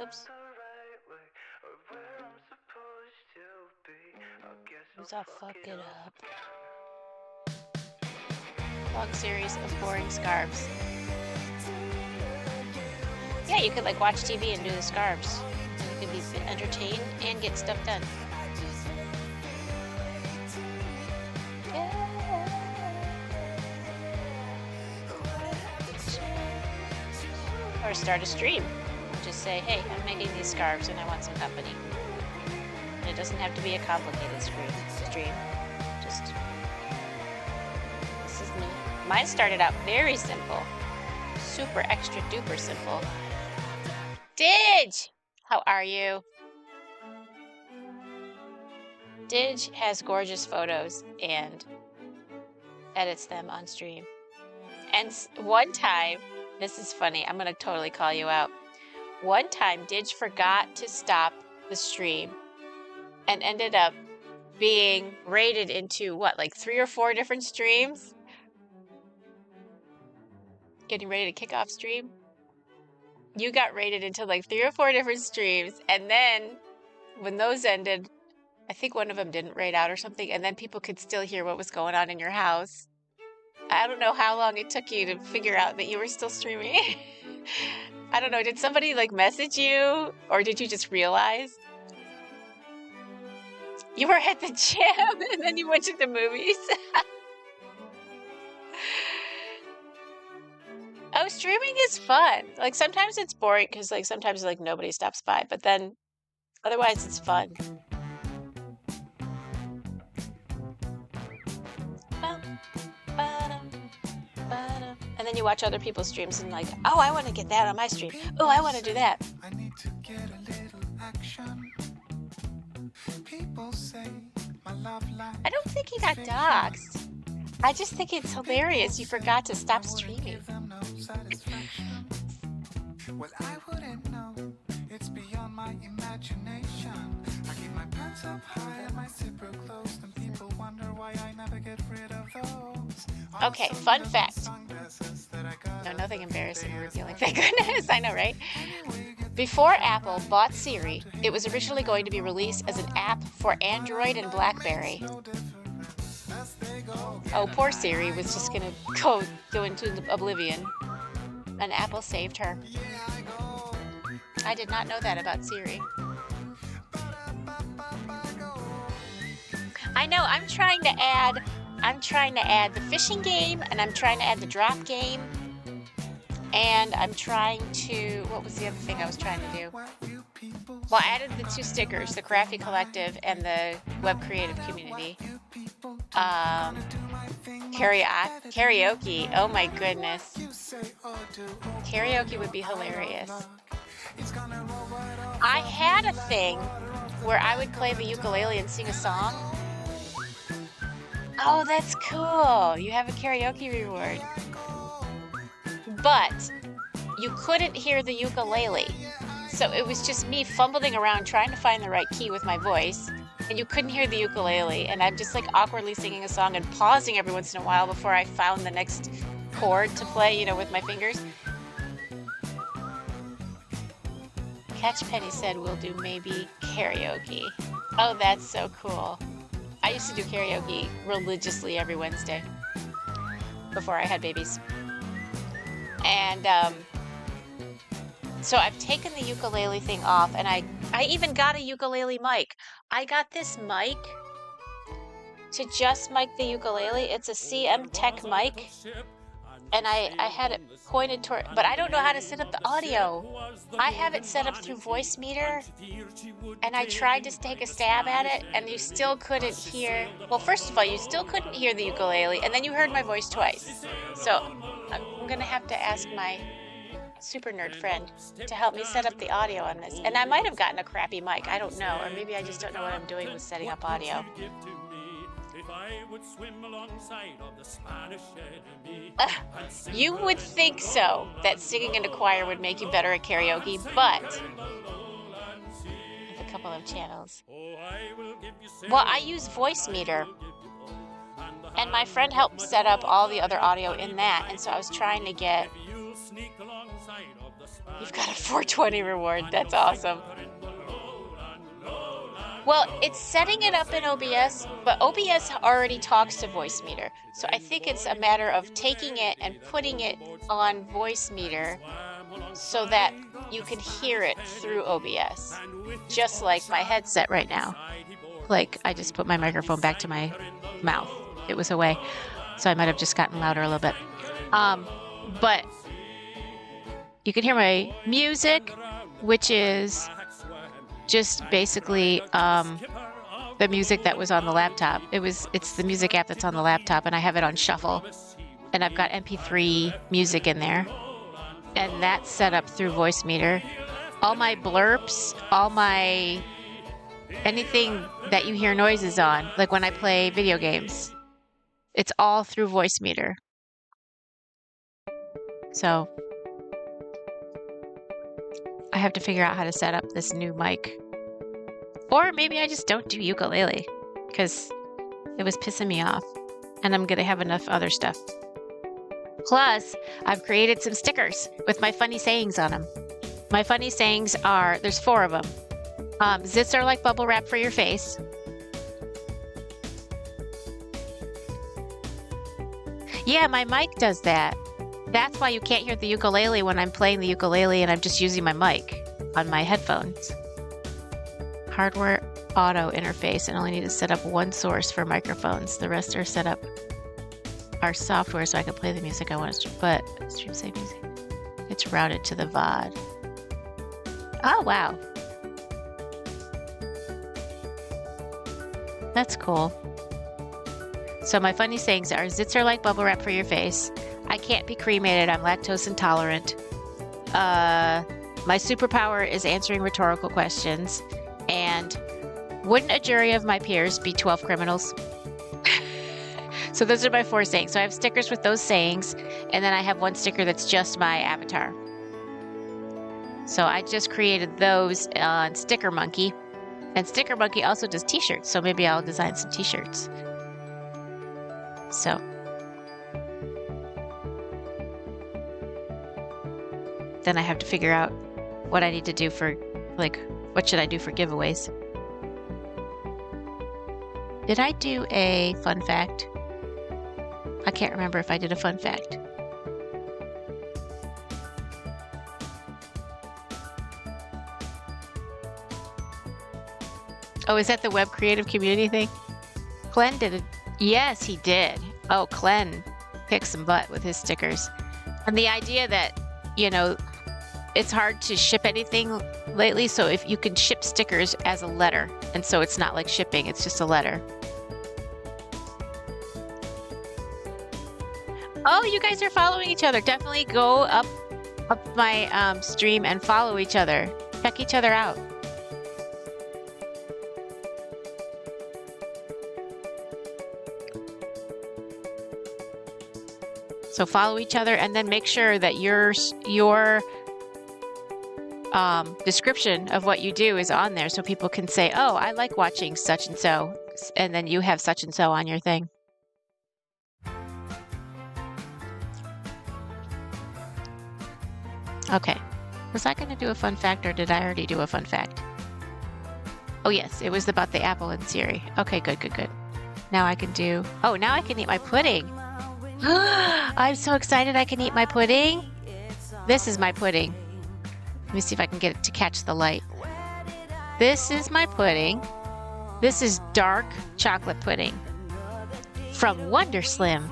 S4: Oops. Who's I fuck it up? Long series of boring scarves. Yeah, you could like watch TV and do the scarves. can be entertained and get stuff done. Or start a stream. Just say, hey, I'm making these scarves and I want some company. And it doesn't have to be a complicated stream. Just, this is me. Mine started out very simple. Super extra duper simple. Didge! How are you? Didge has gorgeous photos and edits them on stream. And one time, this is funny, I'm gonna totally call you out. One time, Didge forgot to stop the stream and ended up being raided into what, like 3 or 4 different streams? Getting ready to kick off stream? You got raided into like 3 or 4 different streams, and then when those ended, I think one of them didn't raid out or something, and then people could still hear what was going on in your house. I don't know how long it took you to figure out that you were still streaming. I don't know, did somebody like message you, or did you just realize? You were at the gym and then you went to the movies. Oh, streaming is fun. Like sometimes it's boring because like sometimes like nobody stops by, but then otherwise it's fun. And then you watch other people's streams and like, oh, I want to get that on my stream. Oh, I want to do that.
S5: I need to get a little action. People say my love life.
S4: I don't think he got doxxed. I just think it's hilarious you forgot to stop streaming.
S5: Well, I wouldn't know. It's beyond my imagination. I keep my pants up high and my zipper closed, and people wonder why I never get rid of those.
S4: Okay, fun fact. No, nothing embarrassing or revealing. Thank goodness. I know, right? Before Apple bought Siri, it was originally going to be released as an app for Android and BlackBerry. Oh, poor Siri was just going to go into oblivion. And Apple saved her. I did not know that about Siri. I know, I'm trying to add the fishing game, and I'm trying to add the drop game. And I'm trying to, what was the other thing I was trying to do? Well, I added the 2 stickers, the Crafty Collective and the Web Creative Community. Karaoke, oh my goodness. Karaoke would be hilarious. I had a thing where I would play the ukulele and sing a song. Oh, that's cool. You have a karaoke reward. But you couldn't hear the ukulele. So it was just me fumbling around trying to find the right key with my voice. And you couldn't hear the ukulele. And I'm just like awkwardly singing a song and pausing every once in a while before I found the next chord to play, you know, with my fingers. Catch Penny said we'll do maybe karaoke. Oh, that's so cool. I used to do karaoke religiously every Wednesday before I had babies. And so I've taken the ukulele thing off, and I even got a ukulele mic. I got this mic to just mic the ukulele. It's a CM Tech mic, and I had it pointed toward, but I don't know how to set up the audio. I have it set up through Voice Meter, and I tried to take a stab at it, and you still couldn't hear. Well, first of all, you still couldn't hear the ukulele, and then you heard my voice twice. So I'm gonna have to ask my super nerd friend to help me set up the audio on this. And I might have gotten a crappy mic, I don't know, or maybe I just don't know what I'm doing with setting up audio. You would think so, that singing in a choir would make you better at karaoke, but with a couple of channels. Well, I use Voice Meter, and my friend helped set up all the other audio in that, and so I was trying to get... You've got a 420 reward, that's awesome. Well, it's setting it up in OBS, but OBS already talks to Voice Meter. So I think it's a matter of taking it and putting it on Voice Meter so that you can hear it through OBS, just like my headset right now. Like, I just put my microphone back to my mouth. It was away, so I might have just gotten louder a little bit. But you can hear my music, which is just basically the music that was on the laptop. It's the music app that's on the laptop, and I have it on shuffle, and I've got MP3 music in there, and that's set up through Voicemeeter. All my blurps, anything that you hear noises on, like when I play video games, it's all through Voicemeeter. So I have to figure out how to set up this new mic. Or maybe I just don't do ukulele because it was pissing me off, and I'm going to have enough other stuff. Plus, I've created some stickers with my funny sayings on them. My funny sayings there's 4 of them. Zits are like bubble wrap for your face. Yeah, my mic does that. That's why you can't hear the ukulele when I'm playing the ukulele and I'm just using my mic on my headphones. Hardware auto interface, and only need to set up one source for microphones. The rest are set up our software so I can play the music I want to but stream save music. It's routed to the VOD. Oh wow. That's cool. So my funny sayings are zits are like bubble wrap for your face. I can't be cremated. I'm lactose intolerant. My superpower is answering rhetorical questions. And wouldn't a jury of my peers be 12 criminals? So those are my 4 sayings. So I have stickers with those sayings, and then I have one sticker that's just my avatar. So I just created those on Sticker Monkey. And Sticker Monkey also does t-shirts, so maybe I'll design some t-shirts. So then I have to figure out what I need to do for, like, what should I do for giveaways? Did I do a fun fact? I can't remember if I did a fun fact. Oh, is that the web creative community thing? Glenn did it. Yes, he did. Oh, Glenn kicked some butt with his stickers. And the idea that, you know, it's hard to ship anything lately, so if you can ship stickers as a letter, and so it's not like shipping, it's just a letter. Oh, you guys are following each other. Definitely go up my stream and follow each other. Check each other out. So follow each other, and then make sure that your description of what you do is on there, so people can say, "Oh, I like watching such and so," and then you have such and so on your thing. Okay, was I going to do a fun fact, or did I already do a fun fact? Oh yes, it was about the apple and Siri. Okay, good. Now I can do. Oh, now I can eat my pudding. I'm so excited I can eat my pudding. This is my pudding. Let me see if I can get it to catch the light. This is my pudding. This is dark chocolate pudding from Wonder Slim.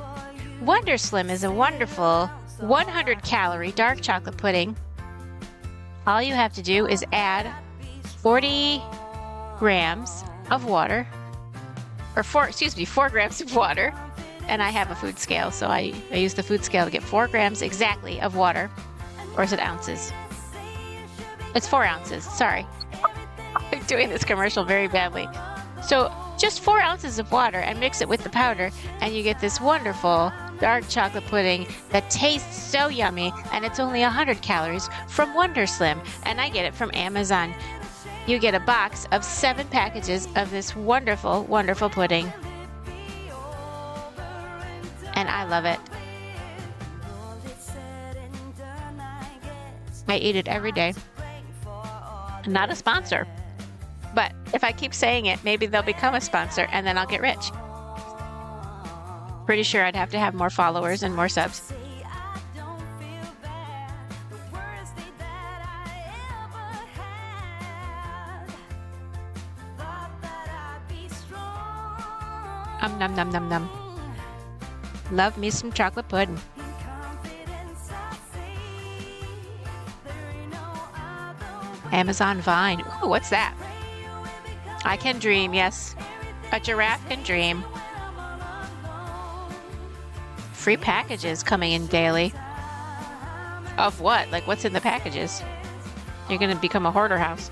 S4: Wonder Slim is a wonderful 100-calorie dark chocolate pudding. All you have to do is add 40 grams of water, or 4 grams of water. And I have a food scale, so I use the food scale to get 4 grams exactly of water. Or is it ounces? It's 4 ounces, sorry. I'm doing this commercial very badly. So just 4 ounces of water and mix it with the powder, and you get this wonderful dark chocolate pudding that tastes so yummy, and it's only 100 calories from Wonder Slim, and I get it from Amazon. You get a box of 7 packages of this wonderful, wonderful pudding. And I love it. I eat it every day. Not a sponsor, but if I keep saying it, maybe they'll become a sponsor, and then I'll get rich. Pretty sure I'd have to have more followers and more subs. Num num num num. Love me some chocolate pudding. Amazon Vine. Ooh, what's that? I can dream, yes. A giraffe can dream. Free packages coming in daily. Of what? Like, what's in the packages? You're gonna become a hoarder house.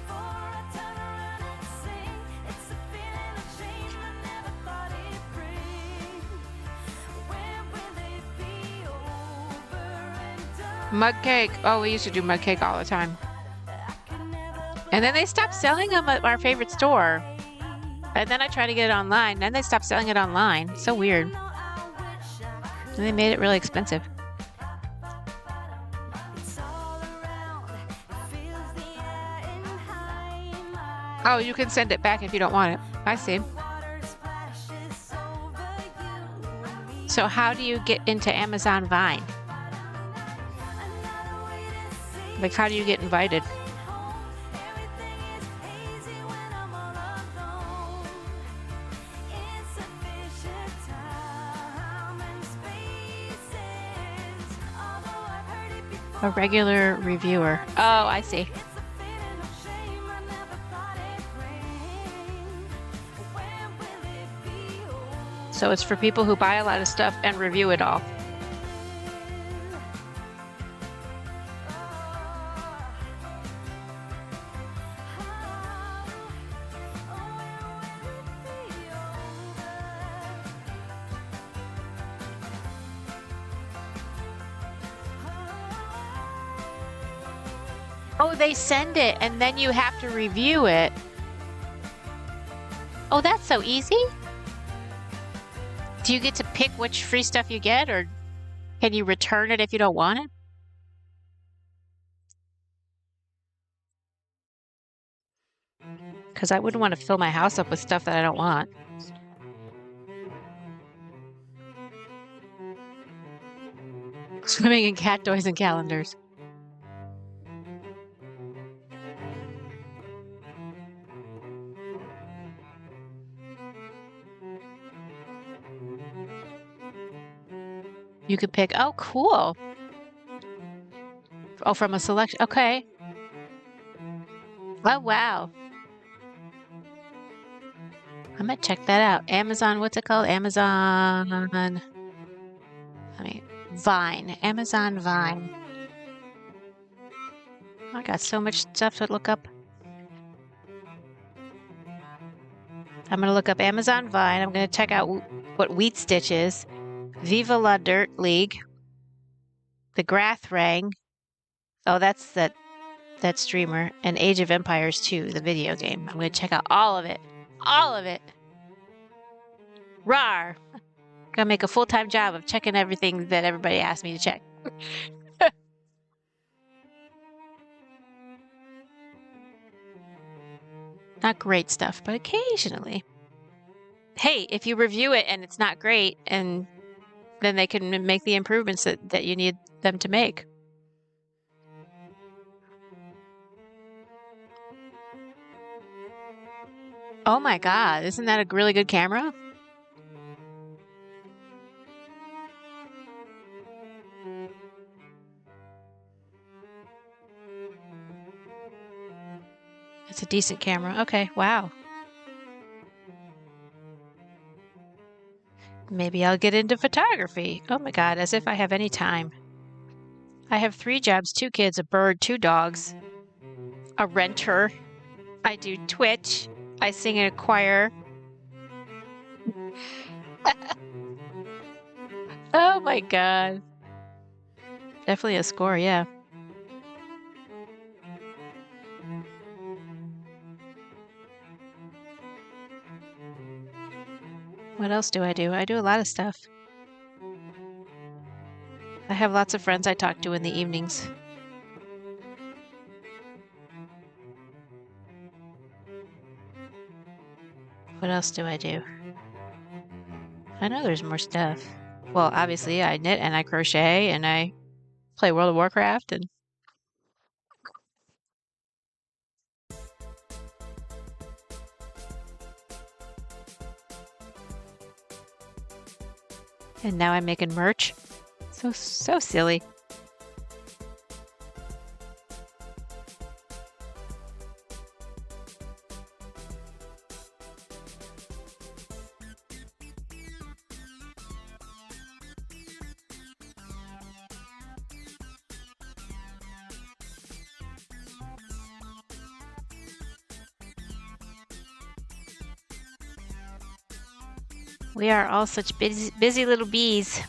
S4: Mug cake. Oh, we used to do mug cake all the time. And then they stopped selling them at our favorite store. And then I tried to get it online. And then they stopped selling it online. So weird. And they made it really expensive. Oh, you can send it back if you don't want it. I see. So how do you get into Amazon Vine? Like, how do you get invited? A regular reviewer. Oh, I see. So it's for people who buy a lot of stuff and review it all. Oh, they send it and then you have to review it. Oh, that's so easy. Do you get to pick which free stuff you get, or can you return it if you don't want it? Because I wouldn't want to fill my house up with stuff that I don't want. Swimming in cat toys and calendars. You could pick, oh, cool. Oh, from a selection, okay. Oh, wow. I'm gonna check that out. Amazon, what's it called? Amazon, Vine, Amazon Vine. I got so much stuff to look up. I'm gonna look up Amazon Vine. I'm gonna check out what Wheat Stitch is. Viva La Dirt League. The Grathrang. Oh, that's that streamer. And Age of Empires 2, the video game. I'm gonna check out all of it. All of it. Rawr. Gonna make a full-time job of checking everything that everybody asked me to check. Not great stuff, but occasionally. Hey, if you review it and it's not great, and then they can make the improvements that you need them to make. Oh my God, isn't that a really good camera? It's a decent camera. Okay, wow. Maybe I'll get into photography. Oh my God, as if I have any time. I have 3 jobs, 2 kids, a bird, 2 dogs, a renter. I do Twitch. I sing in a choir. Oh my God. Definitely a score, yeah. What else do? I do a lot of stuff. I have lots of friends I talk to in the evenings. What else do? I know there's more stuff. Well, obviously I knit and I crochet and I play World of Warcraft and And now I'm making merch. So silly. We are all such busy little bees.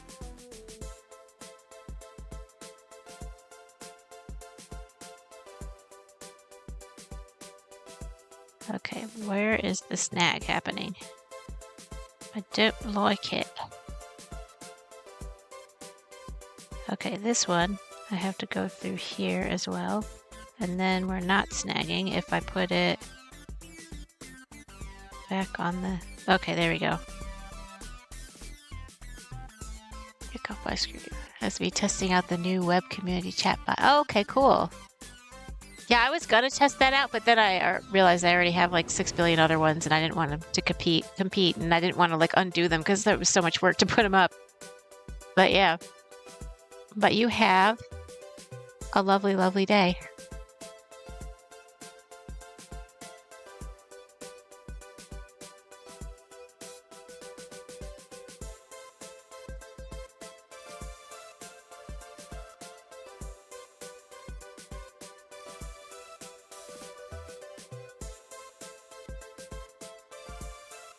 S4: Okay, where is the snag happening? I don't like it. Okay, this one, I have to go through here as well. And then we're not snagging if I put it back on the... Okay, there we go. Pick up my screwdriver. Has to be testing out the new web community chat bot. Oh, okay, cool. Yeah, I was gonna test that out, but then I realized I already have like 6 billion other ones, and I didn't want them to compete, and I didn't want to like undo them because there was so much work to put them up. But yeah, but you have a lovely, lovely day.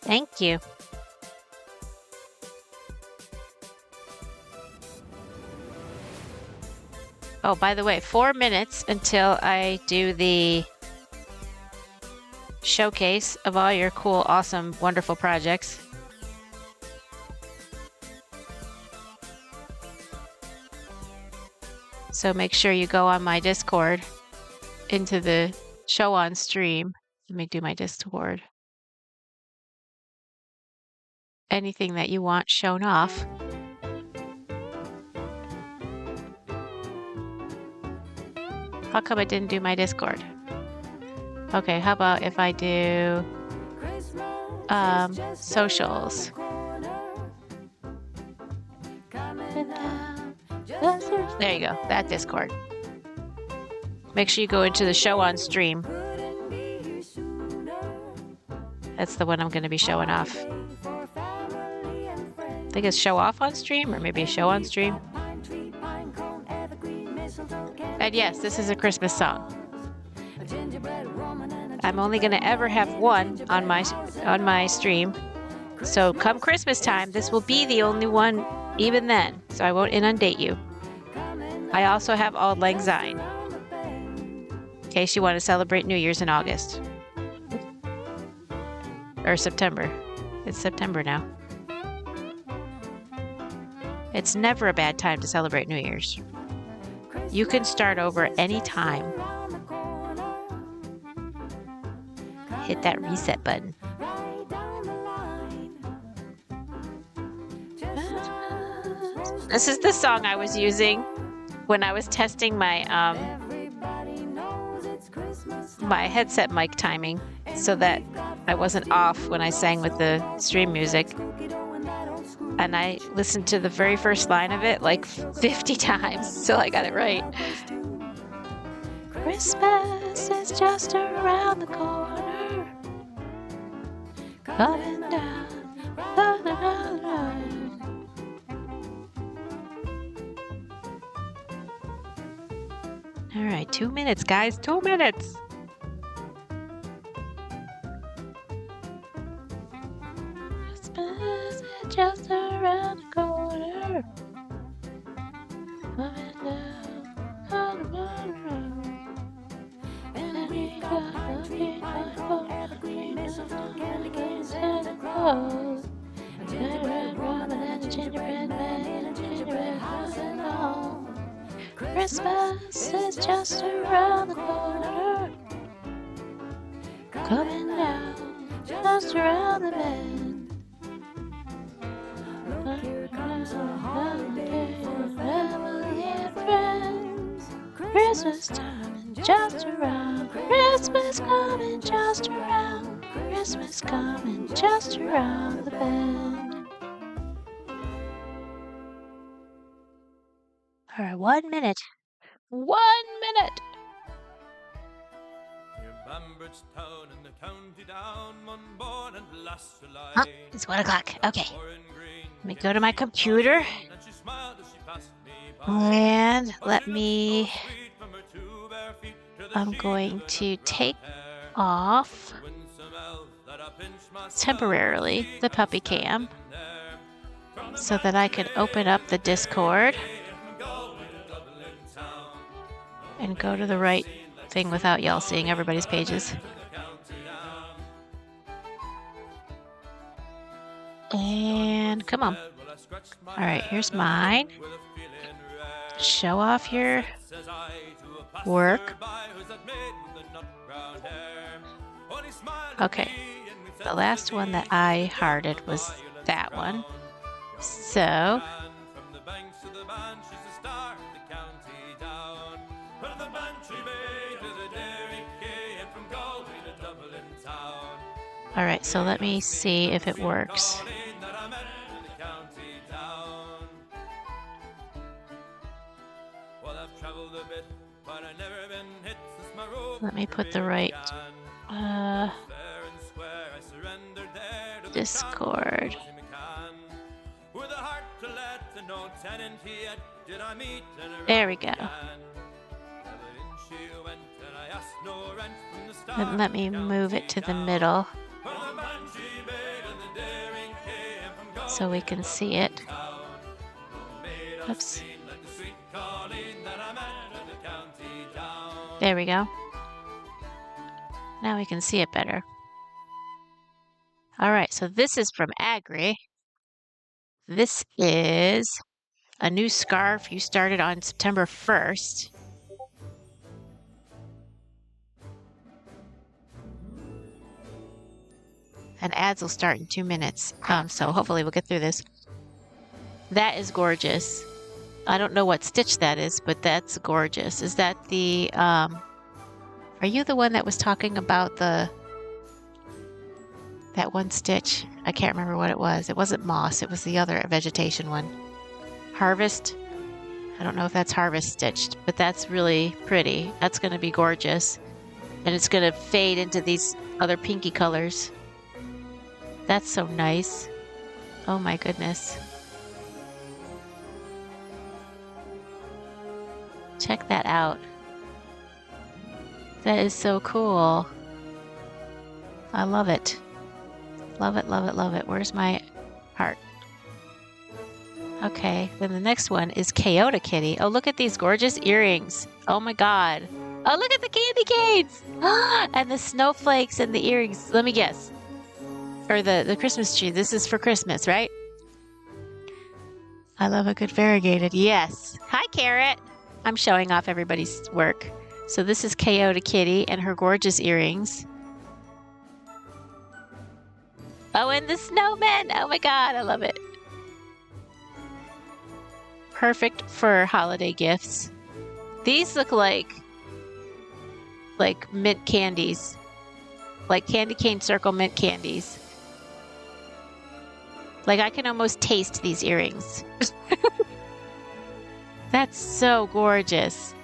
S4: Thank you. Oh, by the way, 4 minutes until I do the showcase of all your cool, awesome, wonderful projects. So make sure you go on my Discord into the show on stream. Let me do my Discord. Anything that you want shown off. How come I didn't do my Discord? Okay, how about if I do socials? There you go, that Discord. Make sure you go into the show on stream. That's the one I'm going to be showing off. I think it's show off on stream, or maybe a show on stream. And yes, this is a Christmas song. I'm only going to ever have one on my stream. So come Christmas time, this will be the only one even then. So I won't inundate you. I also have Auld Lang Syne, in case you want to celebrate New Year's in August. Or September. It's September now. It's never a bad time to celebrate New Year's. You can start over any time. Hit that reset button. This is the song I was using when I was testing my my headset mic timing so that I wasn't off when I sang with the stream music. And I listened to the very first line of it like 50 times till I got it right. Christmas is just around the corner. Coming down. All right, 2 minutes, guys. 2 minutes. Christmas is just around the corner. Coming down on the road. And we got the green pineapple, evergreen mistletoe, candy cane, Santa Claus. Gingerbread woman and a gingerbread man in a gingerbread house and all. Christmas is just around the corner. Coming down just around the bend. Look, here comes a holiday for family and friends. Christmas time just around. Christmas coming just around. Christmas coming just around the bend. for 1 minute. 1 minute! Oh, it's 1 o'clock. Okay. Let me go to my computer. And let me... I'm going to take off temporarily the puppy cam so that I can open up the Discord and go to the right thing without y'all seeing everybody's pages. And come on. All right, here's mine. Show off your work. Okay, the last one that I hearted was that one. So, all right, so let me see if it works. Let me put the right Discord. There we go. And let me move it to the middle so we can see it. Oops. There we go. Now we can see it better. All right, so this is from Agri. This is a new scarf you started on September 1st. And ads will start in 2 minutes. So hopefully we'll get through this. That is gorgeous. I don't know what stitch that is, but that's gorgeous. Is that the, are you the one that was talking about that one stitch? I can't remember what it was. It wasn't moss. It was the other vegetation one. Harvest? I don't know if that's harvest stitched, but that's really pretty. That's going to be gorgeous. And it's going to fade into these other pinky colors. That's so nice. Oh my goodness. Check that out. That is so cool. I love it. Love it, love it, love it. Where's my heart? Okay, then the next one is Kyoto Kitty. Oh, look at these gorgeous earrings. Oh my god. Oh, look at the candy canes! And the snowflakes and the earrings. Let me guess. Or the Christmas tree. This is for Christmas, right? I love a good variegated. Yes. Hi, Carrot. I'm showing off everybody's work. So this is Kyoto Kitty and her gorgeous earrings. Oh, and the snowman. Oh my god, I love it. Perfect for holiday gifts. These look like mint candies. Like candy cane circle mint candies. Like I can almost taste these earrings. That's so gorgeous.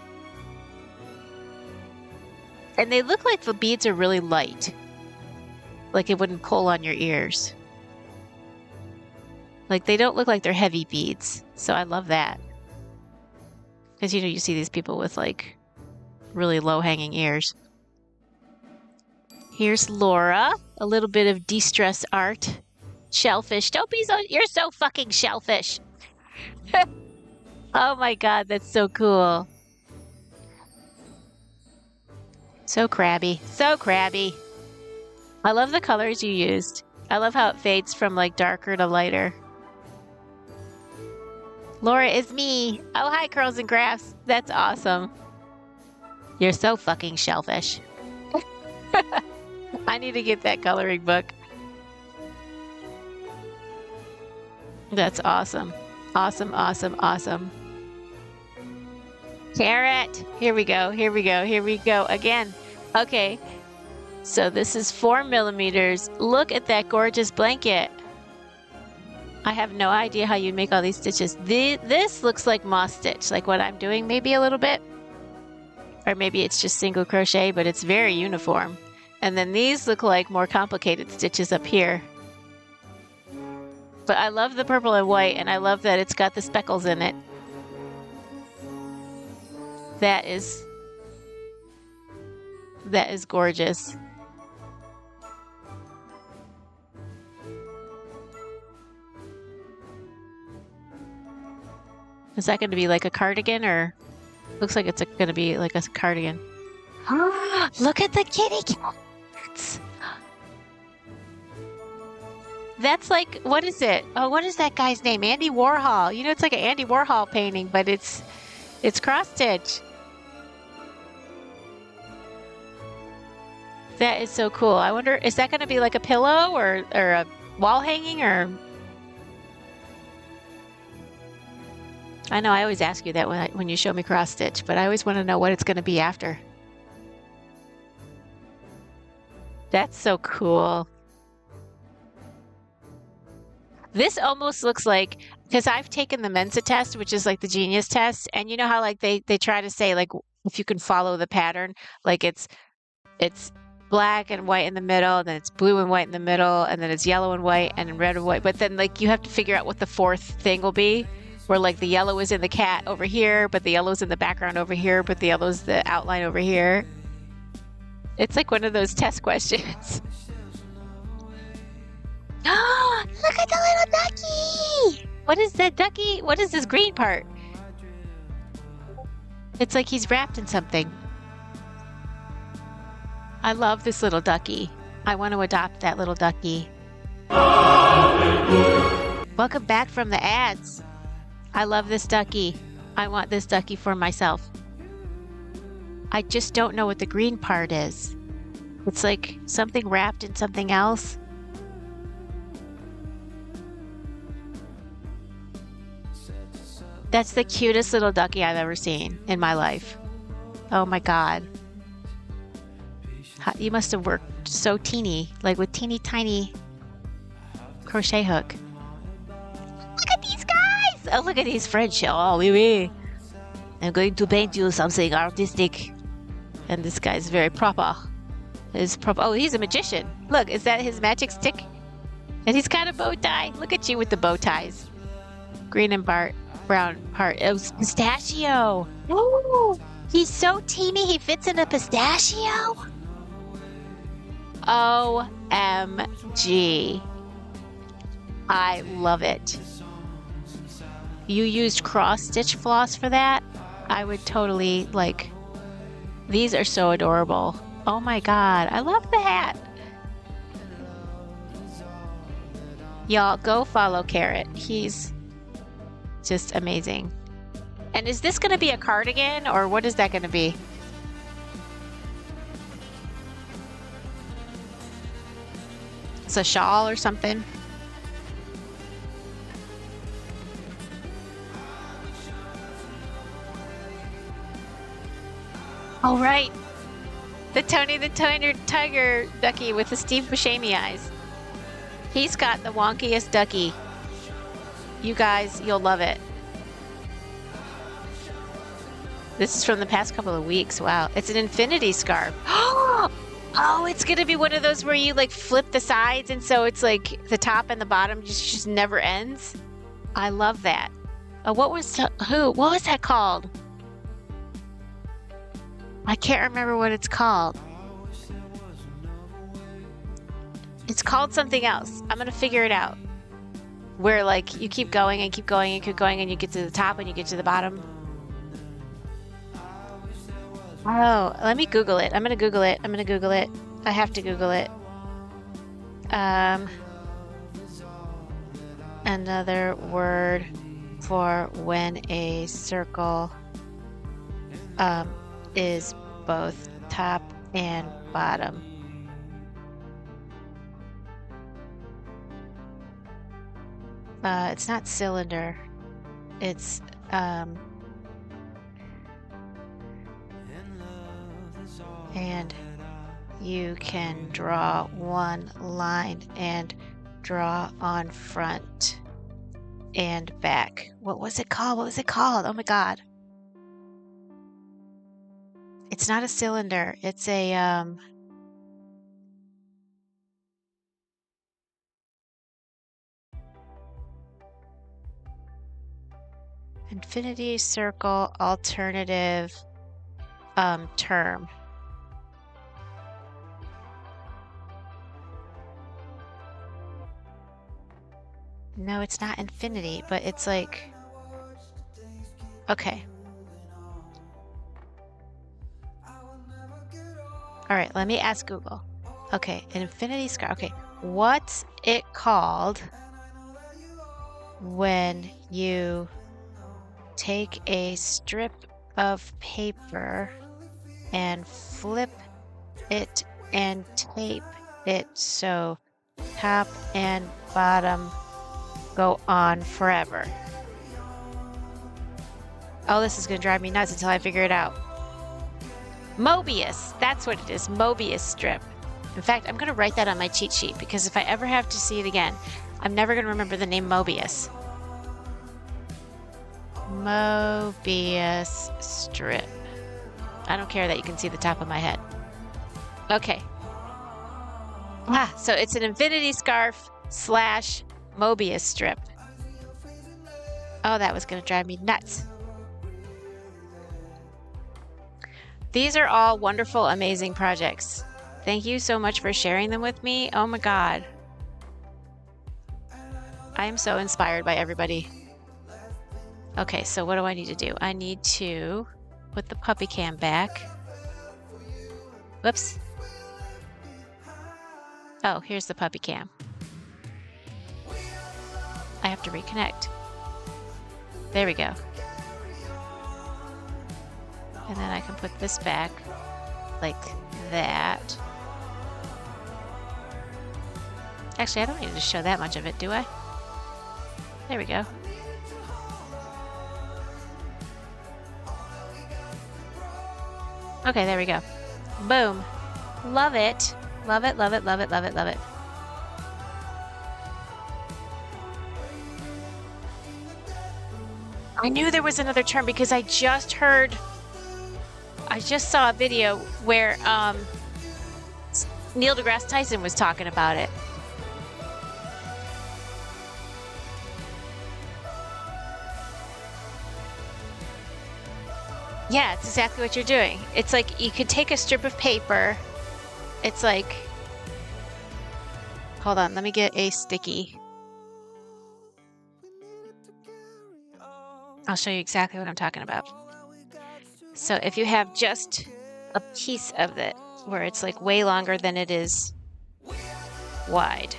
S4: And they look like the beads are really light. Like it wouldn't pull on your ears. Like they don't look like they're heavy beads. So I love that. Because you see these people with like really low hanging ears. Here's Laura. A little bit of de-stress art. Shellfish. Don't be so... You're so fucking shellfish. Oh my god, that's so cool. So crabby. So crabby. I love the colors you used. I love how it fades from like darker to lighter. Laura is me. Oh, hi, Curls and Crafts. That's awesome. You're so fucking shellfish. I need to get that coloring book. That's awesome. Awesome, awesome, awesome. Carrot. Here we go. Here we go. Here we go again. Okay. So this is 4 millimeters. Look at that gorgeous blanket. I have no idea how you'd make all these stitches. This looks like moss stitch, like what I'm doing maybe a little bit. Or maybe it's just single crochet, but it's very uniform. And then these look like more complicated stitches up here. But I love the purple and white, and I love that it's got the speckles in it. That is gorgeous. Is that going to be like a cardigan, or looks like it's going to be like a cardigan? Look at the kitty cats. That's like, what is it? Oh, what is that guy's name? Andy Warhol. You know, it's like an Andy Warhol painting, but it's cross stitch. That is so cool. I wonder, is that going to be like a pillow or a wall hanging, or? I know I always ask you that when you show me cross stitch, but I always want to know what it's going to be after. That's so cool. This almost looks like, because I've taken the Mensa test, which is like the genius test, and you know how like they try to say like if you can follow the pattern, like it's black and white in the middle, and then it's blue and white in the middle, and then it's yellow and white and red and white, but then like you have to figure out what the fourth thing will be, where like the yellow is in the cat over here, but the yellow's in the background over here, but the yellow's the outline over here. It's like one of those test questions. Oh, look at the little ducky! What is that ducky? What is this green part? It's like he's wrapped in something. I love this little ducky. I want to adopt that little ducky. Welcome back from the ads. I love this ducky. I want this ducky for myself. I just don't know what the green part is. It's like something wrapped in something else. That's the cutest little ducky I've ever seen in my life. Oh my God. You must have worked so teeny, like with teeny tiny crochet hook. Look at these guys! Oh, look at these French. Oh, oui, oui. I'm going to paint you something artistic. And this guy's very proper. Oh, he's a magician. Look, is that his magic stick? And he's got a bow tie. Look at you with the bow ties. Green and brown part. Oh, pistachio. Ooh, he's so teeny he fits in a pistachio. OMG. I love it. You used cross stitch floss for that? I would totally like. These are so adorable. Oh my God, I love the hat. Y'all go follow Carrot. He's just amazing. And is this gonna be a cardigan, or what is that gonna be? It's a shawl or something. All right. The Tony the Tiger ducky with the Steve Buscemi eyes. He's got the wonkiest ducky. You guys, you'll love it. This is from the past couple of weeks. Wow. It's an infinity scarf. Oh, it's going to be one of those where you like flip the sides, and so it's like the top and the bottom just never ends. I love that. What was that called? I can't remember what it's called. It's called something else. I'm going to figure it out. Where like you keep going and keep going and keep going and you get to the top and you get to the bottom. Oh, let me Google it. I'm going to Google it. I have to Google it. Another word for when a circle is both top and bottom. It's not cylinder. It's and you can draw one line and draw on front and back. What was it called? What was it called? Oh my god. It's not a cylinder. It's a infinity circle alternative term. No, it's not infinity, but it's like, okay. All right, let me ask Google. Okay, an infinity scar. Okay, what's it called when you take a strip of paper and flip it and tape it so top and bottom go on forever? Oh, this is gonna drive me nuts until I figure it out. Mobius, that's what it is, Mobius strip. In fact, I'm gonna write that on my cheat sheet because if I ever have to see it again, I'm never gonna remember the name Mobius. Mobius strip. I don't care that you can see the top of my head. Okay. So it's an infinity scarf / Mobius strip. Oh, that was gonna drive me nuts. These are all wonderful, amazing projects. Thank you so much for sharing them with me. Oh my god. I am so inspired by everybody. Okay, so what do I need to do? I need to put the puppy cam back. Whoops. Oh, here's the puppy cam. I have to reconnect. There we go. And then I can put this back like that. Actually, I don't need to show that much of it, do I? There we go. Okay, there we go. Boom. Love it. Love it, love it, love it, love it, love it. I knew there was another term because I just saw a video where Neil deGrasse Tyson was talking about it. Yeah, it's exactly what you're doing. It's like you could take a strip of paper. It's like, hold on, let me get a sticky. I'll show you exactly what I'm talking about. So if you have just a piece of it where it's like way longer than it is wide.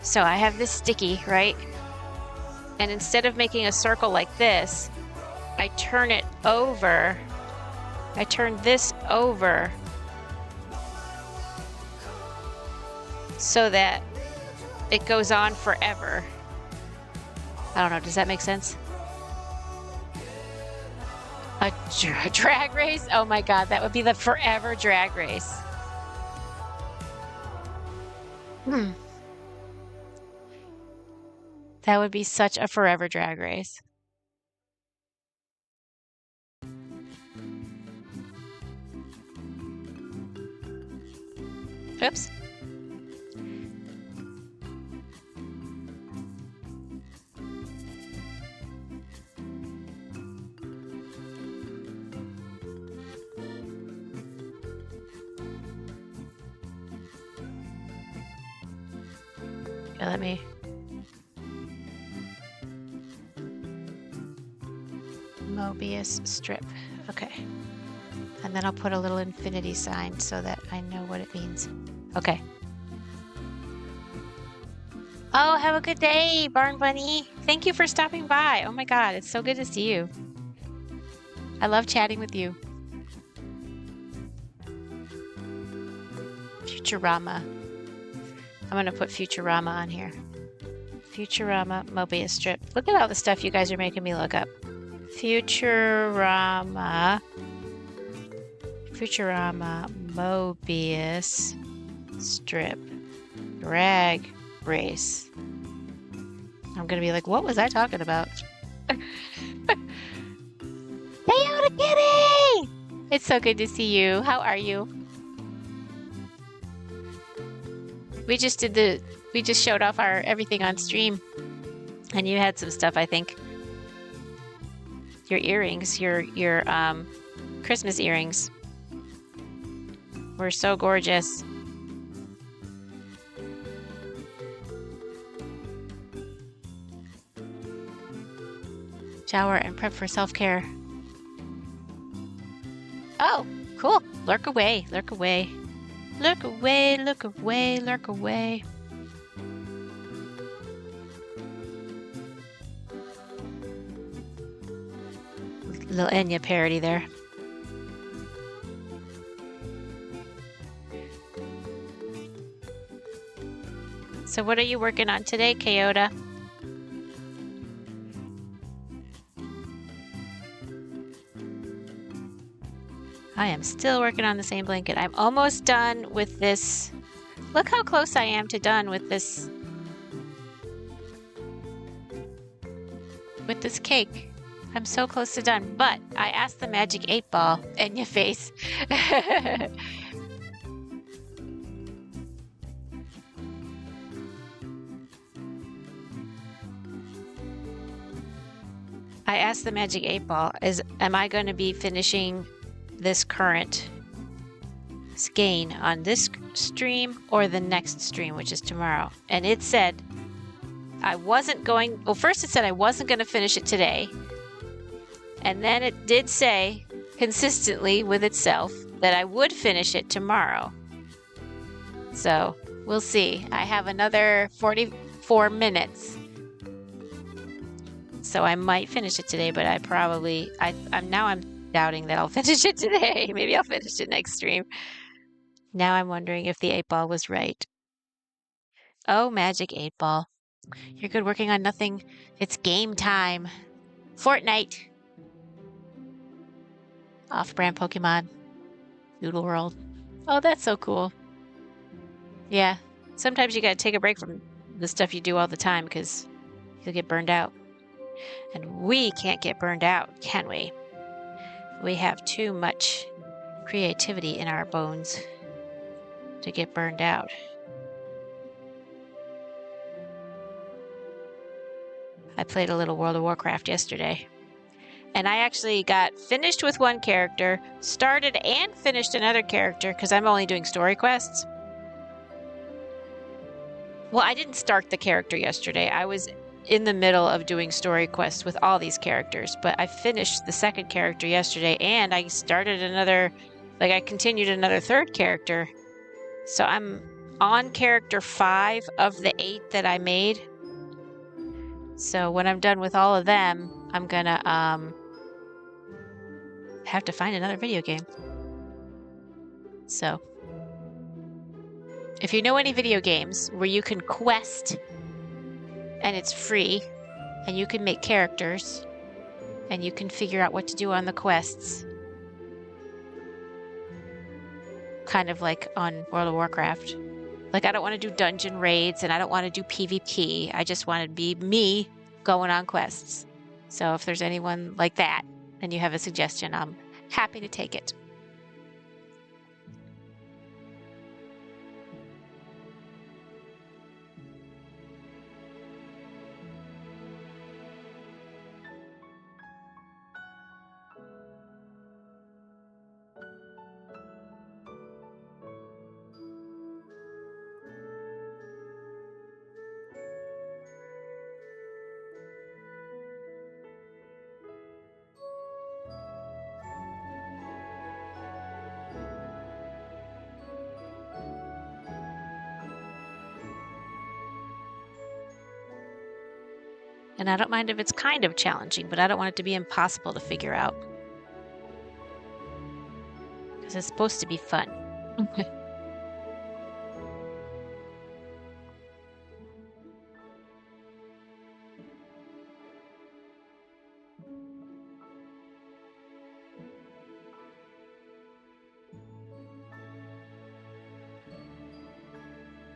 S4: So I have this sticky, right? And instead of making a circle like this, I turn it over. I turn this over so that it goes on forever. I don't know, does that make sense? A drag race? Oh my god, that would be the forever drag race. That would be such a forever drag race. Oops. Okay, let me... Mobius strip. Okay. And then I'll put a little infinity sign so that I know what it means. Okay. Oh, have a good day, Barn Bunny. Thank you for stopping by. Oh my god, it's so good to see you. I love chatting with you. Futurama. I'm going to put Futurama on here. Futurama Mobius strip. Look at all the stuff you guys are making me look up. Futurama Mobius strip drag race. I'm gonna be like, what was I talking about? Toyota Kitty! It's so good to see you. How are you? We just showed off our everything on stream. And you had some stuff, I think. Your earrings, your Christmas earrings were so gorgeous. Shower and prep for self-care. Oh, cool. Lurk away, lurk away. Lurk away, lurk away, lurk away. Little Enya parody there. So what are you working on today, Kyoto? I am still working on the same blanket. I'm almost done with this. Look how close I am to done with this. With this cake. I'm so close to done, but I asked the magic 8-ball in your face. I asked the magic 8-ball, am I going to be finishing this current skein on this stream or the next stream, which is tomorrow? And it said I wasn't going, well, first it said I wasn't going to finish it today. And then it did say consistently with itself that I would finish it tomorrow. So we'll see. I have another 44 minutes. So I might finish it today, but I'm doubting that I'll finish it today. Maybe I'll finish it next stream. Now I'm wondering if the 8-ball was right. Oh, magic 8-ball. You're good working on nothing. It's game time. Fortnite. Off-brand Pokemon. Noodle World. Oh, that's so cool. Yeah. Sometimes you gotta take a break from the stuff you do all the time because you'll get burned out. And we can't get burned out, can we? We have too much creativity in our bones to get burned out. I played a little World of Warcraft yesterday. And I actually got finished with one character, started and finished another character because I'm only doing story quests. Well, I didn't start the character yesterday. I was in the middle of doing story quests with all these characters, but I finished the second character yesterday and I started I continued another third character. So I'm on character 5 of the 8 that I made. So when I'm done with all of them, I'm gonna have to find another video game. So if you know any video games where you can quest and it's free and you can make characters and you can figure out what to do on the quests, kind of like on World of Warcraft. Like, I don't want to do dungeon raids and I don't want to do PvP. I just want to be me going on quests. So if there's anyone like that and you have a suggestion, I'm happy to take it. And I don't mind if it's kind of challenging, but I don't want it to be impossible to figure out. Because it's supposed to be fun.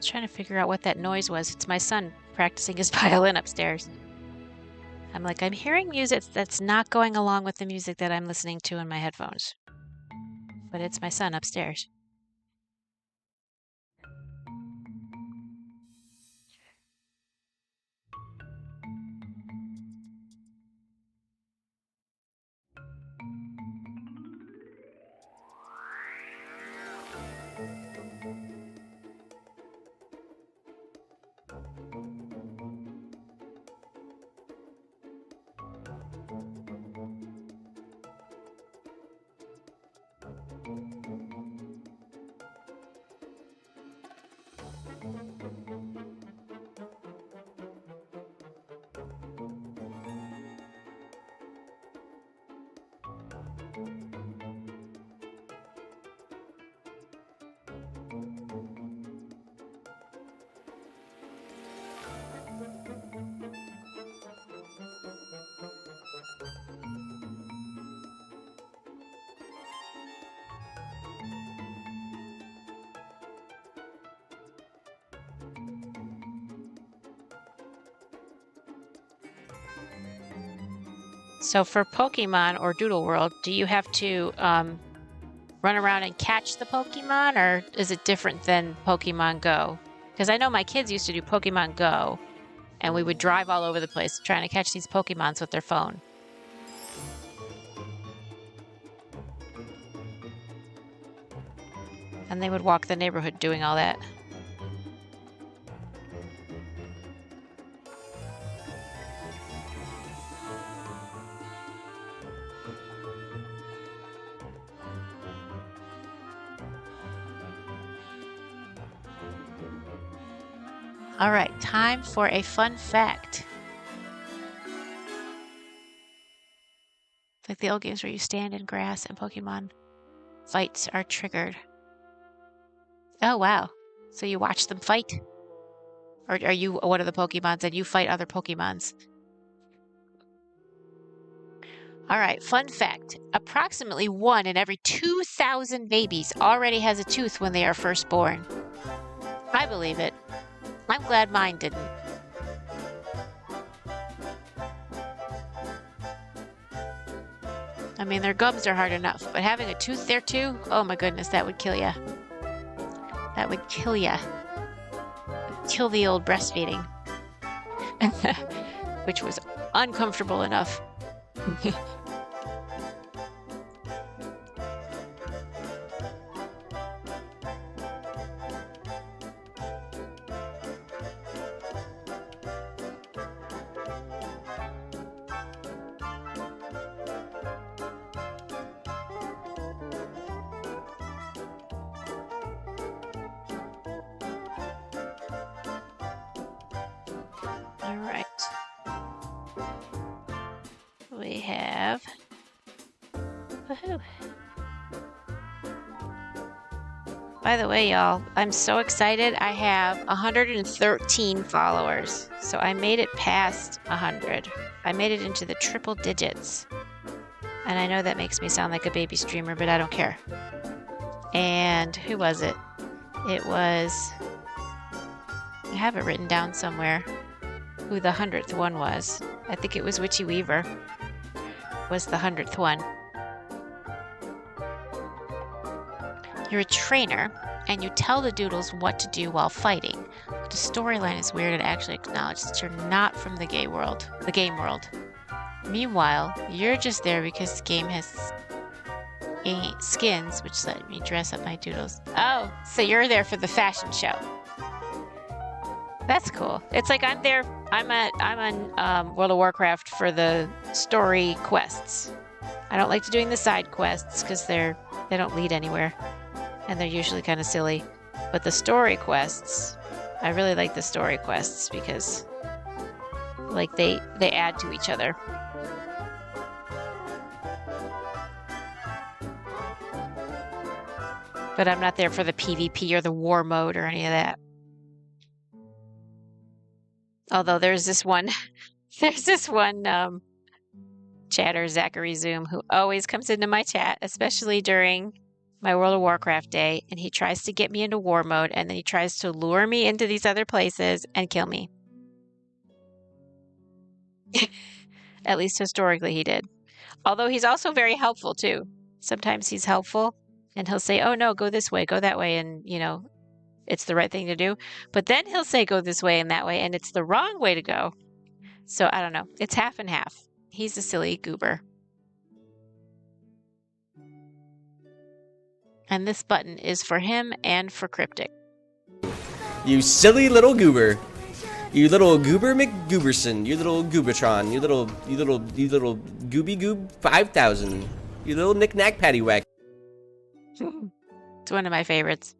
S4: Trying to figure out what that noise was. It's my son practicing his violin upstairs. I'm like, I'm hearing music that's not going along with the music that I'm listening to in my headphones. But it's my son upstairs. So for Pokemon or Doodle World, do you have to run around and catch the Pokemon, or is it different than Pokemon Go? Because I know my kids used to do Pokemon Go, and we would drive all over the place trying to catch these Pokemons with their phone. And they would walk the neighborhood doing all that. All right, time for a fun fact. It's like the old games where you stand in grass and Pokemon fights are triggered. Oh, wow. So you watch them fight? Or are you one of the Pokemons and you fight other Pokemons? All right, fun fact. Approximately 1 in every 2,000 babies already has a tooth when they are first born. I believe it. I'm glad mine didn't. I mean, their gums are hard enough, but having a tooth there too? Oh my goodness, that would kill ya. That would kill ya. Kill the old breastfeeding. Which was uncomfortable enough. All right. We have. Woohoo. By the way, y'all, I'm so excited. I have 113 followers. So I made it past 100. I made it into the triple digits. And I know that makes me sound like a baby streamer, but I don't care. And who was it? It was. I have it written down somewhere. Who the 100th one was. I think it was Witchy Weaver. Was the 100th one. You're a trainer, and you tell the doodles what to do while fighting. But the storyline is weird and actually acknowledges that you're not from the game world. Meanwhile, you're just there because the game has skins, which let me dress up my doodles. Oh, so you're there for the fashion show. That's cool. It's like I'm there. I'm on World of Warcraft for the story quests. I don't like doing the side quests because they don't lead anywhere, and they're usually kind of silly. But the story quests, I really like the story quests because, like, they add to each other. But I'm not there for the PvP or the war mode or any of that. Although there's this one chatter, Zachary Zoom, who always comes into my chat, especially during my World of Warcraft day, and he tries to get me into war mode, and then he tries to lure me into these other places and kill me. At least historically he did. Although he's also very helpful too. Sometimes he's helpful and he'll say, oh no, go this way, go that way. And, you know, it's the right thing to do. But then he'll say, go this way and that way. And it's the wrong way to go. So I don't know. It's half and half. He's a silly goober. And this button is for him and for Cryptic.
S6: You silly little goober. You little goober McGooberson. You little Goobertron. You little Gooby Goob 5000. You little knick-knack paddywhack.
S4: It's one of my favorites.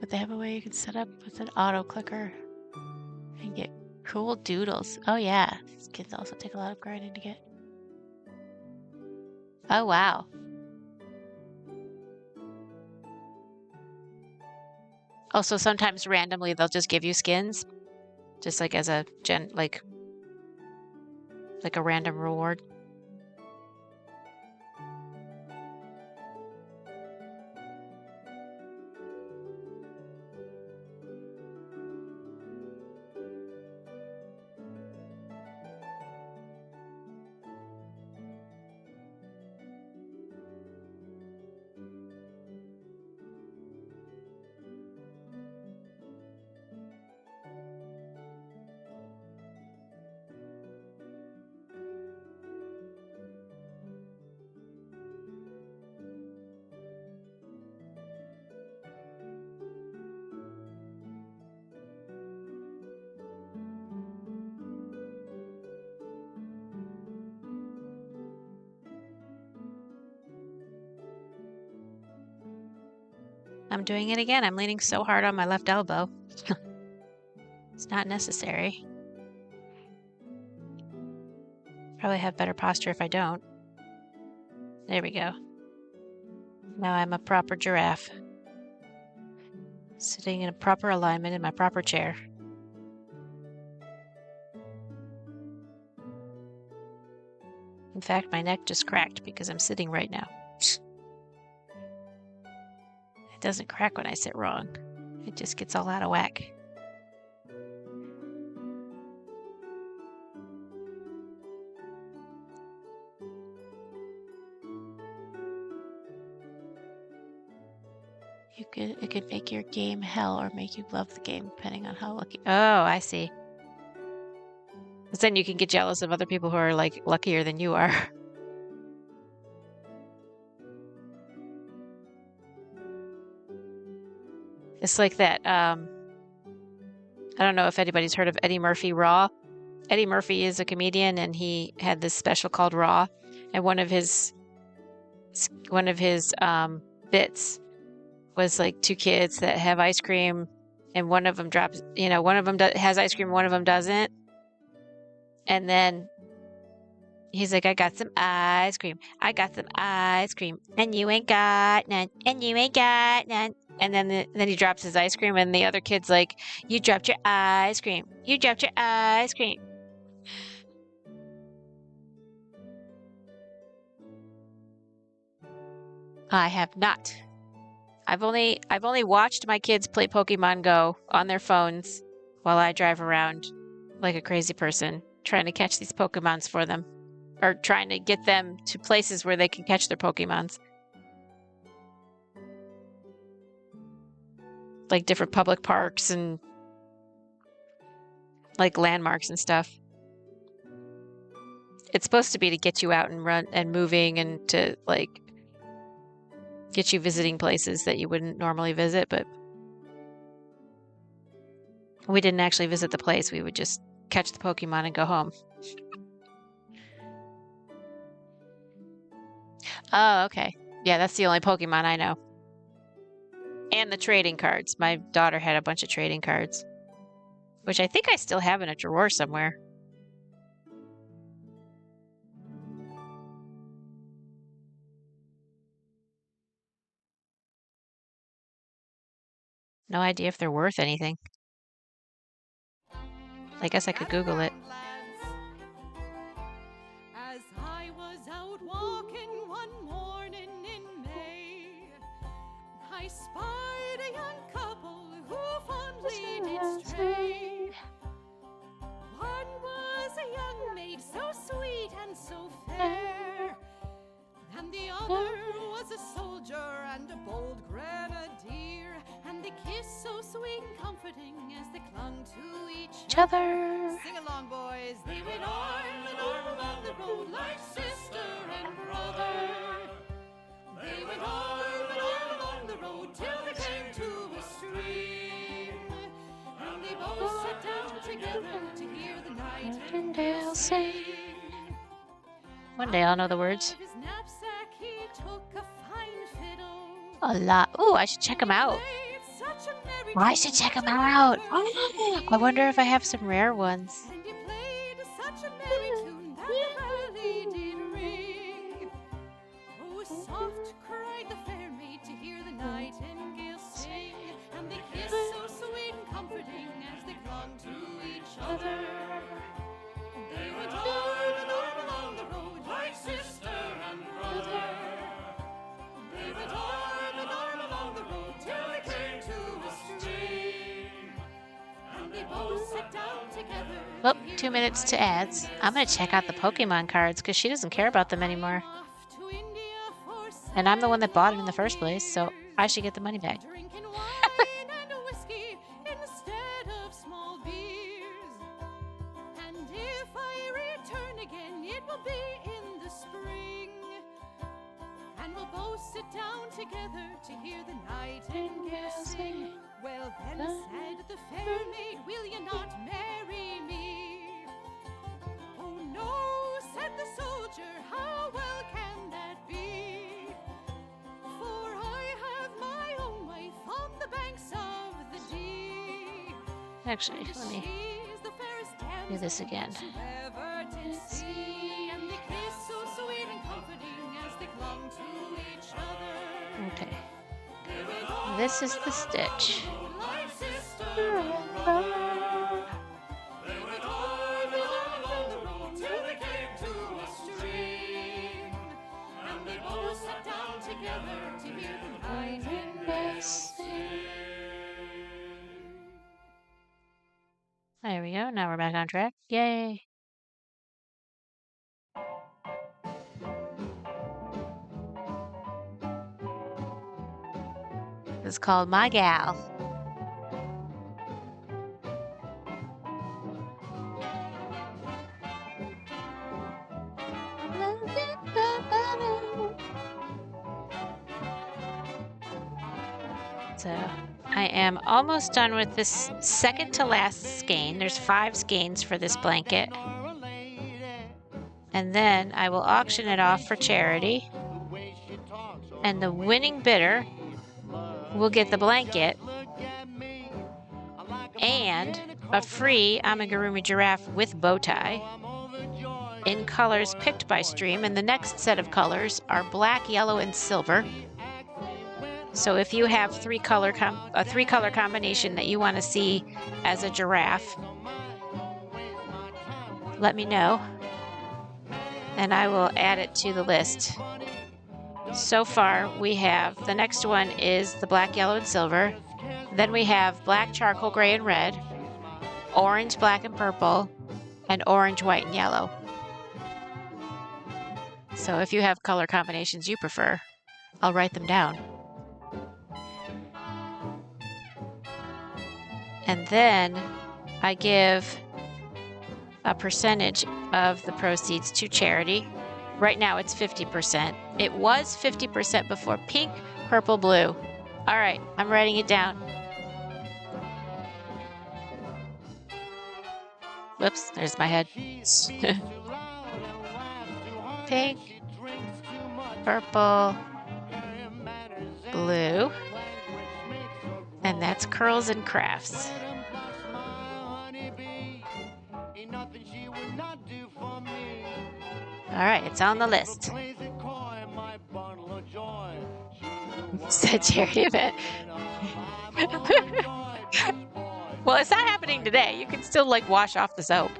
S4: But they have a way you can set up with an auto clicker and get cool doodles. Oh yeah, these kids also take a lot of grinding to get. Oh wow. Also, sometimes randomly they'll just give you skins, just like as a like a random reward. I'm doing it again. I'm leaning so hard on my left elbow. It's not necessary. Probably have better posture if I don't. There we go. Now I'm a proper giraffe. Sitting in a proper alignment in my proper chair. In fact, my neck just cracked because I'm sitting right now. It doesn't crack when I sit wrong. It just gets all out of whack. It could make your game hell or make you love the game, depending on how lucky. Oh, I see. Because then you can get jealous of other people who are like luckier than you are. It's like that. I don't know if anybody's heard of Eddie Murphy Raw. Eddie Murphy is a comedian, and he had this special called Raw, and one of his bits was like two kids that have ice cream, and one of them drops. You know, one of them has ice cream, one of them doesn't, and then he's like, "I got some ice cream. I got some ice cream, and you ain't got none, and you ain't got none." And then he drops his ice cream, and the other kid's like, "You dropped your ice cream. You dropped your ice cream." I have not. I've only watched my kids play Pokemon Go on their phones while I drive around like a crazy person trying to catch these Pokemons for them, or trying to get them to places where they can catch their Pokemons. Like different public parks and like landmarks and stuff. It's supposed to be to get you out and run and moving and to like get you visiting places that you wouldn't normally visit, but we didn't actually visit the place. We would just catch the Pokemon and go home. Oh, okay. Yeah, that's the only Pokemon I know. and the trading cards. My daughter had a bunch of trading cards, which I think I still have in a drawer somewhere. No idea if they're worth anything. I guess I could Google it.
S7: As I was out walking one morning in May, I spied a young couple who fondly did stray. One was a young maid so sweet and so fair, and the other was a soldier and a bold grenadier, and they kissed so sweet and comforting as they clung to each
S4: Other.
S7: Sing along, boys. They went arm in arm along the road like sister and brother. They went arm in arm along the road till they came to a stream, and they both sat down together to hear the nightingale sing.
S4: One day I'll know the words.
S7: Out of his knapsack he took a fine fiddle.
S4: A lot. Ooh, I should check them out.
S7: Played such a merry
S4: I should check them out. Oh, I wonder if I have some rare ones.
S7: And he played such a merry tune that the valley did ring. Oh, soft cried the fair maid to hear the nightingale sing, and they kissed so sweet and comforting as they clung to each other. They went arm in arm along the road like sister and brother. They went arm in arm along the road till they came to a stream, and they both sat down together.
S4: Well, 2 minutes to ads. I'm gonna check out the Pokemon cards because she doesn't care about them anymore.
S7: Off to India for
S4: And I'm the one that bought it in the first place, so I should get the money back.
S7: drinking wine and whiskey instead of small beers. And if I return again, it will be in the spring. And we'll both sit down together to hear the nightingale sing. Well then said the fair maid, will you not marry me? Oh no, said the soldier, how well can that be? For I have my own wife on the banks of the Dee.
S4: Actually, let me
S7: She's the fairest
S4: do this again.
S7: damsel ever did see, and they kissed so sweet and comforting as they clung to each other.
S4: Okay. This is the stitch.
S7: Like sister and brother. They went arm in arm along the road till they came to a stream, and they both sat down together to hear the nightingale sing.
S4: There we go. Now we're back on track. Yay. This is called My Gal. So I am almost done with this second to last skein. There's 5 skeins for this blanket. And then I will auction it off for charity. And the winning bidder will get the blanket and a free amigurumi giraffe with bow tie in colors picked by Stream. And the next set of colors are black, yellow, and silver. So if you have a 3-color combination that you want to see as a giraffe, let me know, and I will add it to the list. So far, we have, the next one is the black, yellow, and silver. Then we have black, charcoal, gray, and red, orange, black, and purple, and orange, white, and yellow. So if you have color combinations you prefer, I'll write them down. And then I give a percentage of the proceeds to charity. Right now it's 50%. It was 50% before. Pink, purple, blue. All right, I'm writing it down. Whoops, there's my head. Pink, purple, blue, And that's Curls and Crafts. All right, it's on the list. It's a charity event. Well, it's not happening today. You can still like wash off the soap.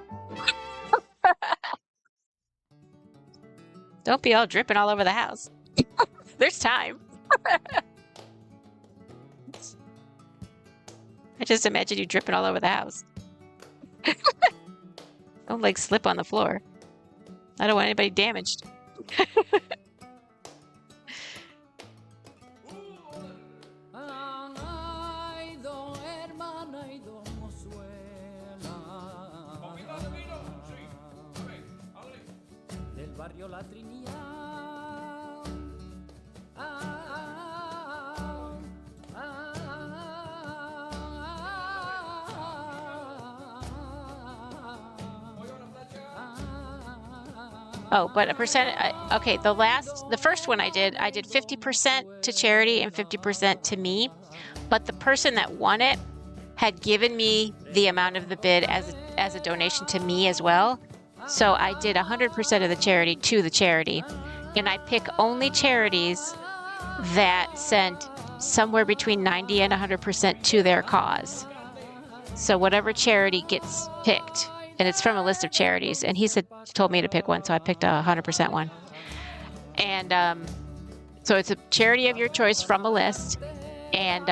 S4: Don't be all dripping all over the house. There's time. I just imagine you dripping all over the house. Don't like slip on the floor. I don't want anybody damaged. Oh, but a percent. Okay, the first one I did 50% to charity and 50% to me. But the person that won it had given me the amount of the bid as a donation to me as well. So I did 100% of the charity to the charity. And I pick only charities that sent somewhere between 90 and 100% to their cause. So whatever charity gets picked, and it's from a list of charities, and he told me to pick one, so I picked a 100% one. And so it's a charity of your choice from a list, and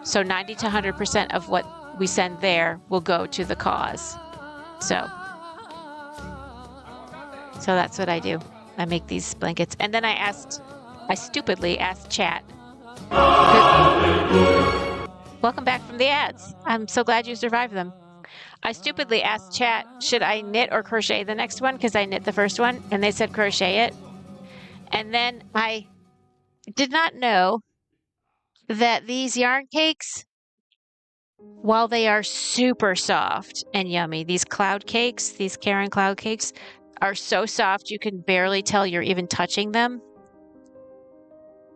S4: so 90 to 100% of what we send there will go to the cause. So that's what I do. I make these blankets, and then I stupidly asked chat. Welcome back from the ads. I'm so glad you survived them. I stupidly asked chat, should I knit or crochet the next one? Because I knit the first one, and they said crochet it. And then I did not know that these yarn cakes, while they are super soft and yummy, these cloud cakes, these Karen cloud cakes, are so soft you can barely tell you're even touching them.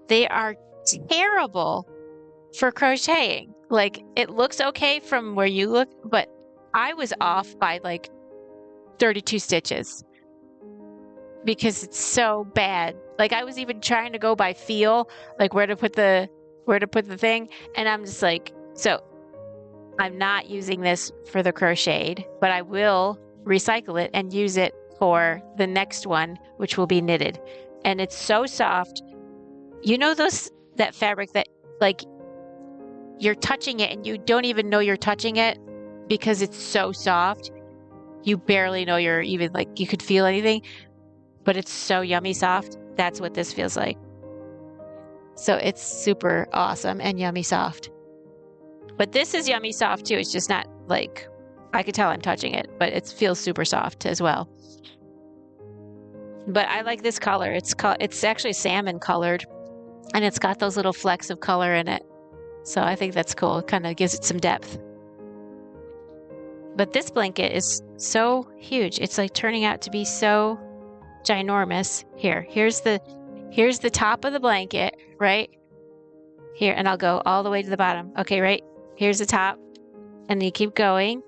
S4: They are terrible for crocheting. Like, it looks okay from where you look, but I was off by like 32 stitches because it's so bad. Like, I was even trying to go by feel, like where to put the thing, and I'm just like, so I'm not using this for the crocheted, but I will recycle it and use it for the next one, which will be knitted. And it's so soft. You know that fabric that like you're touching it and you don't even know you're touching it because it's so soft. You barely know you're even like you could feel anything, but it's so yummy soft. That's what this feels like. So it's super awesome and yummy soft. But this is yummy soft too. It's just not like, I could tell I'm touching it, but it feels super soft as well. But I like this color. It's actually salmon colored, and it's got those little flecks of color in it. So I think that's cool. It kind of gives it some depth. But this blanket is so huge. It's like turning out to be so ginormous. Here's the top of the blanket, right? Here, and I'll go all the way to the bottom. Okay, right? Here's the top. And you keep going,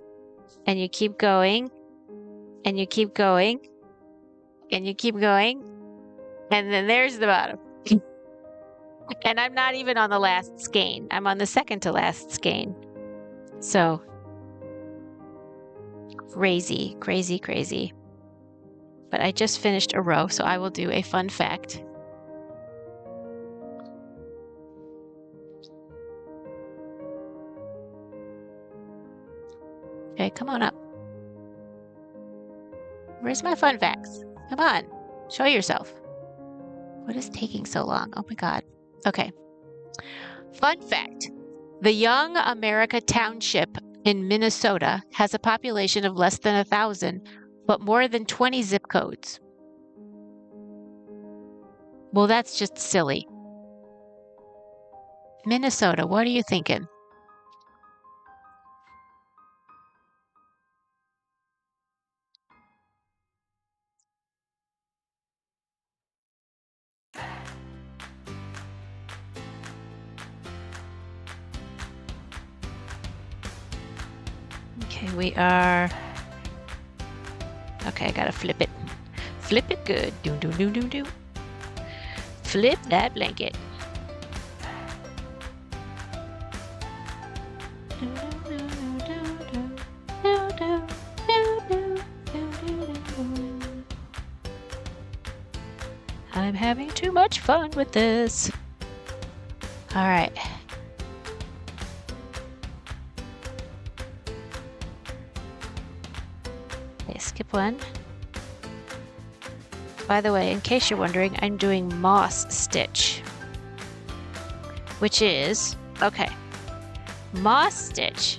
S4: and you keep going, and you keep going, and you keep going, and then there's the bottom. And I'm not even on the last skein. I'm on the second to last skein. So crazy, crazy, crazy. But I just finished a row, so I will do a fun fact. Okay, come on up. Where's my fun facts? Come on, show yourself. What is taking so long? Oh my God. Okay. Fun fact. The Young America Township in Minnesota has a population of less than 1,000, but more than 20 zip codes. Well, that's just silly. Minnesota, what are you thinking? Okay, we are. Okay, I gotta flip it. Flip it good. Do do do do do. Flip that blanket. I'm having too much fun with this. All right. Okay, skip one. By the way, in case you're wondering, I'm doing moss stitch, which is, okay, moss stitch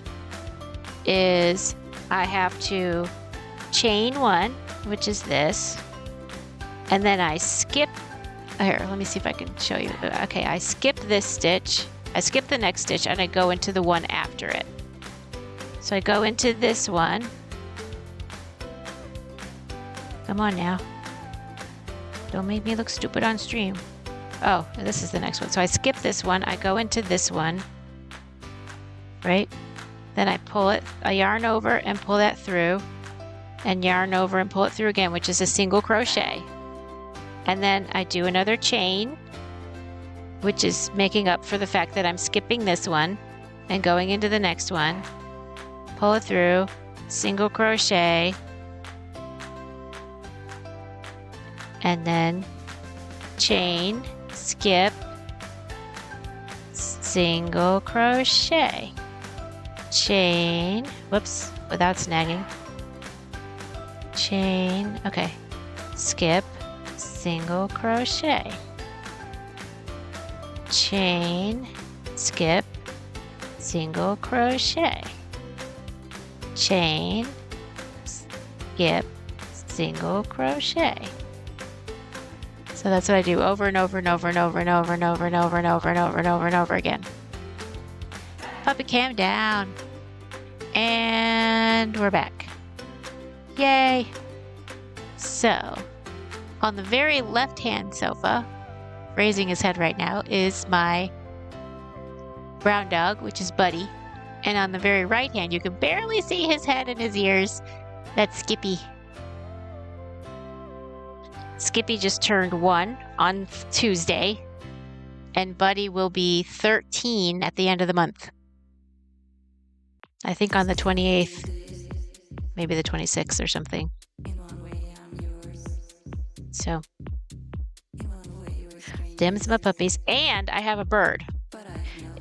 S4: is I have to chain one, which is this, and then I skip, here, let me see if I can show you. Okay, I skip this stitch, I skip the next stitch, and I go into the one after it. So I go into this one. Come on now. Don't make me look stupid on stream. Oh, this is the next one. So I skip this one, I go into this one, right? Then I pull it, I yarn over and pull that through, and yarn over and pull it through again, which is a single crochet. And then I do another chain, which is making up for the fact that I'm skipping this one and going into the next one. Pull it through, single crochet, and then chain, skip, single crochet, chain, whoops, without snagging, chain, okay, skip, single crochet, chain, skip, single crochet, chain, skip, single crochet. So that's what I do over and over and over and over and over and over and over and over and over and over and over again. Puppy cam down. And we're back. Yay. So, on the very left-hand sofa, raising his head right now, is my brown dog, which is Buddy. And on the very right hand, you can barely see his head and his ears. That's Skippy. Skippy just turned 1 on Tuesday, and Buddy will be 13 at the end of the month. I think on the 28th, maybe the 26th or something. So, them's my puppies. And I have a bird.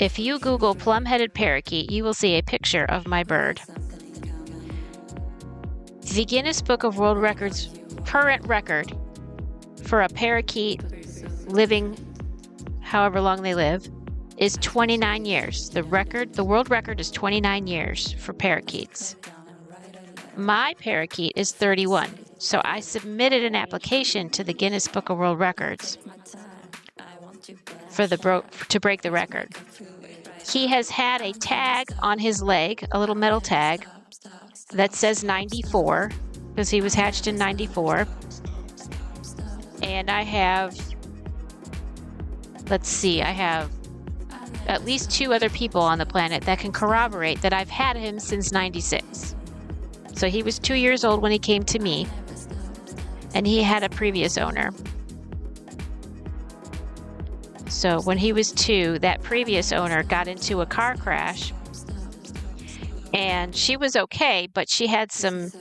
S4: If you Google plum-headed parakeet, you will see a picture of my bird. The Guinness Book of World Records current record for a parakeet living however long they live is 29 years. The world record is 29 years for parakeets. My parakeet is 31. So I submitted an application to the Guinness Book of World Records for to break the record. He has had a tag on his leg, a little metal tag that says 94 because he was hatched in 94. And I have, let's see, I have at least 2 other people on the planet that can corroborate that I've had him since 96. So he was 2 years old when he came to me, and he had a previous owner. So when he was 2, that previous owner got into a car crash, and she was okay, but she had some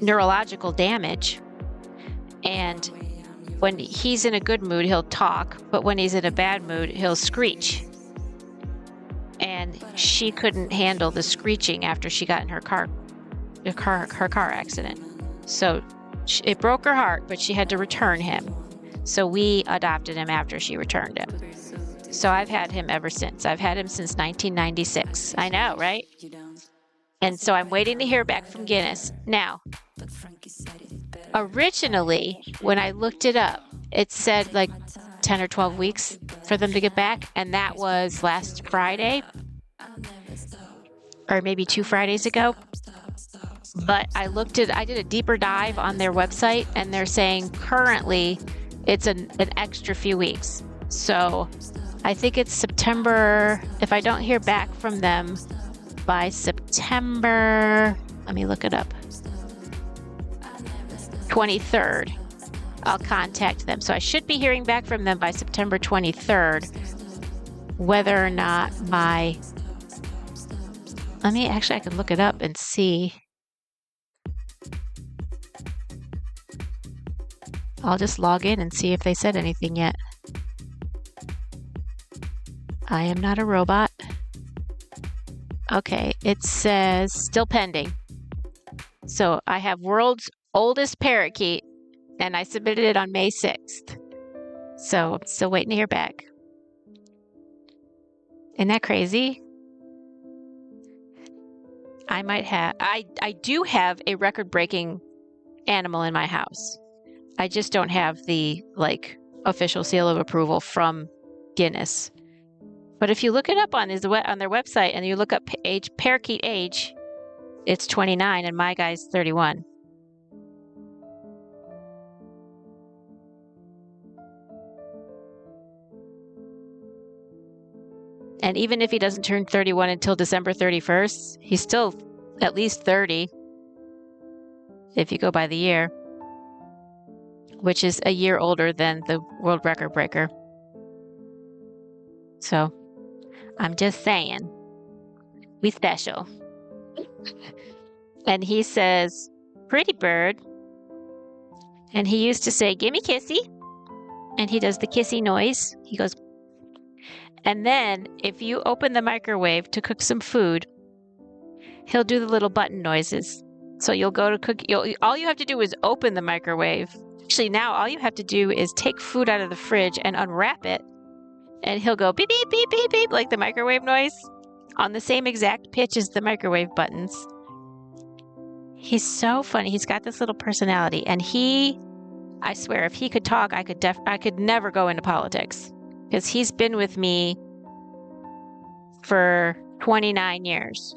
S4: neurological damage. And when he's in a good mood, he'll talk, but when he's in a bad mood, he'll screech. And she couldn't handle the screeching after she got in her car accident. So it broke her heart, but she had to return him. So we adopted him after she returned him. So I've had him ever since. I've had him since 1996. I know, right? And so I'm waiting to hear back from Guinness. Now, originally, when I looked it up, it said like 10 or 12 weeks for them to get back, and that was last Friday, or maybe 2 Fridays ago. But I did a deeper dive on their website, and they're saying currently it's an extra few weeks. So I think it's September. If I don't hear back from them by September, let me look it up, 23rd, I'll contact them. So I should be hearing back from them by September 23rd, whether or not my, I can look it up and see. I'll just log in and see if they said anything yet. I am not a robot. Okay, it says still pending. So I have world's oldest parakeet, and I submitted it on May 6th. So I'm still waiting to hear back. Isn't that crazy? I do have a record-breaking animal in my house. I just don't have the official seal of approval from Guinness. But if you look it up on their website and you look up parakeet age, it's 29 and my guy's 31. And even if he doesn't turn 31 until December 31st, he's still at least 30 if you go by the year, which is a year older than the world record breaker. So I'm just saying, we special. And he says, pretty bird. And he used to say, gimme kissy. And he does the kissy noise. He goes, and then if you open the microwave to cook some food, he'll do the little button noises. So you'll go to cook, all you have to do is open the microwave. Actually, now all you have to do is take food out of the fridge and unwrap it. And he'll go beep, beep, beep, beep, beep, like the microwave noise on the same exact pitch as the microwave buttons. He's so funny. He's got this little personality. And I swear, if he could talk, I could never go into politics. Because he's been with me for 29 years.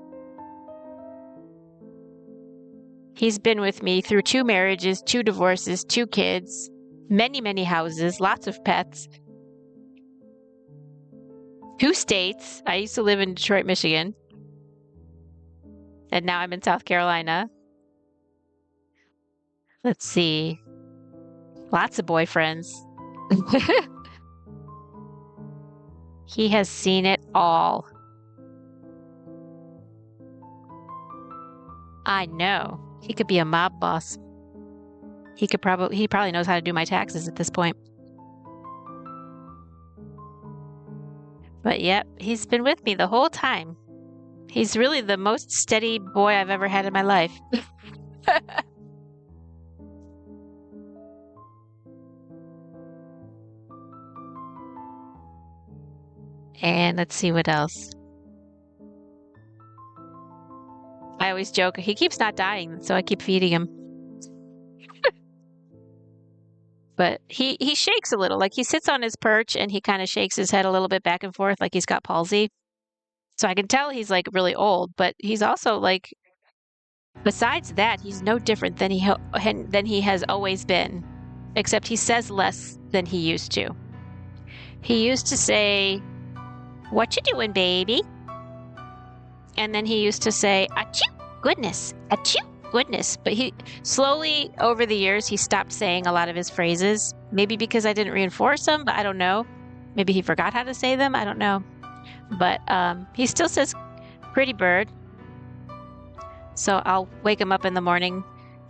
S4: He's been with me through 2 marriages, 2 divorces, 2 kids, many, many houses, lots of pets, 2 states. I used to live in Detroit, Michigan. And now I'm in South Carolina. Let's see. Lots of boyfriends. He has seen it all. I know. He could be a mob boss. He probably knows how to do my taxes at this point. But yep, he's been with me the whole time. He's really the most steady boy I've ever had in my life. And let's see what else. I always joke, he keeps not dying, so I keep feeding him. But he shakes a little. Like, he sits on his perch and he kind of shakes his head a little bit back and forth like he's got palsy. So I can tell he's really old, but he's also besides that, he's no different than he has always been, except he says less than he used to. He used to say, "What you doing, baby?" And then he used to say, "Achoo, goodness, achoo, goodness." But he slowly, over the years, he stopped saying a lot of his phrases. Maybe because I didn't reinforce them, but I don't know. Maybe he forgot how to say them. I don't know. But he still says, "Pretty bird." So I'll wake him up in the morning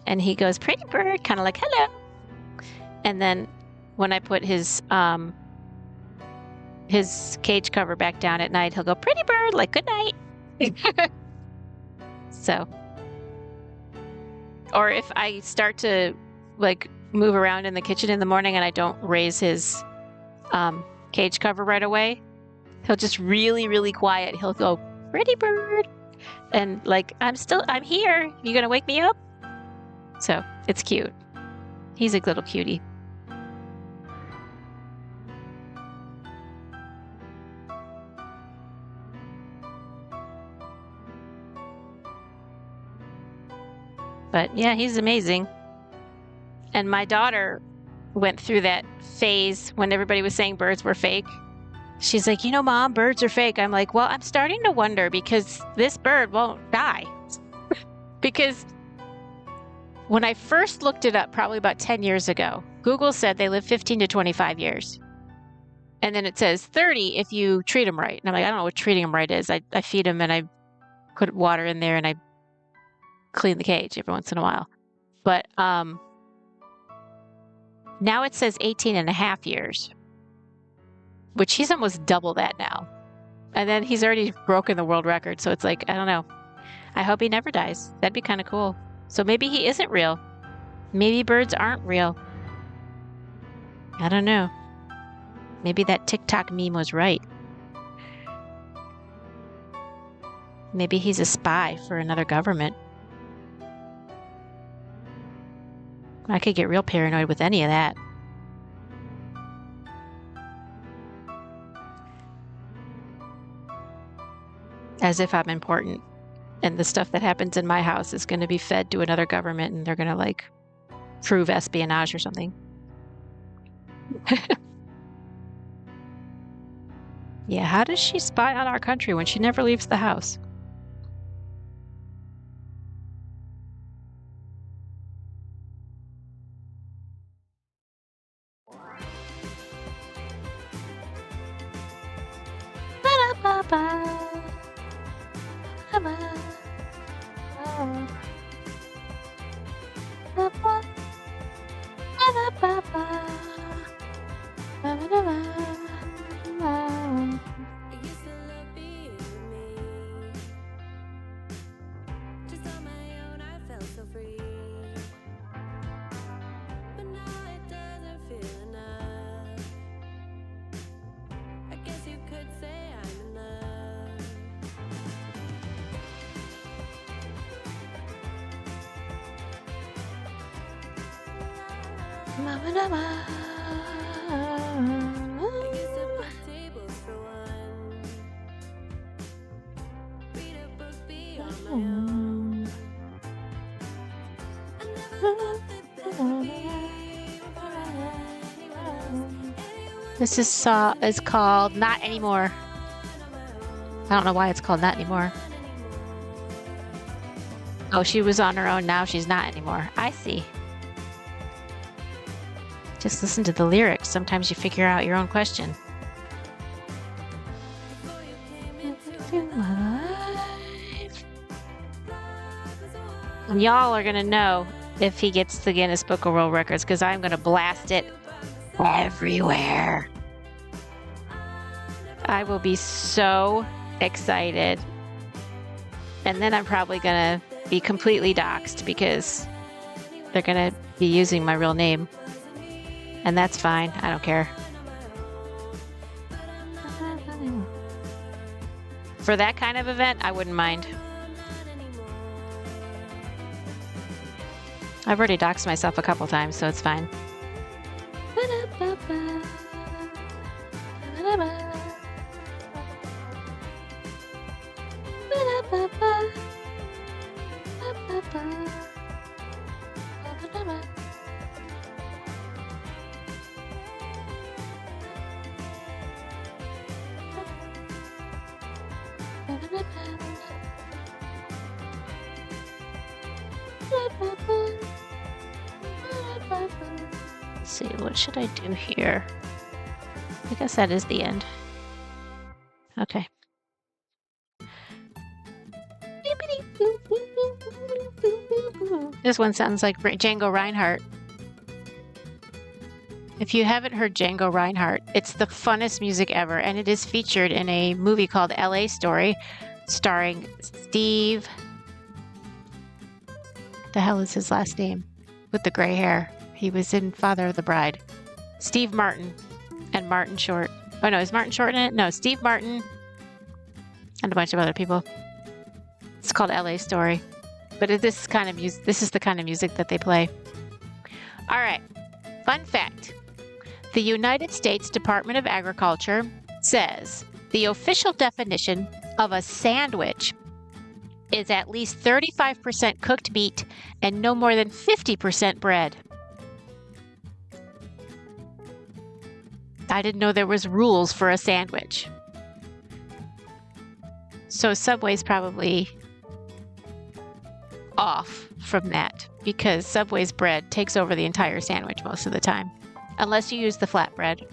S4: and he goes, "Pretty bird," kind of like, "Hello." And then when I put his cage cover back down at night, he'll go, "Pretty bird," like, "Good night." So, or if I start to move around in the kitchen in the morning and I don't raise his cage cover right away, he'll just really, really quiet. He'll go, "Pretty bird," and I'm here. You gonna wake me up? So it's cute. He's a little cutie. But yeah, he's amazing. And my daughter went through that phase when everybody was saying birds were fake. She's like, you know, Mom, birds are fake. I'm like, well, I'm starting to wonder because this bird won't die. Because when I first looked it up, probably about 10 years ago, Google said they live 15 to 25 years. And then it says 30 if you treat them right. And I'm like, I don't know what treating them right is. I feed them and I put water in there and I clean the cage every once in a while. But now it says 18 and a half years, which he's almost double that now. And then he's already broken the world record. So it's like, I don't know. I hope he never dies. That'd be kind of cool. So maybe he isn't real. Maybe birds aren't real. I don't know. Maybe that TikTok meme was right. Maybe he's a spy for another government. I could get real paranoid with any of that. As if I'm important. And the stuff that happens in my house is going to be fed to another government and they're going to like prove espionage or something. Yeah, how does she spy on our country when she never leaves the house?
S2: I used to love being with me. Just on my own, I felt so free. But now it doesn't feel enough. I guess you could say I'm in love. I used to put tables for one. Read a book, be on my own. I never thought that there would be room for anyone else.
S4: This is called Not Anymore. I don't know why it's called Not Anymore. Oh, she was on her own. Now she's not anymore. I see. Just listen to the lyrics. Sometimes you figure out your own question.
S2: Before you came into my life,
S4: And y'all are going to know if he gets the Guinness Book of World Records because I'm going to blast it everywhere. I will be so excited. And then I'm probably going to be completely doxxed because they're going to be using my real name. And that's fine. I don't care. For that kind of event, I wouldn't mind. I've already doxed myself a couple times, so it's fine. Let's see, what should I do here? I guess that is the end. Okay. This one sounds like Django Reinhardt. If you haven't heard Django Reinhardt, it's the funnest music ever, and it is featured in a movie called LA Story, starring Steve. The hell is his last name? With the gray hair. He was in Father of the Bride. Steve Martin and Martin Short. Oh no, is Martin Short in it? No, Steve Martin and a bunch of other people. It's called LA Story. But this kind of music, this is the kind of music that they play. All right. Fun fact. The United States Department of Agriculture says the official definition of a sandwich is at least 35% cooked meat and no more than 50% bread. I didn't know there was rules for a sandwich. So Subway's probably off from that because Subway's bread takes over the entire sandwich most of the time, unless you use the flatbread.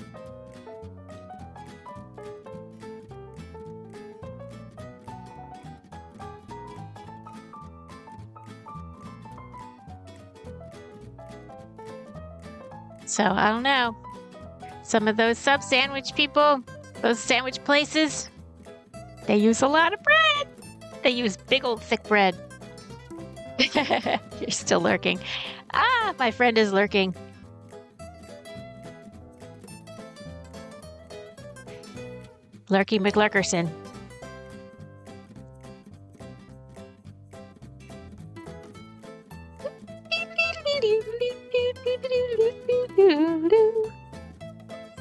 S4: So I don't know. Some of those sub sandwich people, those sandwich places, they use a lot of bread. They use big old thick bread. You're still lurking. Ah, my friend is lurking. Lurky McLurkerson.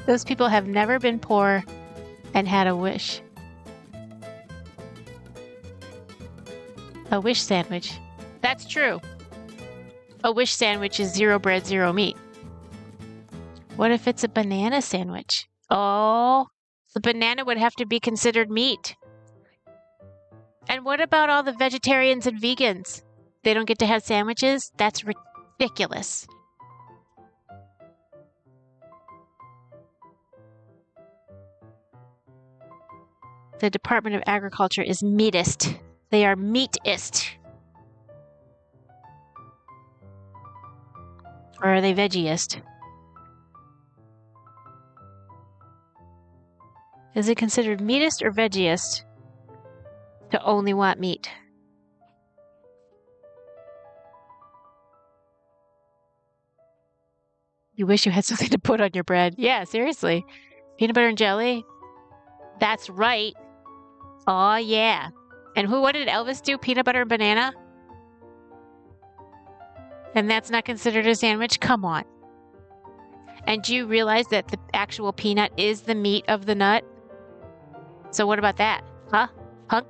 S4: Those people have never been poor and had a wish. A wish sandwich. That's true. A wish sandwich is 0 bread, 0 meat. What if it's a banana sandwich? Oh, the banana would have to be considered meat. And what about all the vegetarians and vegans? They don't get to have sandwiches? That's ridiculous. The Department of Agriculture is meatist. They are meatist. Or are they veggieist? Is it considered meatist or veggieist to only want meat? You wish you had something to put on your bread. Yeah, seriously. Peanut butter and jelly? That's right. Oh yeah. And what did Elvis do? Peanut butter and banana? And that's not considered a sandwich? Come on. And do you realize that the actual peanut is the meat of the nut? So what about that? Huh? Punk?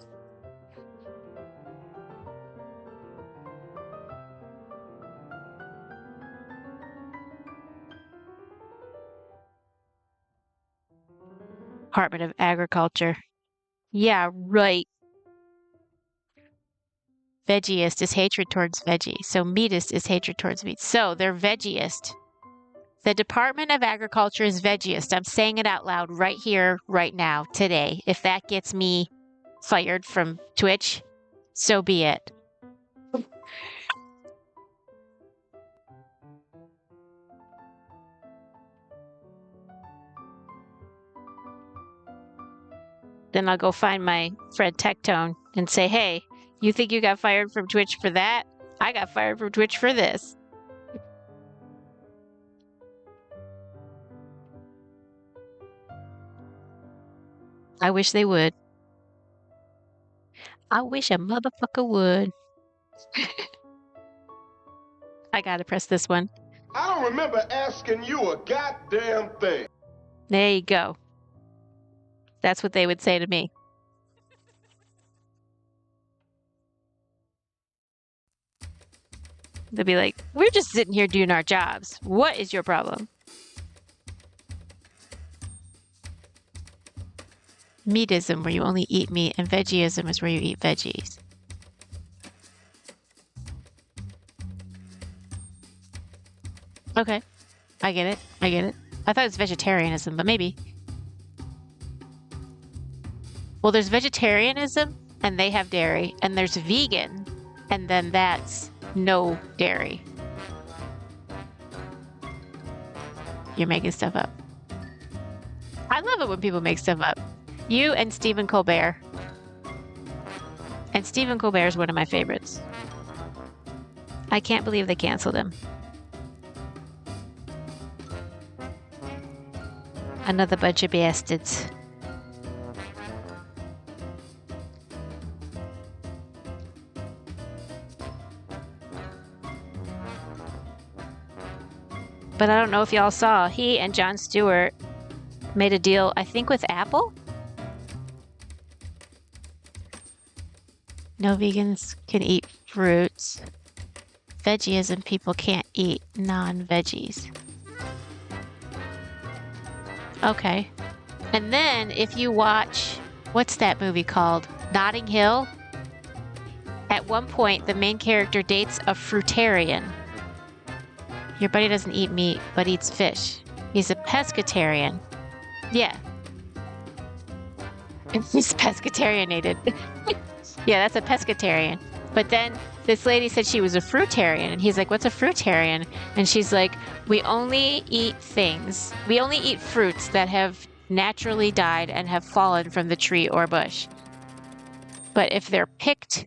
S4: Department of Agriculture. Yeah, right. Veggieist is hatred towards veggie. So meatist is hatred towards meat. So they're veggieist. The Department of Agriculture is veggieist. I'm saying it out loud right here, right now, today. If that gets me fired from Twitch, so be it. Then I'll go find my friend Tectone and say, hey, you think you got fired from Twitch for that? I got fired from Twitch for this. I wish they would. I wish a motherfucker would. I gotta press this one.
S8: I don't remember asking you a goddamn thing.
S4: There you go. That's what they would say to me. They'd be like, we're just sitting here doing our jobs. What is your problem? Meatism, where you only eat meat, and veggieism is where you eat veggies. Okay. I get it. I get it. I thought it was vegetarianism, but maybe. Well, there's vegetarianism, and they have dairy, and there's vegan, and then that's no dairy. You're making stuff up. I love it when people make stuff up. You and Stephen Colbert. And Stephen Colbert is one of my favorites. I can't believe they canceled him. Another bunch of bastards. But I don't know if y'all saw, he and Jon Stewart made a deal, I think, with Apple? No vegans can eat fruits. Veggieism people can't eat non-veggies. Okay. And then if you watch, what's that movie called? Notting Hill? At one point, the main character dates a fruitarian. Your buddy doesn't eat meat, but eats fish. He's a pescatarian. Yeah. He's pescatarianated. Yeah, that's a pescatarian. But then this lady said she was a fruitarian, and he's like, what's a fruitarian? And she's like, we only eat fruits that have naturally died and have fallen from the tree or bush. But if they're picked,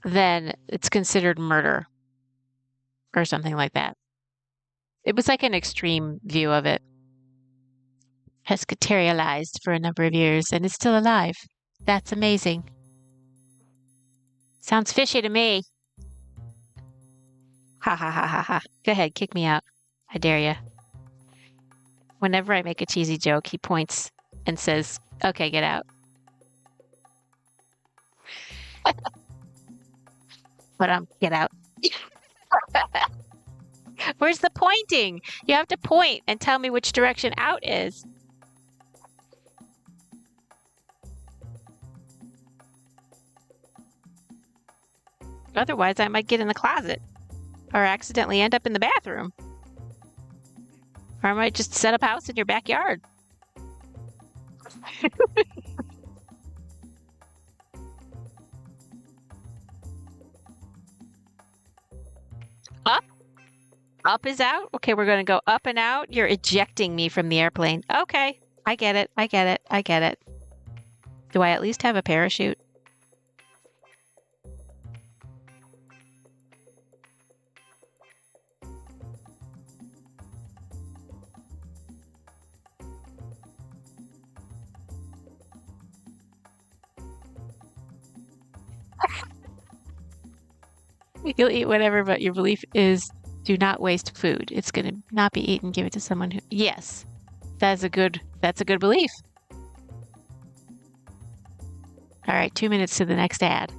S4: then it's considered murder or something like that. It was like an extreme view of it. Pescatarialized for a number of years and is still alive. That's amazing. Sounds fishy to me. Ha ha ha ha ha. Go ahead, kick me out. I dare ya. Whenever I make a cheesy joke, he points and says, okay, get out. But get out. Where's the pointing? You have to point and tell me which direction out is. Otherwise, I might get in the closet or accidentally end up in the bathroom. Or I might just set up house in your backyard. Up? Up is out? Okay, we're going to go up and out. You're ejecting me from the airplane. Okay, I get it. I get it. I get it. Do I at least have a parachute? You'll eat whatever, but your belief is do not waste food. It's going to not be eaten. Give it to someone who. Yes, that's a good belief. All right, 2 minutes to the next ad.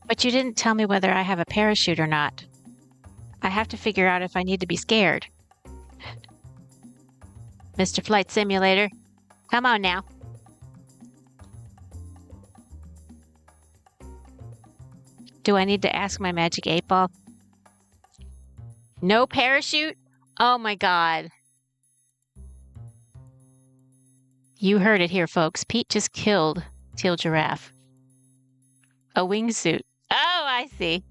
S4: But you didn't tell me whether I have a parachute or not. I have to figure out if I need to be scared. Mr. Flight Simulator, come on now. Do I need to ask my magic 8-ball? No parachute? Oh my god. You heard it here, folks. Pete just killed Teal Giraffe. A wingsuit. Oh, I see.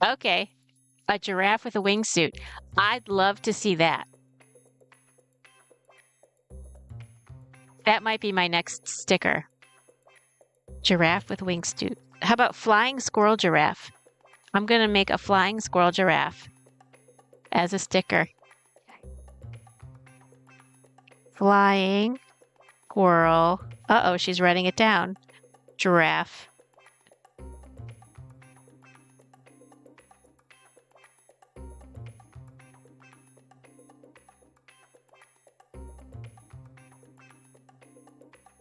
S4: Okay. A giraffe with a wingsuit. I'd love to see that. That might be my next sticker. Giraffe with wingsuit. How about flying squirrel giraffe? I'm going to make a flying squirrel giraffe as a sticker. Flying squirrel. Uh-oh, she's writing it down. Giraffe.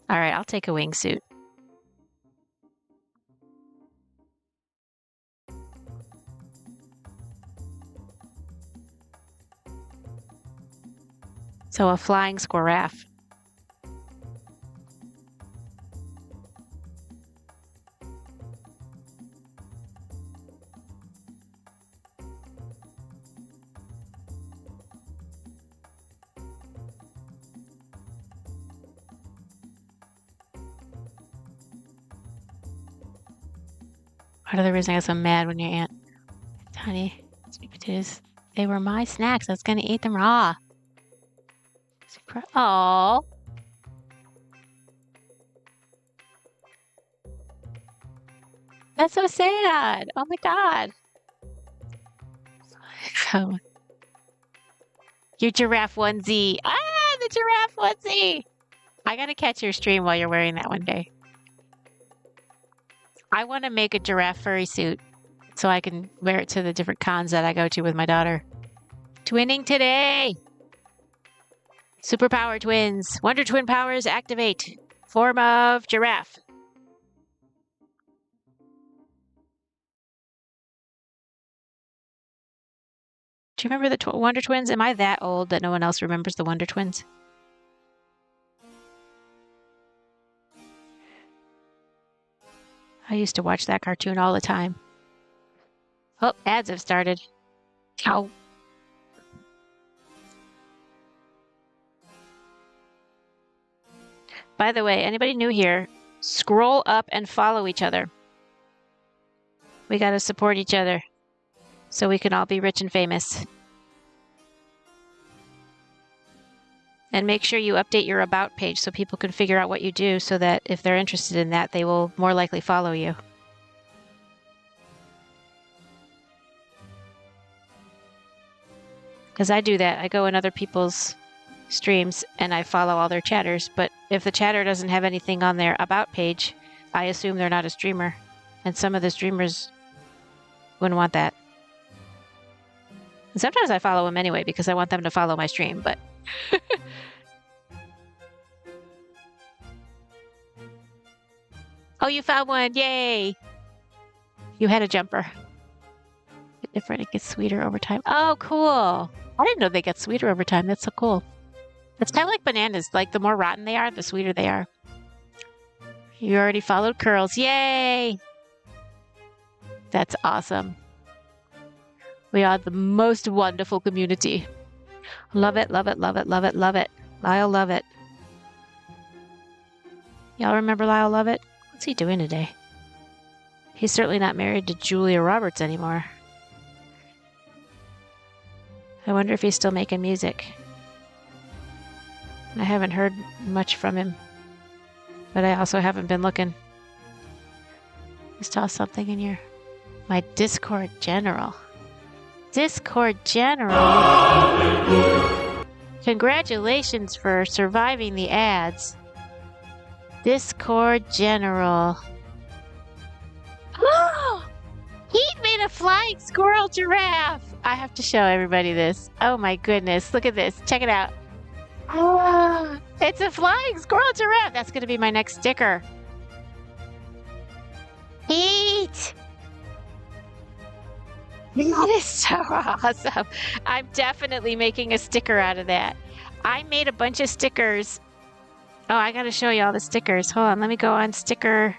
S4: All right, I'll take a wingsuit. So a flying squirrel. Part of the reason I got so mad when your aunt, honey, sweet potatoes, they were my snacks. I was gonna eat them raw. Oh. That's so sad. Oh my god. Your giraffe onesie. Ah, the giraffe onesie. I gotta catch your stream while you're wearing that one day. I want to make a giraffe furry suit so I can wear it to the different cons that I go to with my daughter. Twinning today. Superpower twins. Wonder Twin powers activate. Form of giraffe. Do you remember the Wonder Twins? Am I that old that no one else remembers the Wonder Twins? I used to watch that cartoon all the time. Oh, ads have started. Ow. By the way, anybody new here, scroll up and follow each other. We got to support each other so we can all be rich and famous. And make sure you update your About page so people can figure out what you do so that if they're interested in that, they will more likely follow you. Because I do that. I go in other people's streams and I follow all their chatters. But if the chatter doesn't have anything on their About page, I assume they're not a streamer. And some of the streamers wouldn't want that. And sometimes I follow them anyway because I want them to follow my stream, but... Oh, you found one! Yay! You had a jumper. Different, it gets sweeter over time. Oh, cool! I didn't know they get sweeter over time. That's so cool. It's kind of like bananas. Like, the more rotten they are, the sweeter they are. You already followed Curls. Yay! That's awesome. We are the most wonderful community. Love it, love it, love it, love it, love it. Lyle Lovett. Y'all remember Lyle Lovett? What's he doing today? He's certainly not married to Julia Roberts anymore. I wonder if he's still making music. I haven't heard much from him, but I also haven't been looking. Just toss something in your... My Discord General. Discord General. Congratulations for surviving the ads. Discord General. Oh! He made a flying squirrel giraffe. I have to show everybody this. Oh my goodness. Look at this. Check it out. Oh, it's a flying squirrel giraffe. That's going to be my next sticker. Pete! That is so awesome. I'm definitely making a sticker out of that. I made a bunch of stickers. Oh, I got to show you all the stickers. Hold on. Let me go on sticker.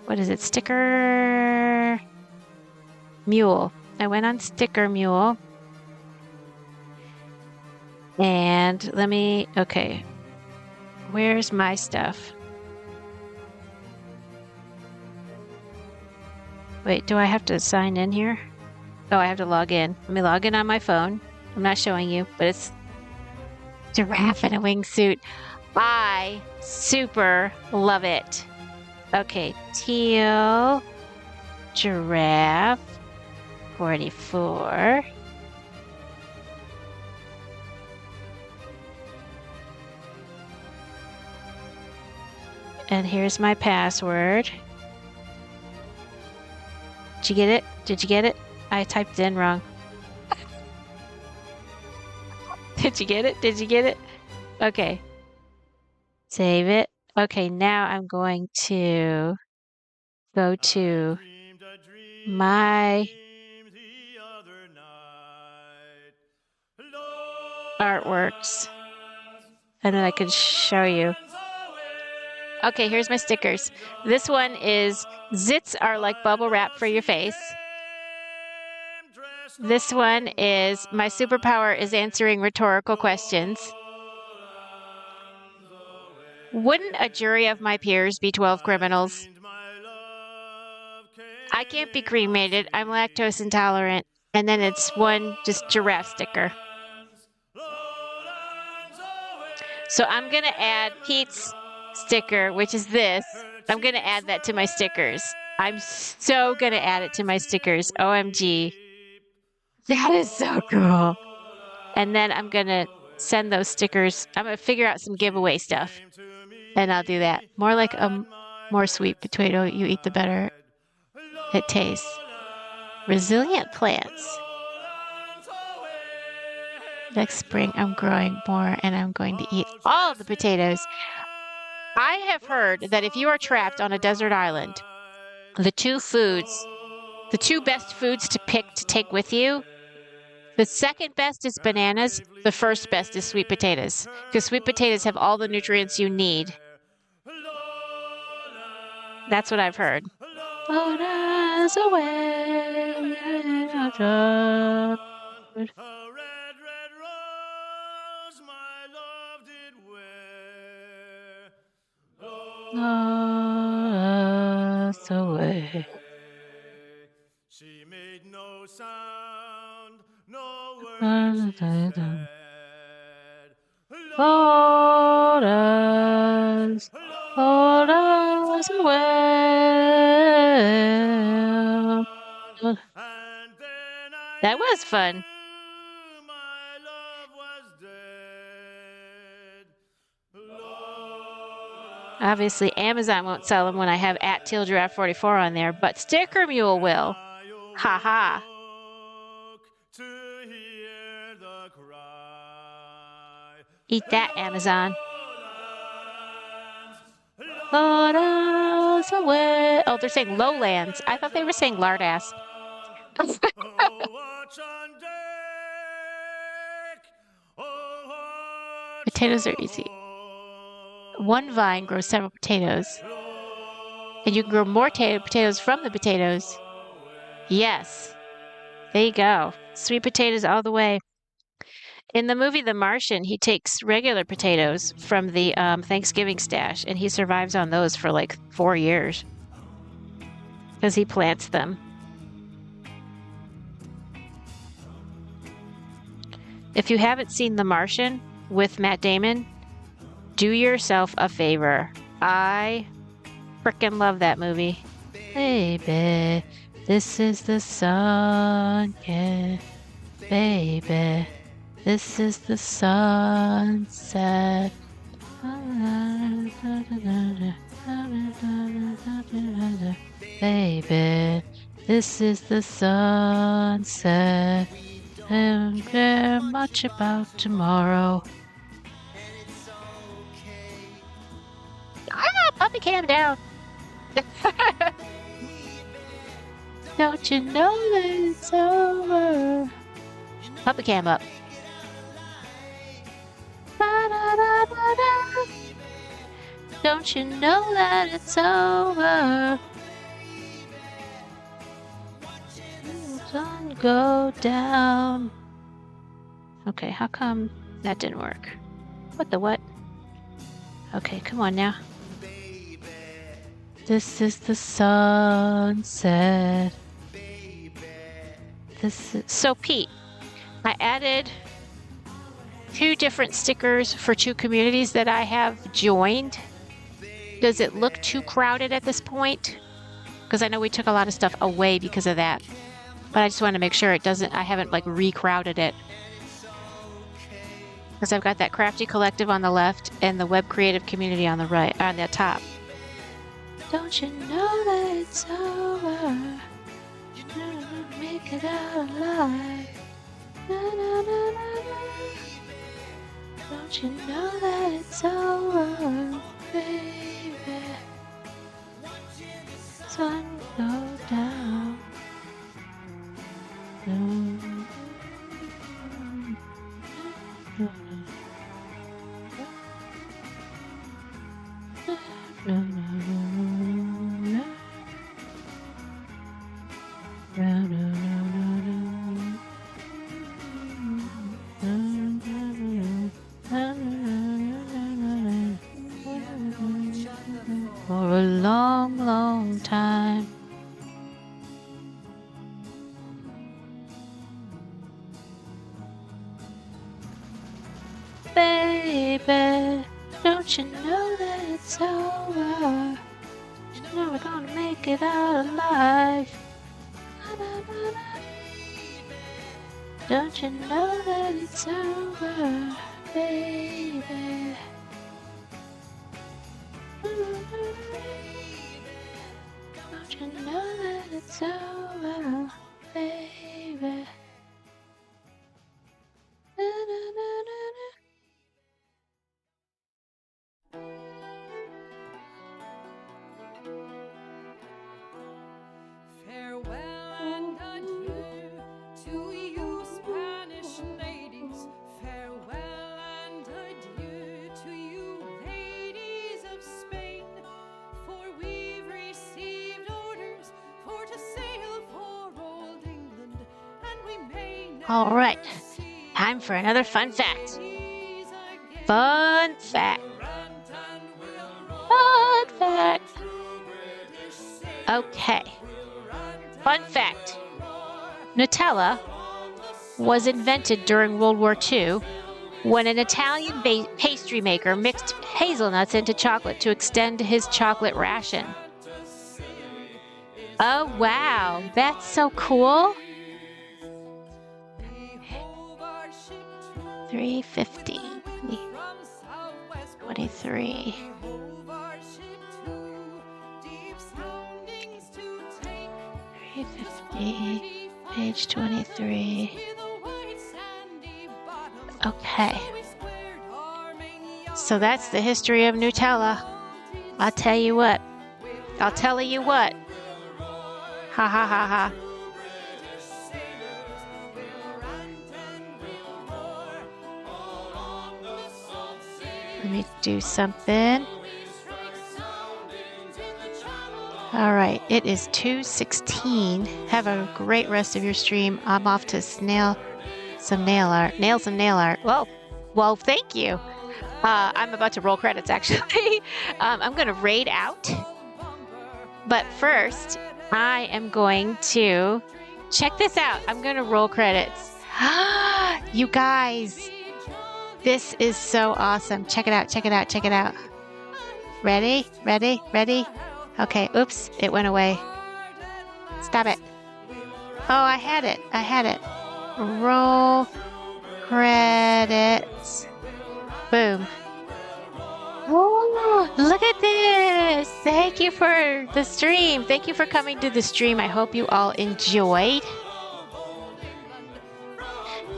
S4: What is it? Sticker Mule. I went on Sticker Mule. And let me... Okay. Where's my stuff? Wait, do I have to sign in here? Oh, I have to log in. Let me log in on my phone. I'm not showing you, but it's giraffe in a wingsuit. I super love it. Okay, teal, giraffe, 44. And here's my password. Did you get it? Did you get it? I typed it in wrong. Did you get it? Did you get it? Okay. Save it. Okay, now I'm going to go to my artworks. And then I can show you. Okay, here's my stickers. This one is zits are like bubble wrap for your face. This one is my superpower is answering rhetorical questions. Wouldn't a jury of my peers be 12 criminals? I can't be cremated. I'm lactose intolerant. And then it's one just giraffe sticker. So I'm going to add Pete's sticker, which is this. I'm going to add that to my stickers. I'm so going to add it to my stickers. OMG. That is so cool. And then I'm going to send those stickers. I'm going to figure out some giveaway stuff. And I'll do that. More like a more sweet potato you eat, the better it tastes. Resilient plants. Next spring, I'm growing more and I'm going to eat all of the potatoes. I have heard that if you are trapped on a desert island, the two best foods to pick to take with you The second best is bananas. The first best is sweet potatoes. Because sweet potatoes have all the nutrients you need. That's what I've heard. Float us away.
S1: A red, red rose my love did wear.
S4: Float us away.
S1: She made no sound, no words she said.
S4: Float us away.
S1: And then I
S4: That was fun.
S1: knew my love was dead.
S4: Obviously, Amazon won't sell them when I have @TealGiraffe44 on there, but Sticker Mule will. Ha ha.
S1: To hear the cry.
S4: Eat that, Amazon. Float us away. Oh, they're saying lowlands. I thought they were saying lardass.
S1: Oh, watch on deck. Oh, watch
S4: Potatoes are easy. One vine grows several potatoes. And you can grow more potatoes from the potatoes. Yes. There you go. Sweet potatoes all the way. In the movie The Martian, he takes regular potatoes from the Thanksgiving stash, and he survives on those for like 4 years because he plants them. If you haven't seen The Martian with Matt Damon, do yourself a favor. I frickin' love that movie. Baby, this is the sun, yeah. Baby, this is the sunset. Baby, this is the sunset. I don't care much about tomorrow. Puppy cam down. Don't you know that it's over? Puppy cam up. Da-da-da-da-da. Don't you know that it's over? Sun go down. Okay, how come that didn't work? What the what? Okay, come on now. This is the sunset. So Pete, I added 2 different stickers for 2 communities that I have joined. Does it look too crowded at this point? Because I know we took a lot of stuff away because of that. But I just want to make sure it doesn't, I haven't like recrowded it. Because I've got that Crafty Collective on the left and the Web Creative Community on the right, on the top. Don't you know that it's over? You're gonna make it out alive. Na, na, na, na, na. Don't you know that it's over, baby? Sun go down. For a long, long time. Baby, don't you know that it's over? You're never gonna make it out alive. Don't you know that it's over, baby? Don't you know that it's over, baby?
S7: Farewell and adieu to you, Spanish
S4: All right, time for another fun fact. Fun fact. Fun fact. Okay. Fun fact. Nutella was invented during World War II when an Italian pastry maker mixed hazelnuts into chocolate to extend his chocolate ration. Oh, wow. That's so cool. 350. 23. 350. Page 23. Okay. So that's the history of Nutella. I'll tell you what. I'll tell you what. Ha ha ha ha. Let me do something. All right, it is 2:16. Have a great rest of your stream. I'm off to nail some nail art. Well, thank you. I'm about to roll credits, actually. I'm going to raid out. But first, I am going to check this out. I'm going to roll credits. You guys, this is so awesome. Check it out. Check it out. Check it out. Ready? Ready? Ready? Okay. Oops. It went away. Stop it. Oh, I had it. I had it. Roll credits. Boom. Oh, look at this. Thank you for the stream. Thank you for coming to the stream. I hope you all enjoyed.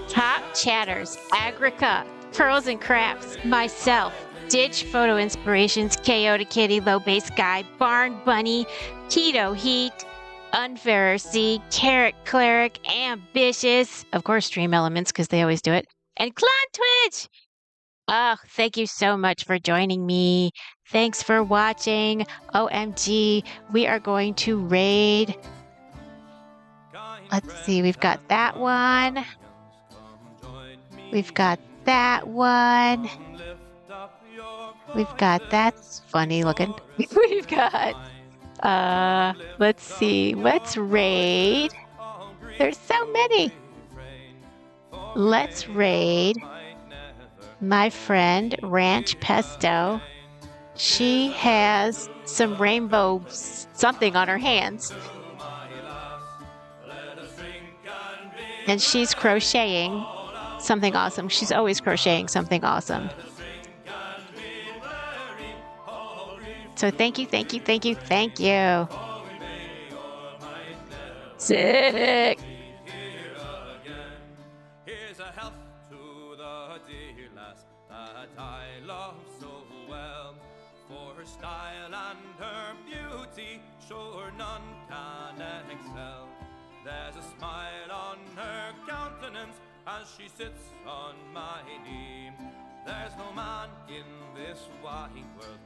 S4: Top chatters, Agrica, Pearls and Crafts, myself, Ditch Photo Inspirations, KO to Kitty, Low Base Guy, Barn Bunny, Keto Heat, Unfairer C, Carrot Cleric, Ambitious, of course Stream Elements because they always do it, and Clon Twitch. Oh, thank you so much for joining me. Thanks for watching. OMG, we are going to raid. Let's see, we've got that one. We've got that one. We've got that's funny looking. We've got let's see, let's raid. There's so many. Let's raid my friend Ranch Pesto. She has some rainbow something on her hands. And she's crocheting something awesome. She's always crocheting something awesome. So thank you, thank you, thank you, thank you. Sick.
S9: Here's a health to the dear lass that I love so well. For her style and her beauty, sure none can excel. There's a smile on her countenance as she sits on my knee. There's no man in this wide world